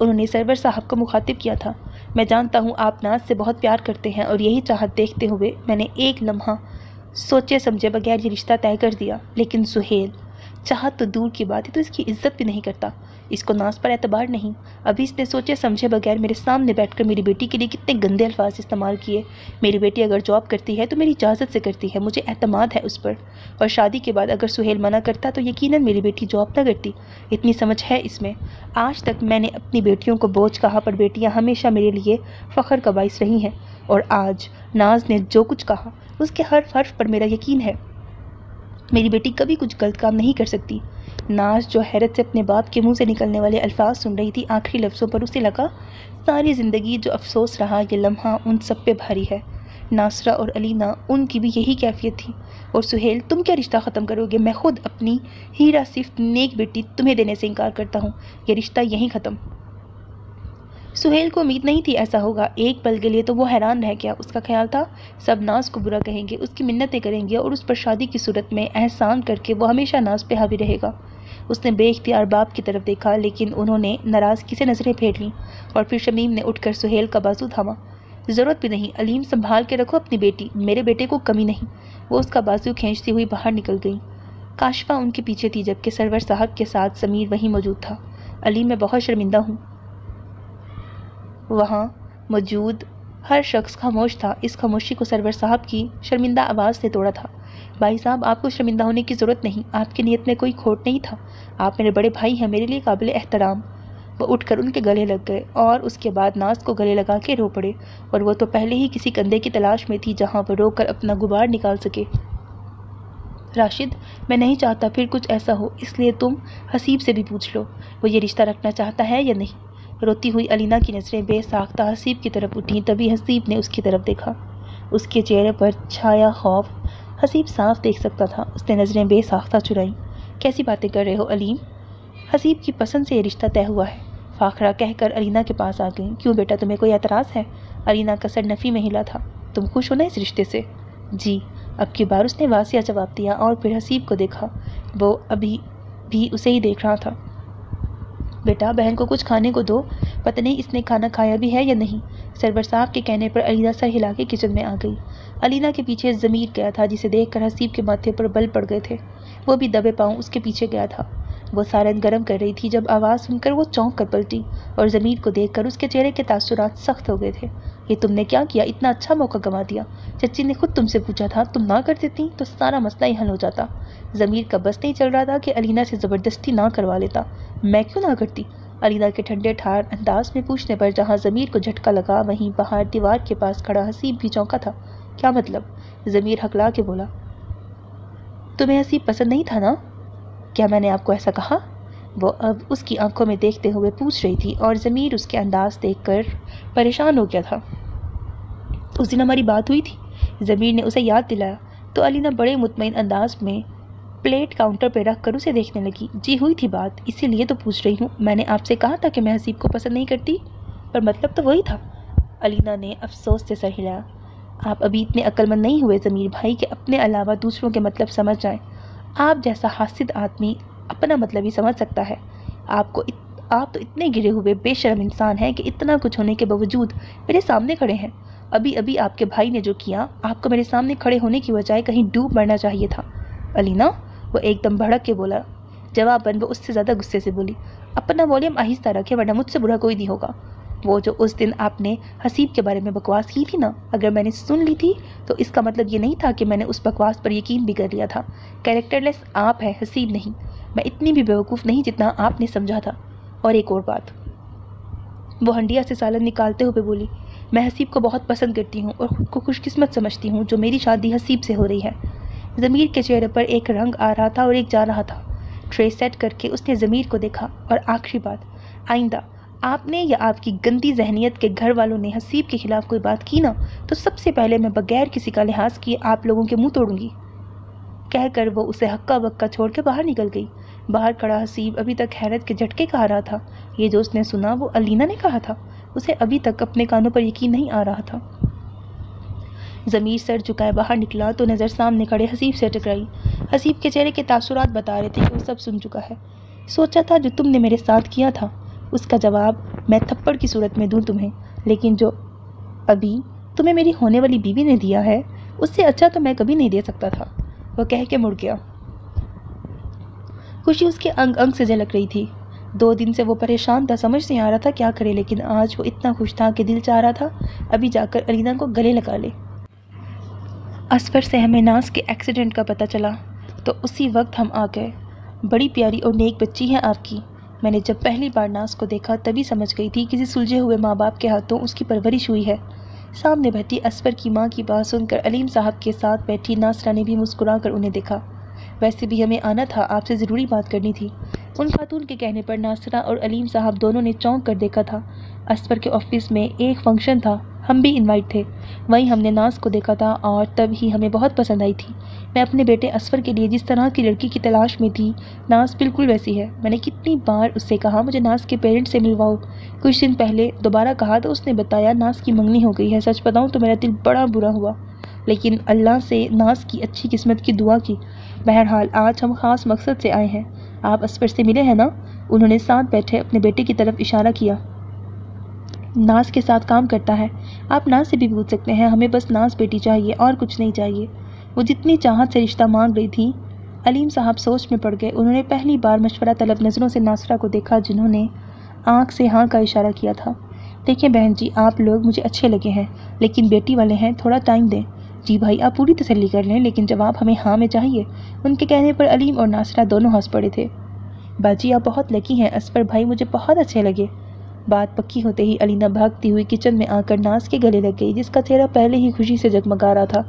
انہوں نے سرور صاحب کو مخاطب کیا تھا، میں جانتا ہوں آپ ناز سے بہت پیار کرتے ہیں اور یہی چاہت دیکھتے ہوئے میں نے ایک لمحہ سوچے سمجھے بغیر یہ رشتہ طے کر دیا. لیکن سہیل چاہت تو دور کی بات ہے تو اس کی عزت بھی نہیں کرتا. اس کو ناز پر اعتبار نہیں. ابھی اس نے سوچے سمجھے بغیر میرے سامنے بیٹھ کر میری بیٹی کے لیے کتنے گندے الفاظ استعمال کیے. میری بیٹی اگر جاب کرتی ہے تو میری اجازت سے کرتی ہے، مجھے اعتماد ہے اس پر. اور شادی کے بعد اگر سہیل منع کرتا تو یقیناً میری بیٹی جاب نہ کرتی. اتنی سمجھ ہے اس میں. آج تک میں نے اپنی بیٹیوں کو بوجھ کہا پر بیٹیاں ہمیشہ میرے لیے فخر کا باعث رہی ہیں. اور آج ناز نے جو کچھ کہا اس کے ہر حرف پر میرا یقین ہے. میری بیٹی کبھی کچھ غلط کام نہیں کر سکتی. ناز جو حیرت سے اپنے باپ کے منہ سے نکلنے والے الفاظ سن رہی تھی، آخری لفظوں پر اسے لگا ساری زندگی جو افسوس رہا یہ لمحہ ان سب پہ بھاری ہے. ناصرہ اور علینا ان کی بھی یہی کیفیت تھی. اور سہیل تم کیا رشتہ ختم کرو گے؟ میں خود اپنی ہیرا صرف نیک بیٹی تمہیں دینے سے انکار کرتا ہوں. یہ رشتہ یہیں ختم. سہیل کو امید نہیں تھی ایسا ہوگا. ایک پل کے لیے تو وہ حیران رہ گیا. اس کا خیال تھا سب ناز کو برا کہیں گے، اس کی منتیں کریں گے اور اس پر شادی کی صورت میں احسان کر کے وہ ہمیشہ ناز پہ حاوی رہے گا. اس نے بے اختیار باپ کی طرف دیکھا لیکن انہوں نے ناراضگی سے نظریں پھیر لیں. اور پھر شمیم نے اٹھ کر سہیل کا بازو تھاما. ضرورت بھی نہیں علیم، سنبھال کے رکھو اپنی بیٹی، میرے بیٹے کو کمی نہیں. وہ اس کا بازو کھینچتی ہوئی باہر نکل گئی. کاشفہ ان کے پیچھے تھی جبکہ سرور صاحب کے ساتھ سمیر وہیں موجود تھا. علیم میں بہت شرمندہ ہوں. وہاں موجود ہر شخص خاموش تھا. اس خاموشی کو سرور صاحب کی شرمندہ آواز سے توڑا تھا. بھائی صاحب آپ کو شرمندہ ہونے کی ضرورت نہیں. آپ کی نیت میں کوئی کھوٹ نہیں تھا. آپ میرے بڑے بھائی ہیں، میرے لیے قابل احترام. وہ اٹھ کر ان کے گلے لگ گئے اور اس کے بعد ناز کو گلے لگا کے رو پڑے. اور وہ تو پہلے ہی کسی کندھے کی تلاش میں تھی جہاں وہ رو کر اپنا غبار نکال سکے. راشد، میں نہیں چاہتا پھر کچھ ایسا ہو، اس لیے تم حسیب سے بھی پوچھ لو وہ یہ رشتہ رکھنا چاہتا ہے یا نہیں. روتی ہوئی علینا کی نظریں بے ساختہ حسیب کی طرف اٹھیں. تبھی حسیب نے اس کی طرف دیکھا. اس کے چہرے پر چھایا خوف حسیب صاف دیکھ سکتا تھا. اس نے نظریں بے ساختہ چرائیں. کیسی باتیں کر رہے ہو علیم؟ حسیب کی پسند سے یہ رشتہ طے ہوا ہے. فاخرہ کہہ کر علینا کے پاس آ گئیں. کیوں بیٹا، تمہیں کوئی اعتراض ہے؟ علینا کا سر نفی میں ہلا تھا. تم خوش ہو نا اس رشتے سے؟ جی. اب کی بار اس نے واضح جواب دیا اور پھر حسیب کو دیکھا. وہ ابھی بھی اسے ہی دیکھ رہا تھا. بیٹا بہن کو کچھ کھانے کو دو، پتہ نہیں اس نے کھانا کھایا بھی ہے یا نہیں۔ سرور صاحب کے کہنے پر علینا سر ہلا کے کچن میں آ گئی۔ علینا کے پیچھے ضمیر گیا تھا، جسے دیکھ کر حسیب کے ماتھے پر بل پڑ گئے تھے۔ وہ بھی دبے پاؤں اس کے پیچھے گیا تھا۔ وہ سالن گرم کر رہی تھی جب آواز سن کر وہ چونک کر پلٹی اور ضمیر کو دیکھ کر اس کے چہرے کے تاثرات سخت ہو گئے تھے۔ یہ تم نے کیا کیا؟ اتنا اچھا موقع گنوا دیا۔ چچی نے خود تم سے پوچھا تھا، تم نہ کر دیتی تو سارا مسئلہ ہی حل ہو جاتا۔ ضمیر کا بس نہیں چل رہا تھا کہ علینا سے زبردستی نہ کروا لیتا۔ میں کیوں نہ کرتی؟ علینا کے ٹھنڈے ٹھار انداز میں پوچھنے پر جہاں ضمیر کو جھٹکا لگا، وہیں باہر دیوار کے پاس کھڑا حسیب بھی چونکا تھا۔ کیا مطلب؟ ضمیر ہکلا کے بولا۔ تمہیں حسیب پسند نہیں تھا نا؟ کیا میں نے آپ کو ایسا کہا؟ وہ اب اس کی آنکھوں میں دیکھتے ہوئے پوچھ رہی تھی اور ضمیر اس کے انداز دیکھ کر پریشان ہو گیا تھا۔ اس دن ہماری بات ہوئی تھی، ضمیر نے اسے یاد دلایا تو علینا بڑے مطمئن انداز میں پلیٹ کاؤنٹر پہ رکھ کر اسے دیکھنے لگی۔ جی ہوئی تھی بات، اسی لیے تو پوچھ رہی ہوں۔ میں نے آپ سے کہا تھا کہ میں حسیب کو پسند نہیں کرتی، پر مطلب تو وہی تھا۔ علینا نے افسوس سے سر ہلایا۔ آپ ابھی اتنے عقل مند نہیں ہوئے ضمیر بھائی کہ اپنے علاوہ دوسروں کے مطلب سمجھ جائیں۔ آپ جیسا حاسد آدمی اپنا مطلب ہی سمجھ سکتا ہے۔ آپ تو اتنے گرے ہوئے بے شرم انسان ہیں کہ اتنا کچھ ہونے کے باوجود میرے سامنے کھڑے ہیں۔ ابھی آپ کے بھائی نے جو کیا، آپ کو میرے سامنے کھڑے ہونے کی بجائے کہیں ڈوب مرنا چاہیے تھا۔ علینا، وہ ایک دم بھڑک کے بولا۔ جواباً وہ اس سے زیادہ غصے سے بولی، اپنا والیوم آہستہ رکھے ورنہ مجھ سے برا کوئی نہیں ہوگا۔ وہ جو اس دن آپ نے حسیب کے بارے میں بکواس کی تھی نا، اگر میں نے سن لی تھی تو اس کا مطلب یہ نہیں تھا کہ میں نے اس بکواس پر یقین بھی کر لیا تھا۔ کیریکٹر لیس آپ ہے، حسیب نہیں۔ میں اتنی بھی بیوقوف نہیں جتنا آپ نے سمجھا تھا۔ اور ایک اور بات، وہ ہنڈیا سے سالن نکالتے ہوئے بولی، میں حسیب کو بہت پسند کرتی ہوں اور خود کو خوش قسمت سمجھتی ہوں جو میری شادی حسیب سے ہو رہی ہے۔ ضمیر کے چہرے پر ایک رنگ آ رہا تھا اور ایک جا رہا تھا۔ ٹرے سیٹ کر کے اس نے ضمیر کو دیکھا۔ اور آخری بات، آئندہ آپ نے یا آپ کی گندی ذہنیت کے گھر والوں نے حسیب کے خلاف کوئی بات کی نا، تو سب سے پہلے میں بغیر کسی کا لحاظ کیے آپ لوگوں کے منہ توڑوں گی، کہہ کر وہ اسے ہکا بکا چھوڑ کے باہر نکل گئی۔ باہر کھڑا حسیب ابھی تک حیرت کے جھٹکے کھا رہا تھا۔ یہ جو اس نے سنا وہ علینا نے کہا تھا، اسے ابھی تک اپنے کانوں پر یقین نہیں آ رہا تھا۔ ضمیر سر جھکائے باہر نکلا تو نظر سامنے کھڑے حسیب سے ٹکرائی۔ حسیب کے چہرے کے تاثرات بتا رہے تھے کہ وہ سب سن چکا ہے۔ سوچا تھا جو تم نے میرے ساتھ کیا تھا اس کا جواب میں تھپڑ کی صورت میں دوں تمہیں، لیکن جو ابھی تمہیں میری ہونے والی بیوی نے دیا ہے اس سے اچھا تو میں کبھی نہیں دے سکتا تھا، وہ کہہ کے مڑ گیا۔ خوشی اس کے انگ انگ سے جھلک رہی تھی۔ 2 دن سے وہ پریشان تھا، سمجھ نہیں آ رہا تھا کیا کرے، لیکن آج وہ اتنا خوش تھا کہ دل چاہ رہا تھا ابھی جا کر علینا کو گلے لگا لے۔ اسفر سے ہمیں ناز کے ایکسیڈنٹ کا پتہ چلا تو اسی وقت ہم آ گئے۔ بڑی پیاری اور نیک بچی ہے آپ کی۔ میں نے جب پہلی بار ناز کو دیکھا تبھی سمجھ گئی تھی کسی سلجھے ہوئے ماں باپ کے ہاتھوں اس کی پرورش ہوئی ہے۔ سامنے بیٹھی اسفر کی ماں کی بات سن کر علیم صاحب کے ساتھ بیٹھی ناصرہ نے بھی مسکرا کر انہیں دیکھا۔ ویسے بھی ہمیں آنا تھا، آپ سے ضروری بات کرنی تھی۔ ان خاتون کے کہنے پر ناصرہ اور علیم صاحب دونوں نے چونک کر دیکھا تھا۔ اسفر کے آفس میں ایک فنکشن تھا، ہم بھی انوائٹ تھے، وہیں ہم نے ناز کو دیکھا تھا اور تب ہی ہمیں بہت پسند آئی تھی۔ میں اپنے بیٹے اسفر کے لیے جس طرح کی لڑکی کی تلاش میں تھی، ناز بالکل ویسی ہے۔ میں نے کتنی بار اس سے کہا مجھے ناز کے پیرنٹس سے ملواؤ۔ کچھ دن پہلے دوبارہ کہا تو اس نے بتایا ناز کی منگنی ہو گئی ہے۔ سچ بتاؤں تو میرا دل بڑا برا ہوا، لیکن اللہ سے ناز کی اچھی قسمت کی دعا کی۔ بہرحال آج ہم خاص مقصد سے آئے ہیں۔ آپ اسفر سے ملے ہیں نا؟ انہوں نے ساتھ بیٹھے اپنے بیٹے کی طرف اشارہ کیا۔ ناز کے ساتھ کام کرتا ہے، آپ ناز سے بھی پوچھ سکتے ہیں، ہمیں بس ناز بیٹی چاہیے اور کچھ نہیں چاہیے۔ وہ جتنی چاہت سے رشتہ مانگ رہی تھی۔ علیم صاحب سوچ میں پڑ گئے۔ انہوں نے پہلی بار مشورہ طلب نظروں سے ناصرہ کو دیکھا جنہوں نے آنکھ سے ہاں کا اشارہ کیا تھا۔ دیکھیں بہن جی، آپ لوگ مجھے اچھے لگے ہیں، لیکن بیٹی والے ہیں، تھوڑا ٹائم دیں۔ جی بھائی آپ پوری تسلی کر لیں، لیکن جواب ہمیں ہاں میں چاہیے۔ ان کے کہنے پر علیم اور ناصرہ دونوں ہنس پڑے تھے۔ باجی آپ بہت لکی ہیں، اسفر بھائی مجھے بہت اچھے لگے۔ بات پکی ہوتے ہی علینا بھاگتی ہوئی کچن میں آ کر ناز کے گلے لگ گئی، جس کا چہرہ پہلے ہی خوشی سے جگمگا رہا تھا۔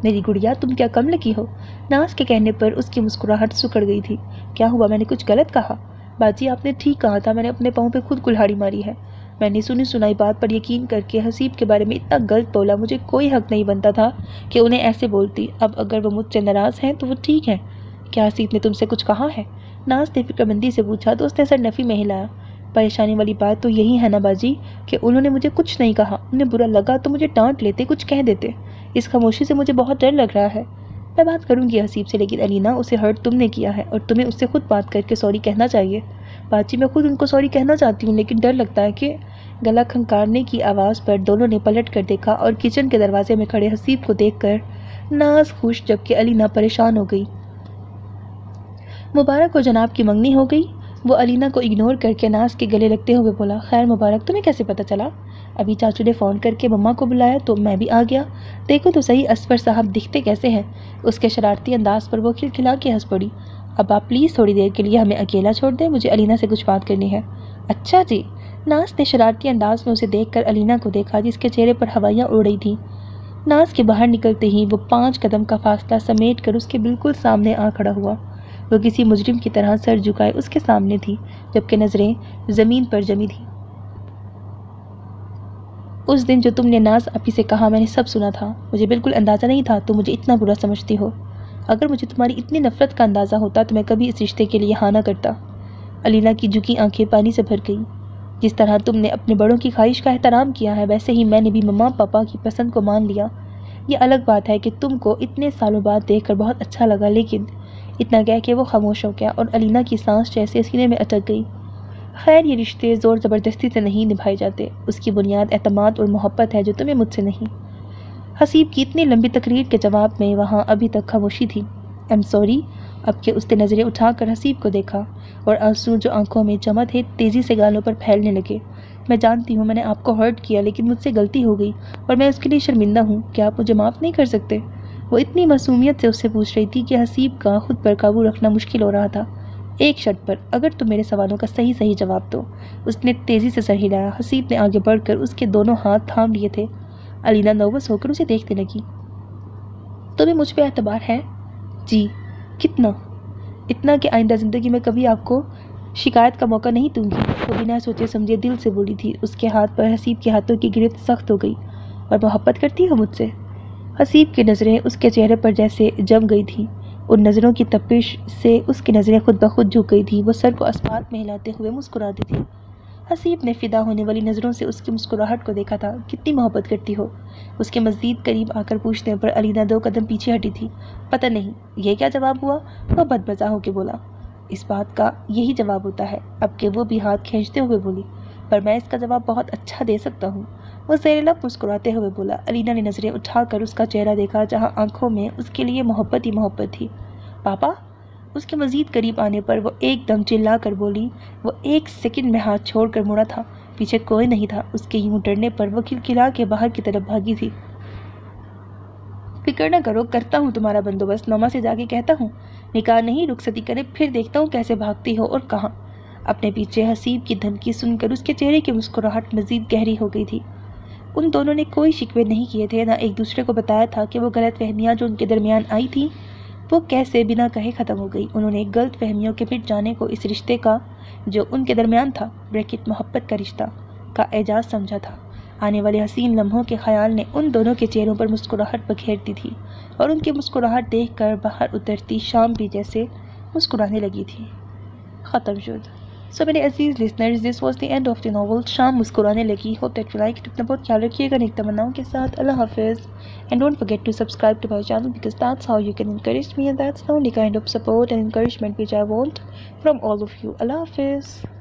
میری گڑیا تم کیا کم لکی ہو؟ ناز کے کہنے پر اس کی مسکراہٹ سکڑ گئی تھی۔ کیا ہوا، میں نے کچھ غلط کہا؟ باجی آپ نے ٹھیک کہا تھا، میں نے اپنے پاؤں پہ خود کلہاڑی ماری ہے۔ میں نے سنی سنائی بات پر یقین کر کے حسیب کے بارے میں اتنا غلط بولا، مجھے کوئی حق نہیں بنتا تھا کہ انہیں ایسے بولتی۔ اب اگر وہ مجھ سے ناراض ہیں تو وہ ٹھیک ہے۔ کیا حسیب نے تم سے کچھ کہا ہے؟ ناز نے فکر مندی سے پوچھا تو اس نے سر نفی میں ہلایا۔ پریشانی والی بات تو یہی ہے نا باجی کہ انہوں نے مجھے کچھ نہیں کہا، انہیں برا لگا تو مجھے ڈانٹ لیتے، کچھ کہہ دیتے۔ اس خاموشی سے مجھے بہت ڈر لگ رہا ہے۔ میں بات کروں گی حسیب سے، لیکن علینا اسے ہرٹ تم نے کیا ہے اور تمہیں اس سے خود بات کر کے سوری کہنا چاہیے۔ باجی میں خود ان کو سوری کہنا چاہتی ہوں، لیکن ڈر لگتا ہے کہ گلا کھنکارنے کی آواز پر دونوں نے پلٹ کر دیکھا اور کچن کے دروازے میں کھڑے حسیب کو دیکھ کر ناز خوش جبکہ علینا پریشان ہو گئی۔ مبارک ہو جناب کی منگنی ہو گئی؟ وہ علینا کو اگنور کر کے ناز کے گلے لگتے ہوئے بولا۔ خیر مبارک، تمہیں کیسے پتہ چلا؟ ابھی چاچو نے فون کر کے مما کو بلایا تو میں بھی آ گیا۔ دیکھو تو صحیح اسفر صاحب دکھتے کیسے ہیں۔ اس کے شرارتی انداز پر وہ کھلکھلا کے ہنس پڑی۔ اب آپ پلیز تھوڑی دیر کے لیے ہمیں اکیلا چھوڑ دیں، مجھے علینا سے کچھ بات کرنی ہے۔ اچھا جی۔ ناز نے شرارتی انداز میں اسے دیکھ کر علینا کو دیکھا جس کے چہرے پر ہوائیاں اڑ رہی تھیں۔ ناز کے باہر نکلتے ہی وہ 5 قدم کا فاصلہ سمیٹ کر اس کے بالکل سامنے آ کھڑا ہوا۔ وہ کسی مجرم کی طرح سر جھکائے اس کے سامنے تھی جبکہ نظریں زمین پر جمی تھیں۔ اس دن جو تم نے ناز آپی سے کہا میں نے سب سنا تھا۔ مجھے بالکل اندازہ نہیں تھا تم مجھے اتنا برا سمجھتی ہو۔ اگر مجھے تمہاری اتنی نفرت کا اندازہ ہوتا تو میں کبھی اس رشتے کے لیے ہاں نہ کرتا۔ علینا کی جھکی آنکھیں پانی سے بھر گئیں۔ جس طرح تم نے اپنے بڑوں کی خواہش کا احترام کیا ہے ویسے ہی میں نے بھی مما پاپا کی پسند کو مان لیا۔ یہ الگ بات ہے کہ تم کو اتنے سالوں بعد دیکھ کر بہت اچھا لگا، لیکن اتنا کہہ کے وہ خاموش ہو گیا اور علینا کی سانس جیسے سینے میں اٹک گئی۔ خیر یہ رشتے زور زبردستی سے نہیں نبھائے جاتے، اس کی بنیاد اعتماد اور محبت ہے جو تمہیں مجھ سے نہیں۔ حسیب کی اتنی لمبی تقریر کے جواب میں وہاں ابھی تک خاموشی تھی۔ ایم سوری، اب کہ اس نے نظریں اٹھا کر حسیب کو دیکھا اور آنسو جو آنکھوں میں جمع تھے تیزی سے گالوں پر پھیلنے لگے۔ میں جانتی ہوں میں نے آپ کو ہرٹ کیا، لیکن مجھ سے غلطی ہو گئی اور میں اس کے لیے شرمندہ ہوں۔ کیا آپ مجھے معاف نہیں کر سکتے؟ وہ اتنی معصومیت سے اس سے پوچھ رہی تھی کہ حسیب کا خود پر قابو رکھنا مشکل ہو رہا تھا۔ ایک شرط پر، اگر تم میرے سوالوں کا صحیح جواب دو۔ اس نے تیزی سے سر ہلایا۔ حسیب نے آگے بڑھ کر اس کے دونوں ہاتھ تھام لیے تھے۔ علینا نروس ہو کر اسے دیکھنے لگی۔ تمہیں مجھ پہ اعتبار ہے؟ جی۔ کتنا؟ اتنا کہ آئندہ زندگی میں کبھی آپ کو شکایت کا موقع نہیں دوں گی۔ وہ بنا سوچے سمجھے دل سے بولی تھی۔ اس کے ہاتھ پر حسیب کے ہاتھوں کی گرفت سخت ہو گئی۔ اور محبت کرتی ہو مجھ سے؟ حسیب کی نظریں اس کے چہرے پر جیسے جم گئی تھیں۔ ان نظروں کی تپش سے اس کی نظریں خود بخود جھک گئی تھیں۔ وہ سر کو اسپات میں ہلاتے ہوئے مسکراتی تھی۔ حسیب نے فدا ہونے والی نظروں سے اس کی مسکراہٹ کو دیکھا تھا۔ کتنی محبت کرتی ہو؟ اس کے مزید قریب آ کر پوچھنے پر علینا 2 قدم پیچھے ہٹی تھی۔ پتہ نہیں یہ کیا جواب ہوا؟ وہ بدمزہ ہو کے بولا۔ اس بات کا یہی جواب ہوتا ہے۔ اب کہ وہ بھی ہاتھ کھینچتے ہوئے بولی، پر میں اس کا جواب بہت اچھا دے سکتا ہوں۔ وہ زیر لب مسکراتے ہوئے بولا۔ علینا نے نظریں اٹھا کر اس کا چہرہ دیکھا جہاں آنکھوں میں اس کے لیے محبت ہی محبت تھی۔ پاپا؟ اس کے مزید قریب آنے پر وہ ایک دم چلا کر بولی۔ وہ 1 سیکنڈ میں ہاتھ چھوڑ کر مڑا تھا۔ پیچھے کوئی نہیں تھا۔ اس کے یوں ڈرنے پر وہ کھلکھلا کے باہر کی طرف بھاگی تھی۔ فکر نہ کرو، کرتا ہوں تمہارا بندوبست۔ ماما سے جا کے کہتا ہوں نکاح نہیں رخصتی کرے، پھر دیکھتا ہوں کیسے بھاگتی ہو اور کہاں۔ اپنے پیچھے حسیب کی دھمکی سن کر اس کے چہرے کی مسکراہٹ مزید گہری ہو گئی تھی۔ ان دونوں نے کوئی شکوے نہیں کیے تھے، نہ ایک دوسرے کو بتایا تھا کہ وہ غلط فہمیاں جو ان کے درمیان آئی تھیں وہ کیسے بنا کہے ختم ہو گئی۔ انہوں نے غلط فہمیوں کے مٹ جانے کو اس رشتے کا جو ان کے درمیان تھا محبت کا رشتہ کا اعزاز سمجھا تھا۔ آنے والے حسین لمحوں کے خیال نے ان دونوں کے چہروں پر مسکراہٹ بکھیرتی تھی اور ان کی مسکراہٹ دیکھ کر باہر اترتی شام بھی جیسے مسکرانے لگی تھی۔ ختم شد۔ سو میرے عزیز listeners, this was the end of the novel شام مسکرانے لگی۔ Hope that you like it. اپنا بہت خیال رکھیے گا نیک تمناؤں کے ساتھ۔ اللہ حافظ۔ And don't forget to subscribe to my channel because that's how you can encourage me and that's the only kind of support and encouragement which I want from all of you. اللہ حافظ۔